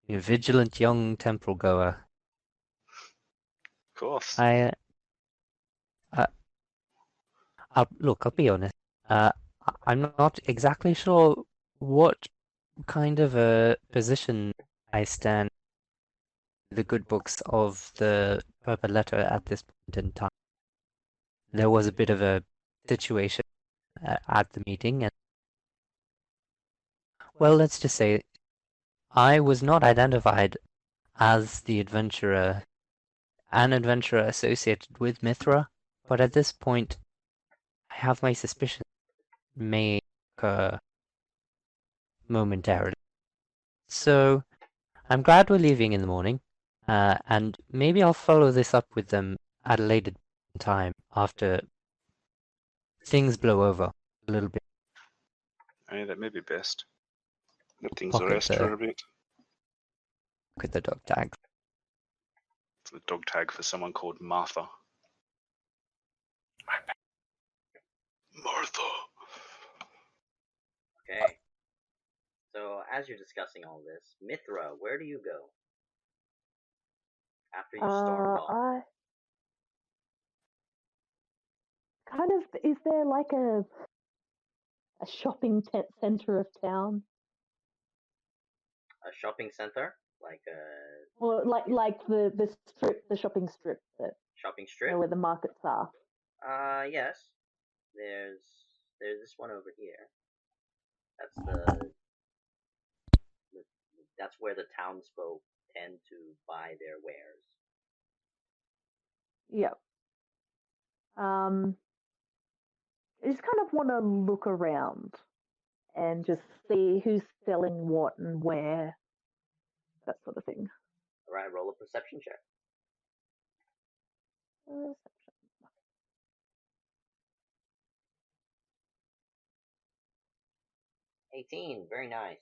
Speaker 4: You vigilant young temple goer.
Speaker 5: Of course.
Speaker 4: I I'll be honest. I'm not exactly sure what kind of a position I stand in the good books of the Purple Letter at this point in time. There was a bit of a situation at the meeting, and well, let's just say I was not identified as the adventurer, an adventurer associated with Mithra, but at this point, I have my suspicion may occur momentarily. So I'm glad we're leaving in the morning, and maybe I'll follow this up with them at a later time after things blow over a little bit.
Speaker 5: Aye, that may be best. Let things
Speaker 4: Pocket
Speaker 5: rest for a bit.
Speaker 4: the dog tag.
Speaker 5: It's a dog tag for someone called Martha. Martha!
Speaker 2: Okay. So as you're discussing all this, Mithra, where do you go after you stormed off?
Speaker 7: I kind of, is there like a shopping center of town,
Speaker 2: A shopping center, like a
Speaker 7: or like the strip, the shopping strip that
Speaker 2: shopping
Speaker 7: you
Speaker 2: strip?
Speaker 7: know, where the markets are?
Speaker 2: Yes. There's this one over here. That's the that's where the townsfolk tend to buy their wares.
Speaker 7: Yep. I just kind of want to look around and just see who's selling what and where, that sort of thing.
Speaker 2: All right, roll a perception check.
Speaker 7: Uh,
Speaker 2: 18, very nice.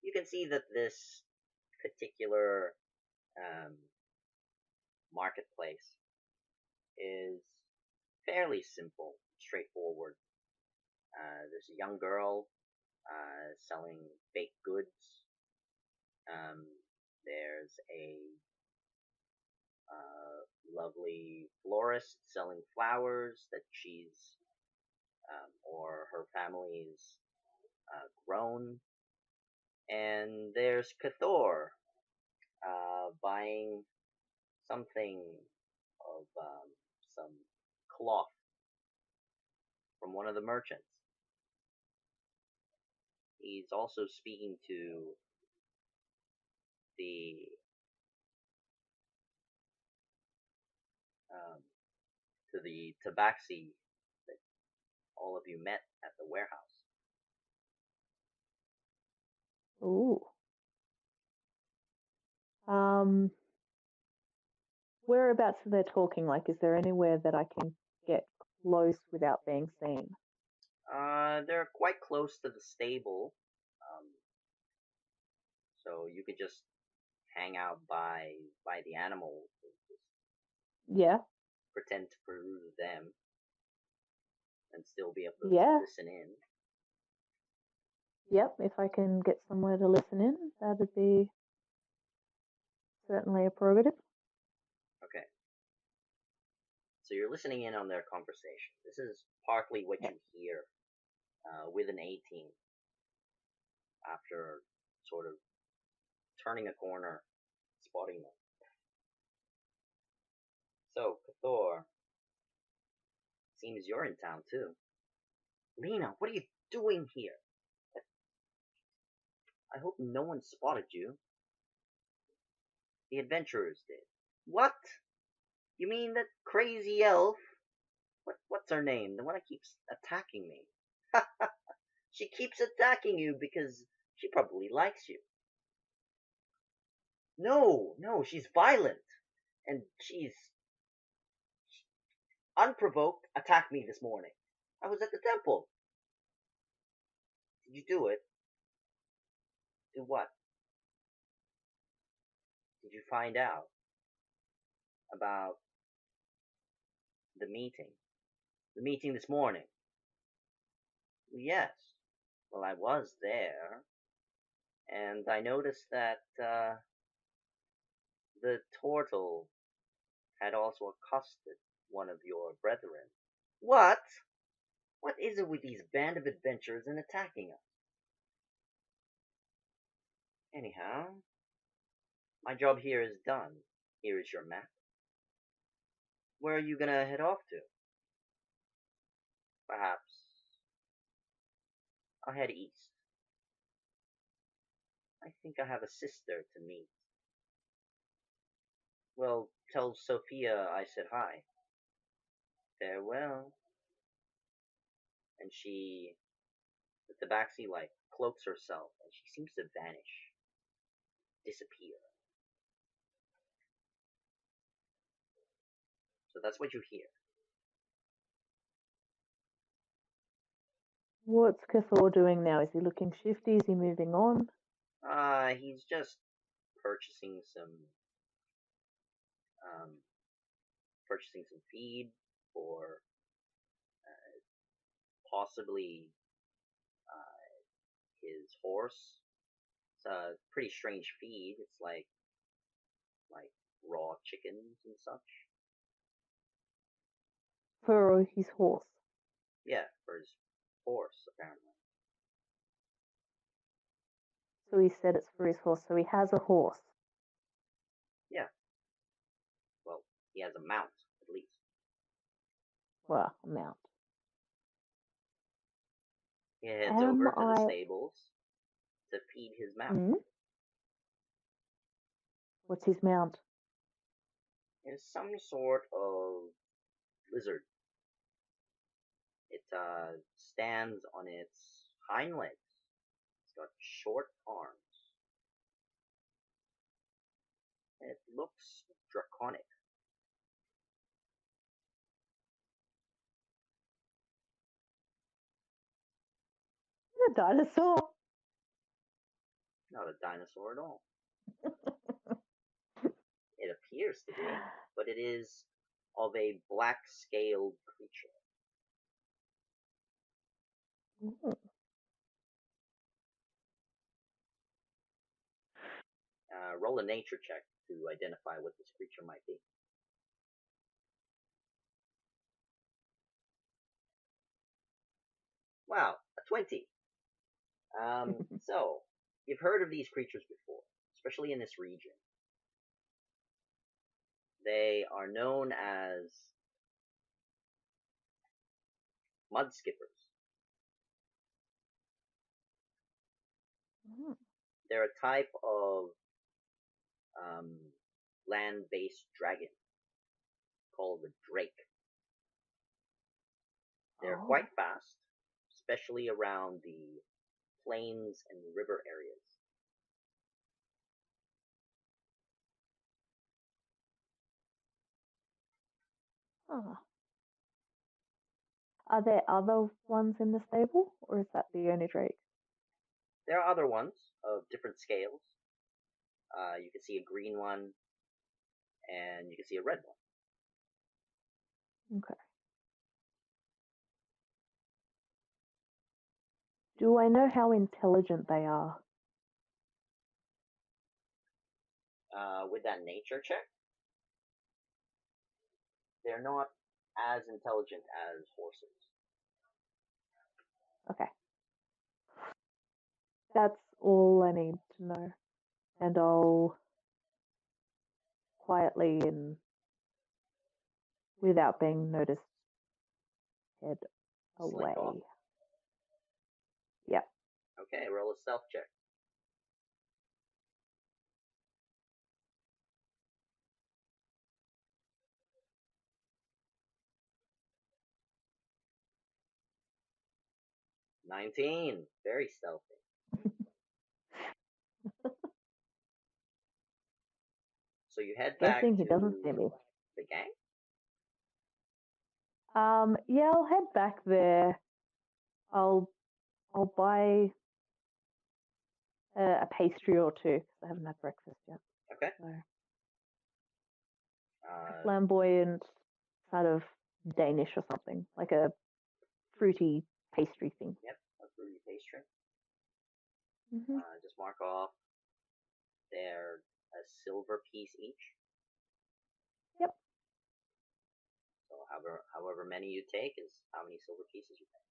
Speaker 2: You can see that this particular marketplace is fairly simple, straightforward. There's a young girl selling baked goods. There's a lovely florist selling flowers that she's or her family's grown. And there's Cathor buying something of some cloth from one of the merchants. He's also speaking the um, to the tabaxi that all of you met at the warehouse.
Speaker 7: ooh. Um. Whereabouts are they talking? Like, is there anywhere that I can get close without being seen?
Speaker 2: They're quite close to the stable, so you could just hang out by the animals and just
Speaker 7: Yeah,
Speaker 2: pretend to peruse them and still be able to
Speaker 7: yeah,
Speaker 2: listen in.
Speaker 7: yep. If I can get somewhere to listen in, that'd be certainly a prerogative.
Speaker 2: Okay. So you're listening in on their conversation. This is partly what
Speaker 7: Yeah.
Speaker 2: you hear with an 18 after sort of turning a corner, spotting them. So, Cathor, seems you're in town too. Lena, what are you doing here? I hope no one spotted you. The adventurers did. What? You mean that crazy elf? What's her name? The one that keeps attacking me. She keeps attacking you because she probably likes you. No, she's violent. And she's unprovoked attacked me this morning. I was at the temple. Did you do it? Do what? Did you find out about the meeting? The meeting this morning? Yes. Well, I was there, and I noticed that the turtle had also accosted one of your brethren. What? What is it with these band of adventurers and attacking us? Anyhow, my job here is done. Here is your map. Where are you gonna head off to? Perhaps I'll head east. I think I have a sister to meet. Well, tell Sophia I said hi. Farewell. And she, the tabaxi, like, cloaks herself, and she seems to vanish, disappear. So that's what you hear.
Speaker 7: What's Cathor doing now? Is he looking shifty? Is he moving on?
Speaker 2: He's just purchasing some, feed for possibly his horse. It's a pretty strange feed. It's like raw chickens and such.
Speaker 7: For his horse.
Speaker 2: Yeah, for his horse apparently.
Speaker 7: So he said it's for his horse. So he has a horse.
Speaker 2: Yeah. Well, he has a mount at least.
Speaker 7: Well, a mount.
Speaker 2: He heads over to the stables to feed his mount.
Speaker 7: Mm? What's his mount?
Speaker 2: It's some sort of lizard. It stands on its hind legs. It's got short arms. It looks draconic.
Speaker 7: A dinosaur.
Speaker 2: Not a dinosaur at all. It appears to be, but it is of a black-scaled creature.
Speaker 7: Mm.
Speaker 2: Roll a nature check to identify what this creature might be. Wow, a 20. So, you've heard of these creatures before, especially in this region. They are known as mud skippers.
Speaker 7: Mm.
Speaker 2: They're a type of land-based dragon called the drake. They're quite fast, especially around the plains and river areas.
Speaker 7: Ah. Are there other ones in the stable, or is that the only drake?
Speaker 2: There are other ones of different scales. You can see a green one, and you can see a red one.
Speaker 7: Okay. Do I know how intelligent they are?
Speaker 2: With that nature check, they're not as intelligent as horses.
Speaker 7: Okay. That's all I need to know. And I'll quietly and without being noticed head away.
Speaker 2: Slink off.
Speaker 7: Yep.
Speaker 2: Okay, roll a stealth check. $19. Very stealthy. So you head back
Speaker 7: Guessing
Speaker 2: to
Speaker 7: he doesn't see me.
Speaker 2: the gang?
Speaker 7: Yeah, I'll head back there. I'll buy a pastry or two because I haven't had breakfast yet.
Speaker 2: Okay.
Speaker 7: So,
Speaker 2: Uh,
Speaker 7: flamboyant, kind of Danish or something, like a fruity pastry thing.
Speaker 2: Yep, a fruity pastry.
Speaker 7: Mm-hmm.
Speaker 2: Just mark off. They're a silver piece each.
Speaker 7: Yep.
Speaker 2: So however many you take is how many silver pieces you take.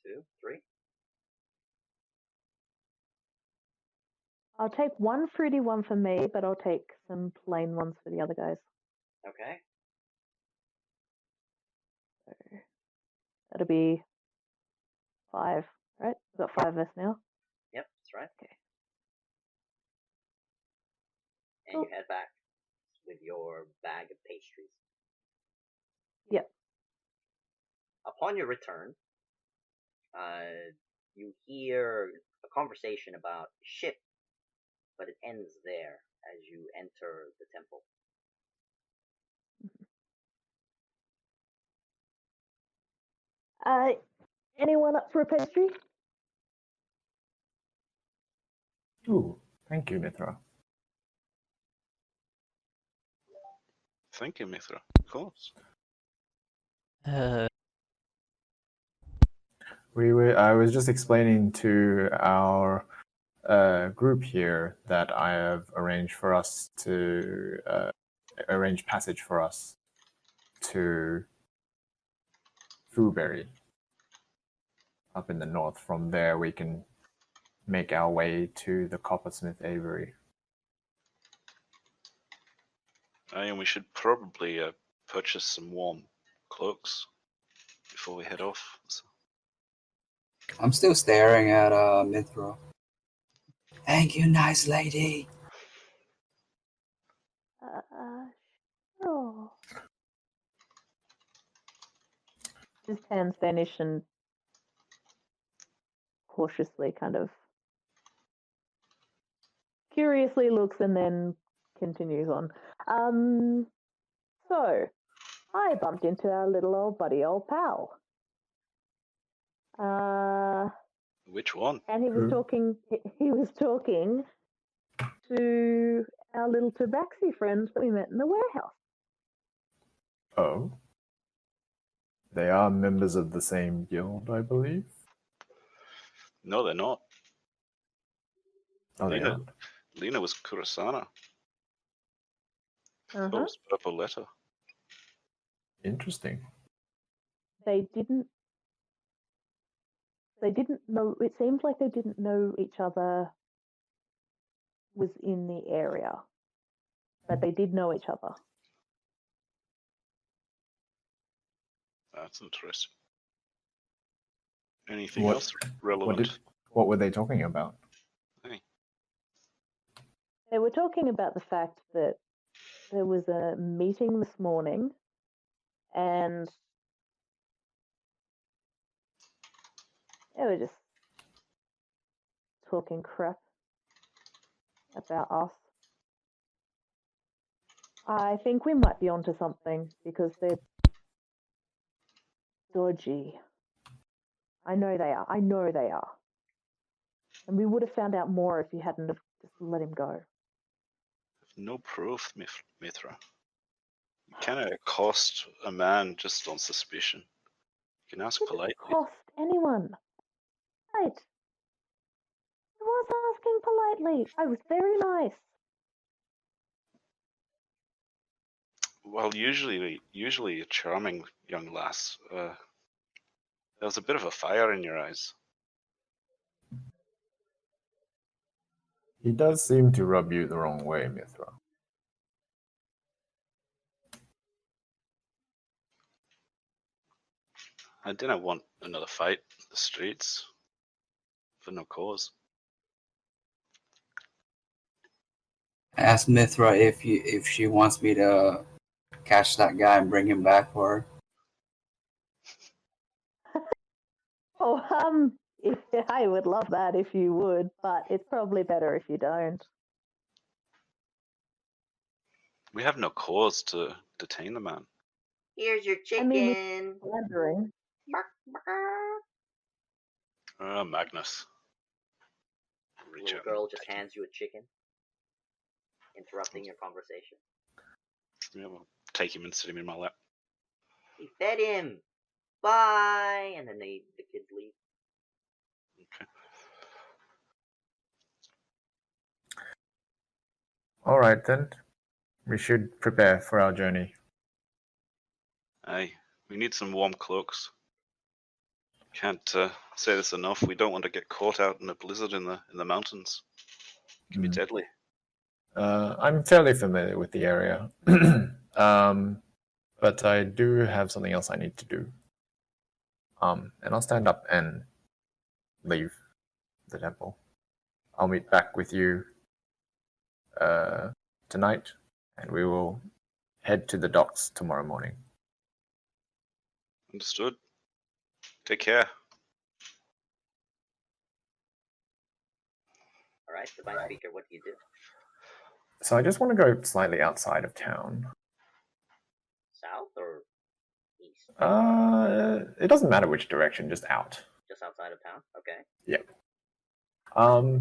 Speaker 2: 2, 3.
Speaker 7: I'll take one fruity one for me, but I'll take some plain ones for the other guys.
Speaker 2: Okay.
Speaker 7: So that'll be 5, right? We've got 5 of us now.
Speaker 2: Yep, that's right.
Speaker 7: Okay.
Speaker 2: And you head back with your bag of pastries.
Speaker 7: Yep.
Speaker 2: Upon your return, you hear a conversation about a ship, but it ends there as you enter the temple.
Speaker 7: Anyone up for a pastry?
Speaker 6: Ooh, thank you, Mithra.
Speaker 5: Thank you, Mithra. Of course.
Speaker 6: I was just explaining to our group here that I have arranged for us to arrange passage for us to Fooberry up in the north. From there, we can make our way to the Coppersmith Aviary.
Speaker 5: And we should probably purchase some warm cloaks before we head off. So.
Speaker 3: I'm still staring at Mithra. Thank you, nice lady.
Speaker 7: Sure. Just hands vanish and cautiously kind of curiously looks and then continues on. So I bumped into our little old buddy, old pal.
Speaker 5: Which one?
Speaker 7: And he was talking. He was talking to our little tabaxi friends that we met in the warehouse.
Speaker 6: Oh. They are members of the same guild, I believe.
Speaker 5: No, they're not.
Speaker 6: Oh, they
Speaker 5: Lena,
Speaker 6: aren't.
Speaker 5: Lena was Kurasana.
Speaker 7: Uh-huh.
Speaker 5: That was Purple Letter.
Speaker 6: Interesting.
Speaker 7: They didn't know. It seems like they didn't know each other was in the area, but they did know each other.
Speaker 5: That's interesting. Anything else relevant?
Speaker 6: What were they talking about?
Speaker 5: Hey.
Speaker 7: They were talking about the fact that there was a meeting this morning and they were just talking crap about us. I think we might be onto something because they're dodgy. I know they are. I know they are. And we would have found out more if you hadn't have just let him go.
Speaker 5: No proof, Mithra. You cannot accost a man just on suspicion. You can ask
Speaker 7: Didn't
Speaker 5: politely.
Speaker 7: cost anyone. Right. I was asking politely. I was very nice.
Speaker 5: Well, usually a charming young lass. There was a bit of a fire in your eyes.
Speaker 6: He does seem to rub you the wrong way, Mithra.
Speaker 5: I didn't want another fight in the streets for no cause.
Speaker 3: I asked Mithra if she wants me to catch that guy and bring him back for her.
Speaker 7: Oh, I would love that if you would, but it's probably better if you don't.
Speaker 5: We have no cause to detain the man.
Speaker 2: Here's your
Speaker 7: I
Speaker 2: chicken.
Speaker 7: mean, wondering.
Speaker 2: Bark, bark.
Speaker 5: Magnus. Reach
Speaker 2: Little
Speaker 5: out
Speaker 2: girl
Speaker 5: and
Speaker 2: just
Speaker 5: take him.
Speaker 2: hands you a chicken, interrupting your conversation.
Speaker 5: Yeah, we'll take him and sit him in my lap.
Speaker 2: He fed him. Bye. And then the kids leave.
Speaker 5: Okay.
Speaker 6: All right, then. We should prepare for our journey.
Speaker 5: Aye, we need some warm cloaks. Can't say this enough. We don't want to get caught out in a blizzard in the mountains. It can be deadly.
Speaker 6: I'm fairly familiar with the area, but I do have something else I need to do. And I'll stand up and leave the temple. I'll meet back with you tonight, and we will head to the docks tomorrow morning.
Speaker 5: Understood. Take care.
Speaker 2: All right, divine speaker. What do you do?
Speaker 6: So I just want to go slightly outside of town.
Speaker 2: South or east?
Speaker 6: It doesn't matter which direction, just out.
Speaker 2: Just outside of town. Okay.
Speaker 6: Yeah.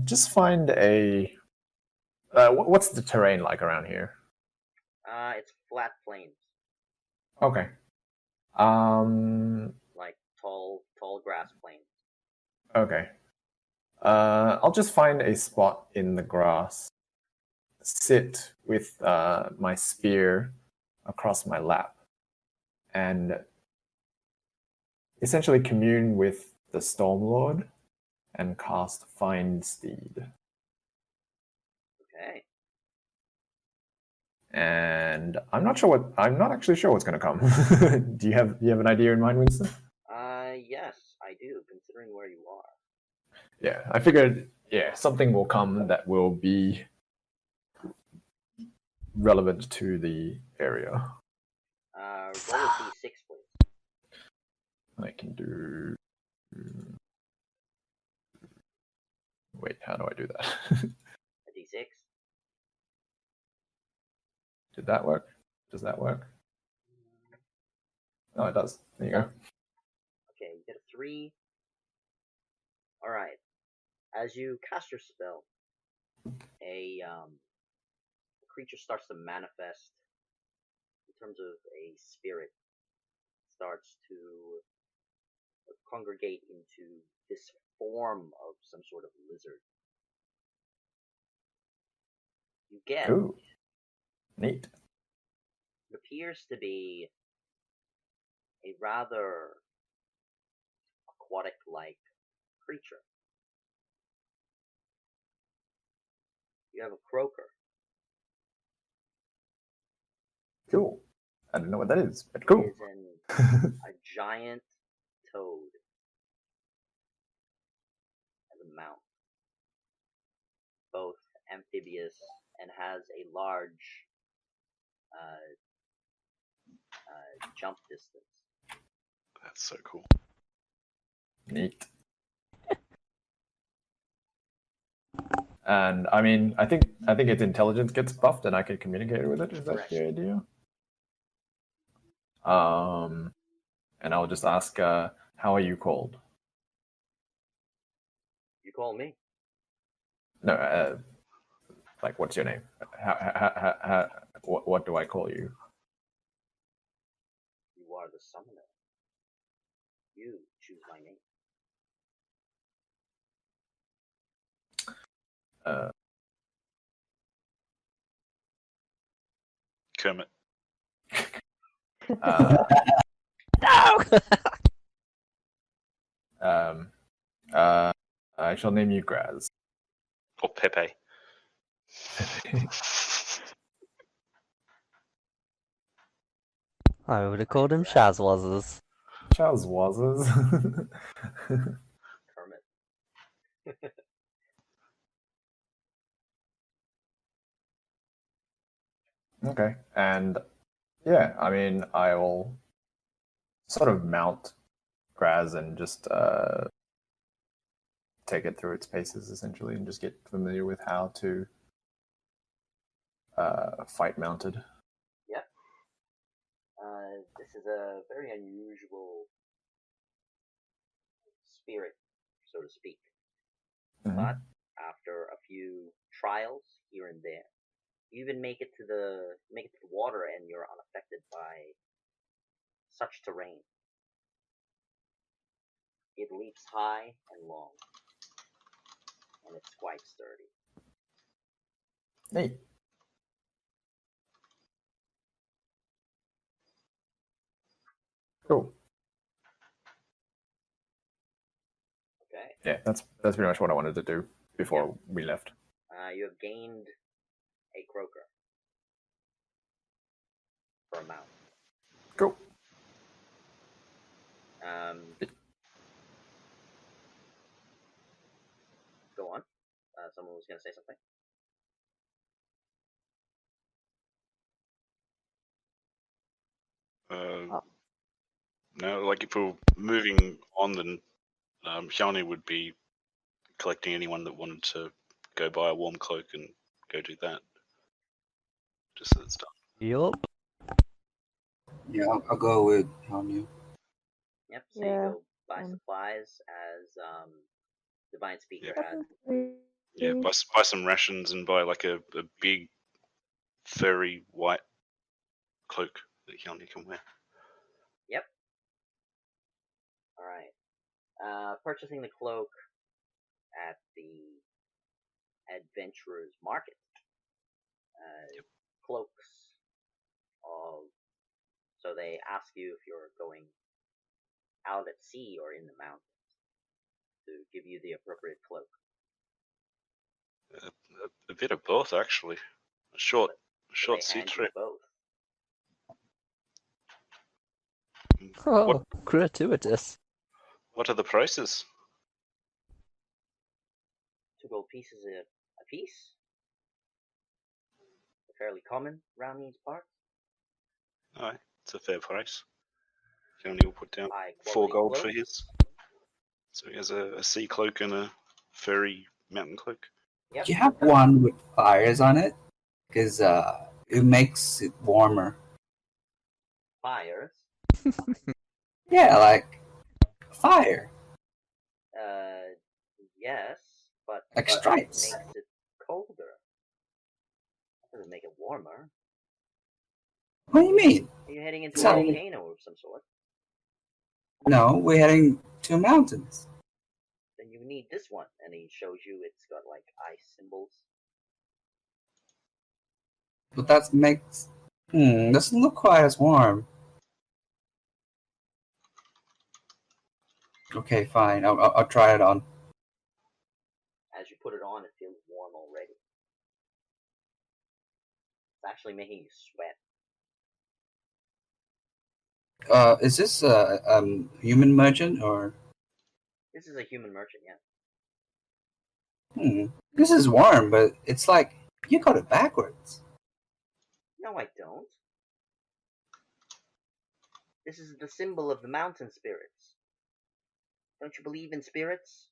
Speaker 6: Just find a. What's the terrain like around here?
Speaker 2: It's flat plains,
Speaker 6: Okay.
Speaker 2: like tall grass plains.
Speaker 6: Okay. I'll just find a spot in the grass, sit with my spear across my lap, and essentially commune with the Stormlord and cast Find Steed.
Speaker 2: Okay.
Speaker 6: And I'm not actually sure what's going to come. Do you have an idea in mind, Winston?
Speaker 2: Yes, I do. Considering where you are.
Speaker 6: Yeah, I figured. Yeah, something will come that will be relevant to the area.
Speaker 2: Roll a d6, please.
Speaker 6: I can do. Wait, how do I do that?
Speaker 2: A d6.
Speaker 6: Did that work? Does that work? Oh, it does. There you go.
Speaker 2: Okay, you get a 3. All right. As you cast your spell, a creature starts to manifest in terms of a spirit. Starts to congregate into this form of some sort of lizard. You get
Speaker 6: Ooh, neat.
Speaker 2: it appears to be a rather aquatic-like creature. You have a croaker.
Speaker 6: Cool. I don't know what that is, but
Speaker 2: It
Speaker 6: cool.
Speaker 2: is a giant toad as a mount, both amphibious and has a large jump distance.
Speaker 5: That's so cool.
Speaker 6: Neat. And I mean, I think its intelligence gets buffed, and I can communicate with it. Is that the idea? And I'll just ask, how are you called?
Speaker 2: You call me.
Speaker 6: No, like, what's your name? What do I call you?
Speaker 2: You are the summoner. You choose my name.
Speaker 5: Kermit.
Speaker 6: I shall name you Graz.
Speaker 5: Or Pepe.
Speaker 4: I would have called him Shazwazzers.
Speaker 6: Charles Wazes.
Speaker 2: Kermit.
Speaker 6: Okay, and yeah, I mean, I'll sort of mount Graz and just take it through its paces, essentially, and just get familiar with how to fight mounted.
Speaker 2: Yep. This is a very unusual spirit, so to speak.
Speaker 6: Mhm.
Speaker 2: But after a few trials here and there, you even make it to the water, and you're unaffected by such terrain. It leaps high and long, and it's quite sturdy.
Speaker 6: Neat. Cool.
Speaker 2: Okay.
Speaker 6: Yeah, that's pretty much what I wanted to do before we left.
Speaker 2: You have gained a croaker for a mount.
Speaker 6: Cool.
Speaker 2: Go on. Someone was going to say something.
Speaker 5: No, like if we were moving on, then Shani would be collecting anyone that wanted to go buy a warm cloak and go do that. Just so it's done.
Speaker 4: Yup.
Speaker 3: Yeah, I'll go with Hanya.
Speaker 2: Yep. So
Speaker 7: Yeah,
Speaker 2: you go buy supplies as Divine Speaker
Speaker 5: Yeah.
Speaker 2: had.
Speaker 5: Yeah, buy some rations and buy like a big furry white cloak that Shani can wear.
Speaker 2: Yep. All right. Purchasing the cloak at the adventurer's market. Cloaks of. So they ask you if you're going out at sea or in the mountains to give you the appropriate cloak.
Speaker 5: A bit of both, actually. A short
Speaker 2: They
Speaker 5: sea
Speaker 2: hand you
Speaker 5: trip.
Speaker 2: both.
Speaker 4: Oh, gratuitous.
Speaker 5: What are the prices?
Speaker 2: 2 gold pieces a piece. Fairly common around these parts.
Speaker 5: Alright, it's a fair price. Shani will put down
Speaker 2: High
Speaker 5: 4
Speaker 2: quality
Speaker 5: gold
Speaker 2: cloak.
Speaker 5: for his. So he has a sea cloak and a furry mountain cloak.
Speaker 2: Yep.
Speaker 3: Do you have one with fires on it? Because it makes it warmer.
Speaker 2: Fires.
Speaker 3: Yeah, like fire.
Speaker 2: Yes, but
Speaker 3: Like
Speaker 2: it
Speaker 3: stripes.
Speaker 2: makes it colder. That doesn't make it warmer.
Speaker 3: What do you mean?
Speaker 2: Are you heading into
Speaker 3: So-
Speaker 2: a volcano of some sort?
Speaker 3: No, we're heading to mountains.
Speaker 2: Then you need this one. And he shows you it's got like ice symbols.
Speaker 3: But that makes doesn't look quite as warm. Okay, fine. I'll try it on.
Speaker 2: As you put it on, it feels warm already. It's actually making you sweat.
Speaker 3: Is this a human merchant or?
Speaker 2: This is a human merchant, yeah.
Speaker 3: This is warm, but it's like you got it backwards.
Speaker 2: No, I don't. This is the symbol of the mountain spirits. Don't you believe in spirits?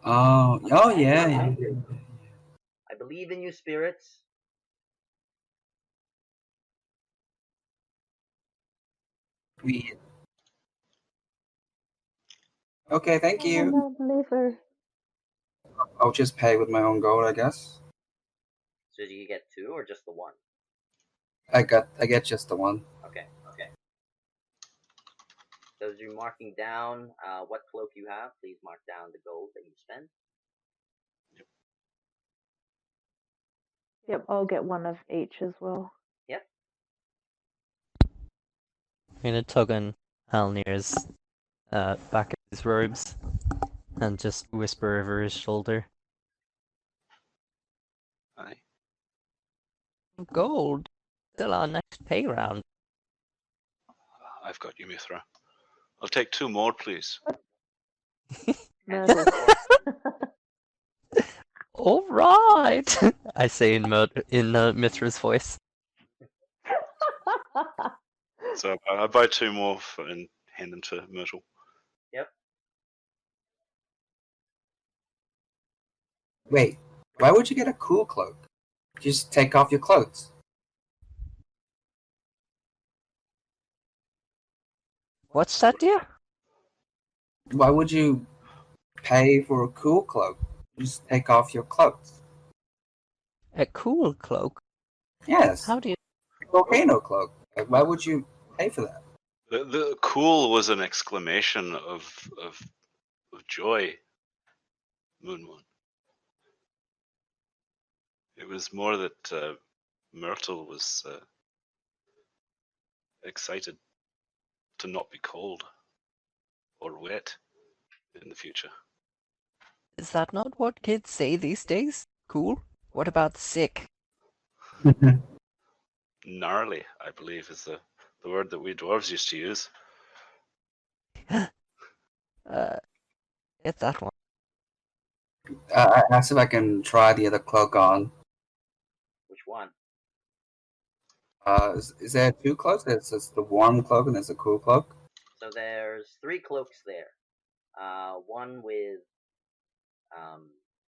Speaker 3: Oh, yeah.
Speaker 2: believe in you, spirits.
Speaker 3: We. Okay, thank
Speaker 7: I'm a
Speaker 3: you.
Speaker 7: non-believer.
Speaker 3: I'll just pay with my own gold, I guess.
Speaker 2: So do you get 2 or just the 1?
Speaker 3: I get just the one.
Speaker 2: Okay. So as you're marking down what cloak you have, please mark down the gold that you spend.
Speaker 7: Yep, I'll get one of each as well.
Speaker 2: Yep.
Speaker 4: I'm gonna tug on Alnir's back of his robes and just whisper over his shoulder.
Speaker 5: Aye.
Speaker 4: Gold! Still our next pay round.
Speaker 5: I've got you, Mithra. I'll take 2 more, please.
Speaker 7: Myrtle.
Speaker 4: Alright! I say in Mithra's voice.
Speaker 5: So I buy 2 more and hand them to Myrtle.
Speaker 2: Yep.
Speaker 3: Wait, why would you get a cool cloak? Just take off your clothes.
Speaker 4: What's that, dear?
Speaker 3: Why would you pay for a cool cloak? Just take off your clothes.
Speaker 4: A cool cloak?
Speaker 3: Yes,
Speaker 4: How do you...
Speaker 3: a volcano cloak. Like, why would you pay for that?
Speaker 5: The cool was an exclamation of joy, Moon. It was more that Myrtle was excited to not be cold or wet in the future.
Speaker 4: Is that not what kids say these days? Cool? What about sick?
Speaker 5: Gnarly, I believe, is the word that we dwarves used to use.
Speaker 4: Get that one.
Speaker 3: I asked if I can try the other cloak on.
Speaker 2: Which one?
Speaker 3: Is there 2 cloaks? There's the warm cloak and there's a cool cloak.
Speaker 2: So there's 3 cloaks there. One with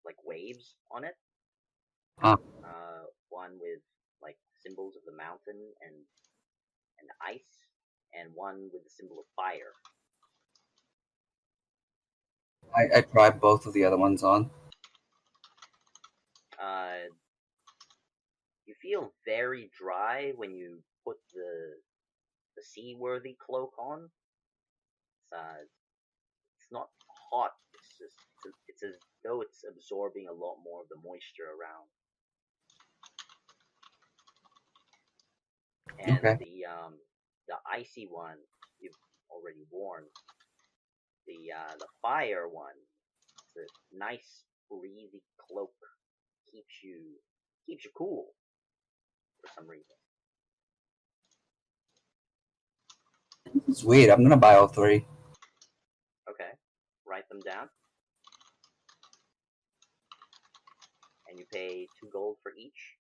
Speaker 2: like waves on it.
Speaker 3: Huh.
Speaker 2: One with like symbols of the mountain and ice, and one with the symbol of fire.
Speaker 3: I tried both of the other ones on.
Speaker 2: You feel very dry when you put the seaworthy cloak on. It's not hot. It's as though it's absorbing a lot more of the moisture around. And
Speaker 3: Okay.
Speaker 2: the icy one you've already worn. The fire one, it's a nice breezy cloak, keeps you cool for some reason.
Speaker 3: Sweet, I'm gonna buy all 3.
Speaker 2: Okay, write them down, and you pay 2 gold for each.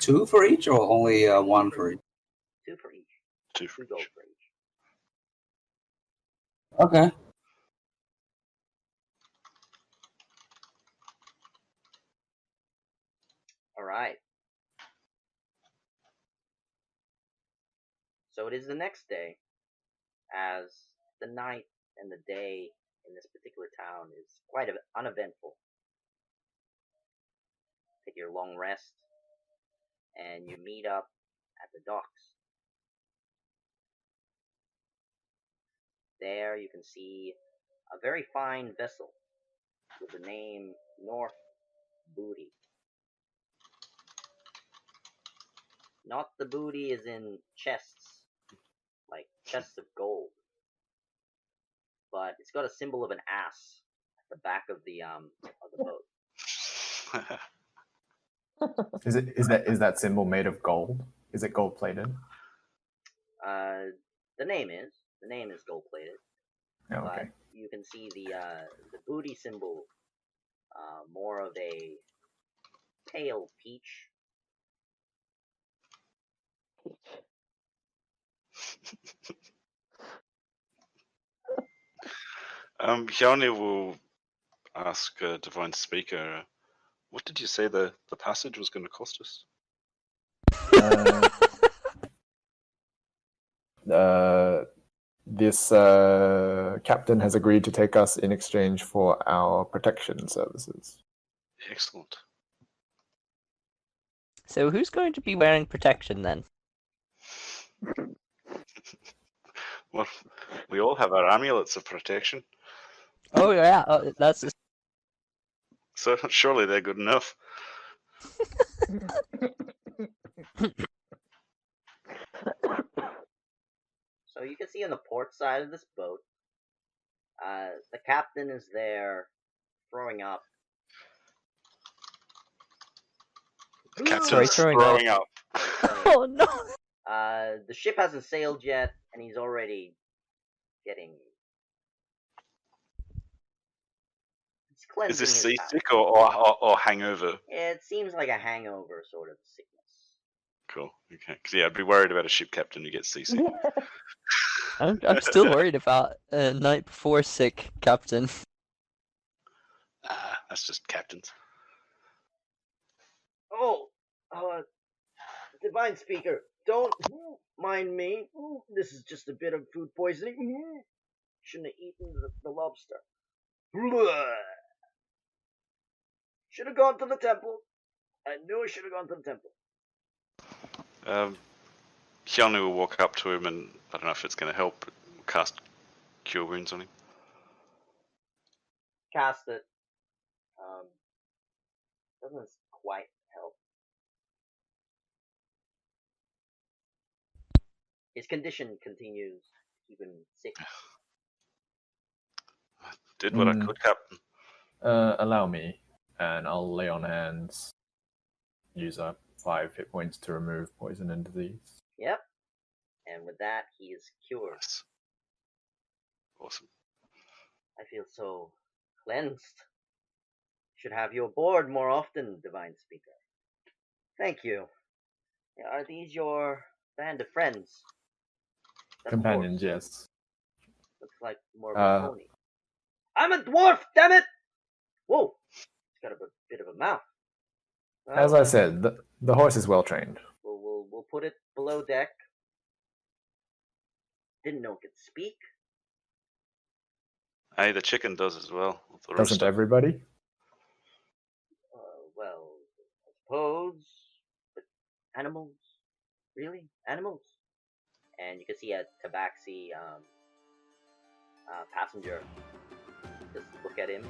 Speaker 3: 2 for each, or only 1 for each?
Speaker 2: 2 for each.
Speaker 5: 2
Speaker 2: 2
Speaker 5: for
Speaker 2: gold
Speaker 5: each.
Speaker 2: for each.
Speaker 3: Okay.
Speaker 2: All right. So it is the next day, as the night and the day in this particular town is quite uneventful. Take your long rest, and you meet up at the docks. There you can see a very fine vessel with the name North Booty. Not the booty is in chests, like chests of gold, but it's got a symbol of an ass at the back of the boat.
Speaker 6: Is that symbol made of gold? Is it gold plated?
Speaker 2: The name is gold plated,
Speaker 6: Oh, okay.
Speaker 2: but you can see the booty symbol, more of a pale peach.
Speaker 5: Hjalni will ask Divine Speaker, What did you say the passage was going to cost us?
Speaker 6: This captain has agreed to take us in exchange for our protection services.
Speaker 5: Excellent.
Speaker 4: So who's going to be wearing protection then?
Speaker 5: Well, we all have our amulets of protection,
Speaker 4: Oh yeah, that's just...
Speaker 5: so surely they're good enough.
Speaker 2: So you can see on the port side of this boat, the captain is there throwing up.
Speaker 5: Captain's
Speaker 4: throwing
Speaker 5: throwing up.
Speaker 4: Oh no!
Speaker 2: The ship hasn't sailed yet, and he's already getting. He's cleansing
Speaker 5: Is this
Speaker 2: his
Speaker 5: seasick
Speaker 2: palate.
Speaker 5: or hangover?
Speaker 2: It seems like a hangover sort of sickness.
Speaker 5: Cool. Okay. 'Cause, yeah, I'd be worried about a ship captain who gets seasick.
Speaker 4: I'm still worried about night before sick captain.
Speaker 5: That's just captains.
Speaker 2: Oh, divine speaker, don't mind me. This is just a bit of food poisoning. Shouldn't have eaten the lobster. Should have gone to the temple. I knew I should have gone to the temple.
Speaker 5: Keanu will walk up to him and, I don't know if it's going to help, but cast Cure Wounds on him.
Speaker 2: Cast it. Doesn't quite help. His condition continues to keep him sick.
Speaker 5: Did what I could, Captain.
Speaker 6: Allow me, and I'll lay on hands. Use up 5 hit points to remove poison and disease.
Speaker 2: Yep. And with that, he is cured.
Speaker 5: Nice. Awesome.
Speaker 2: I feel so cleansed. Should have you aboard more often, Divine Speaker. Thank you. Are these your band of friends? That's
Speaker 6: Companions,
Speaker 2: dwarves.
Speaker 6: yes.
Speaker 2: Looks like more of a pony. I'm a dwarf, damn it! Whoa, he's got a bit of a mouth.
Speaker 6: As I said, the horse is well trained.
Speaker 2: We'll put it below deck. Didn't know it could speak.
Speaker 5: Aye, the chicken does as well. The
Speaker 6: Doesn't
Speaker 5: rooster.
Speaker 6: everybody?
Speaker 2: Well, I suppose. But animals? Really? Animals? And you can see a tabaxi passenger just look at him.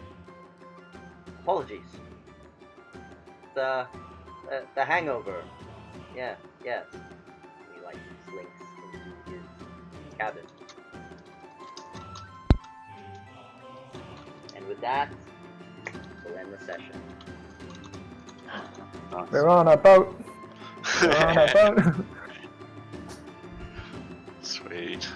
Speaker 2: Apologies. The hangover. Yeah. He slinks into his cabin. And with that, we'll end the session.
Speaker 5: Nice.
Speaker 6: We're on a boat. We're on a boat.
Speaker 5: Sweet.